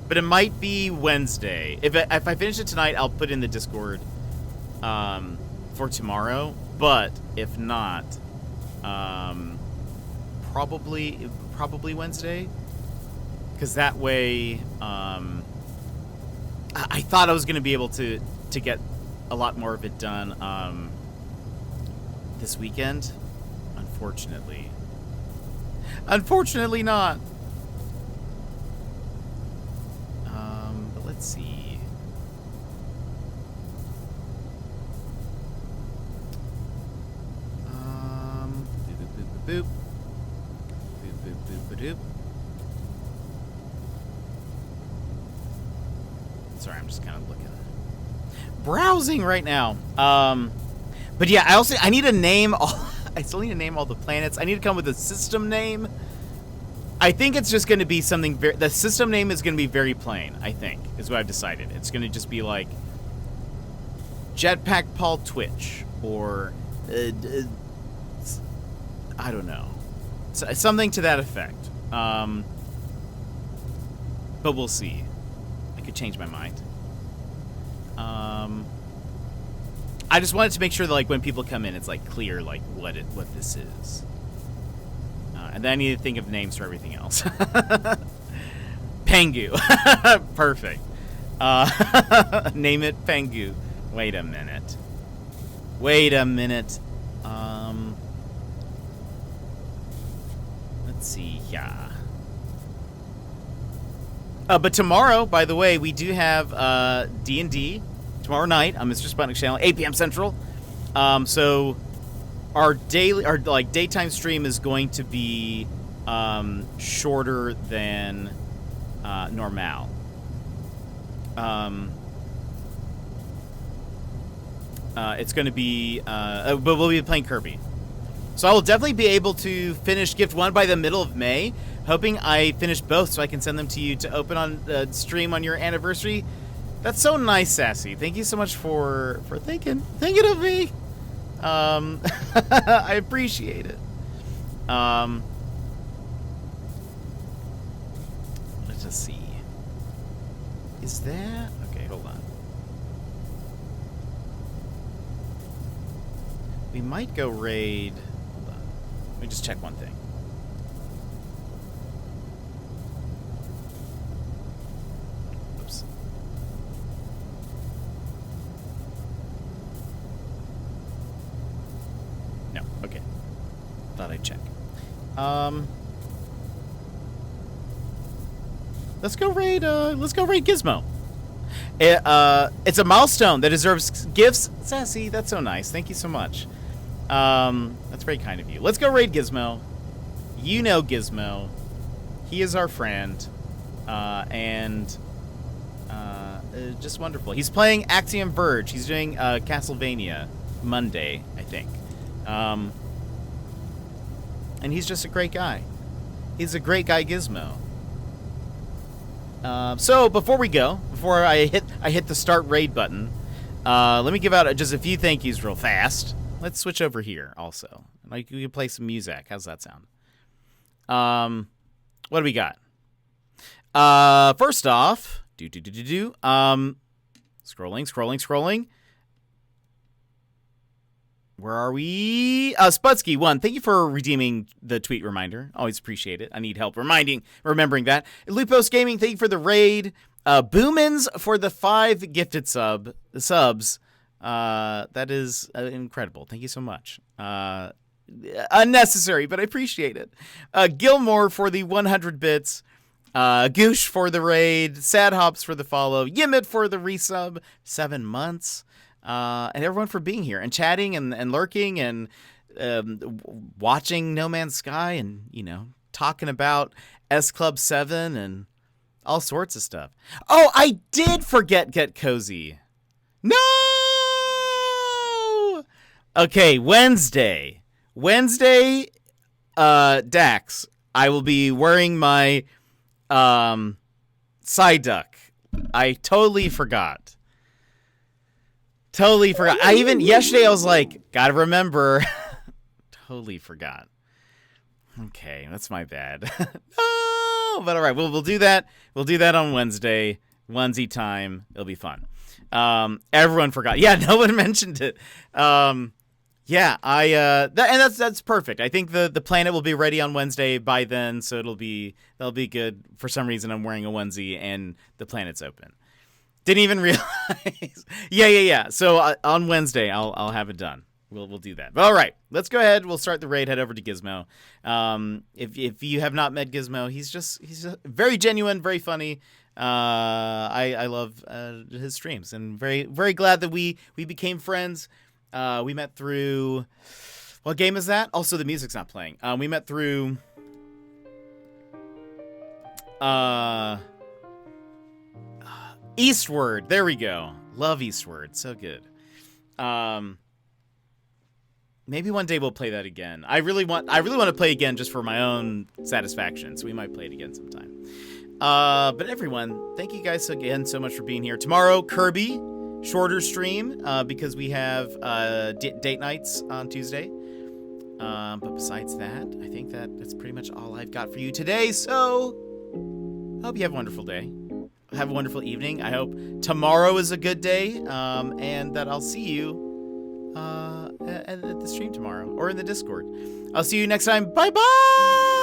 But it might be Wednesday. If I finish it tonight, I'll put in the Discord for tomorrow. But if not, probably Wednesday. Because that way, I thought I was going to be able to get a lot more of it done this weekend. Unfortunately not. But let's see. Boop, boop, boop, boop. Boop, boop, boop, boop, boop. Sorry, I'm just kind of looking. Browsing right now. But yeah, I need to name all. I still need to name all the planets. I need to come with a system name. I think it's just going to be something very... The system name is going to be very plain, I think, is what I've decided. It's going to just be like Jetpack Paul Twitch or... I don't know. Something to that effect. But we'll see. I could change my mind. I just wanted to make sure that, like, when people come in, it's like clear, like, what this is. And then I need to think of names for everything else. Pengu. Perfect. Name it Pengu. Wait a minute. Let's see. Yeah. But tomorrow, by the way, we do have D&D. Tomorrow night on Mr. Sputnik's channel, 8 p.m. Central. So our daytime stream is going to be shorter than normal. It's going to be, but we'll be playing Kirby. So I will definitely be able to finish Gift 1 by the middle of May. Hoping I finish both so I can send them to you to open on the stream on your anniversary. That's so nice, Sassy. Thank you so much for thinking of me. I appreciate it. Let's just see. Is that... Okay, hold on. We might go raid... Hold on. Let me just check one thing. Oops. No, okay. Thought I'd check. Let's go raid Gizmo. It's a milestone that deserves gifts. Sassy, that's so nice. Thank you so much. That's very kind of you. Let's go raid Gizmo. You know Gizmo. He is our friend. And just wonderful. He's playing Axiom Verge. He's doing Castlevania Monday, I think. And he's just a great guy. He's a great guy, Gizmo. So before I hit the start raid button, let me give out just a few thank yous real fast. Let's switch over here also. Like, we can play some music. How's that sound? What do we got? First off, scrolling. Where are we? Spudsky 1. Thank you for redeeming the tweet reminder. Always appreciate it. I need help remembering that. Lupos Gaming, thank you for the raid. Boomins for the 5 gifted subs. That is incredible. Thank you so much. Unnecessary, but I appreciate it. Gilmore for the 100 bits. Goosh for the raid. Sad Hops for the follow. Yimit for the resub. 7 months. And everyone for being here and chatting and lurking and watching No Man's Sky and, talking about S Club 7 and all sorts of stuff. Oh, I did forget Get Cozy. No! Okay, Wednesday, Dax, I will be wearing my Psyduck. I totally forgot. Yesterday I was like, gotta remember. Totally forgot. Okay, that's my bad. No! know, but all right, we'll do that. We'll do that on Wednesday, onesie time. It'll be fun. Everyone forgot. Yeah, no one mentioned it. Yeah, and that's perfect. I think the planet will be ready on Wednesday by then, so that'll be good. For some reason, I'm wearing a onesie and the planet's open. Didn't even realize. Yeah. So on Wednesday, I'll have it done. We'll do that. But all right, let's go ahead. We'll start the raid. Head over to Gizmo. If you have not met Gizmo, he's just very genuine, very funny. I love his streams, and very very glad that we became friends. We met through. What game is that? Also, the music's not playing. We met through. Eastward. There we go. Love Eastward. So good. Maybe one day we'll play that again. I really want to play again just for my own satisfaction. So we might play it again sometime. But everyone, thank you guys again so much for being here. Tomorrow, Kirby, shorter stream because we have date nights on Tuesday. But besides that, I think that's pretty much all I've got for you today. So I hope you have a wonderful day. Have a wonderful evening. I hope tomorrow is a good day, and that I'll see you at the stream tomorrow or in the Discord. I'll see you next time. Bye-bye!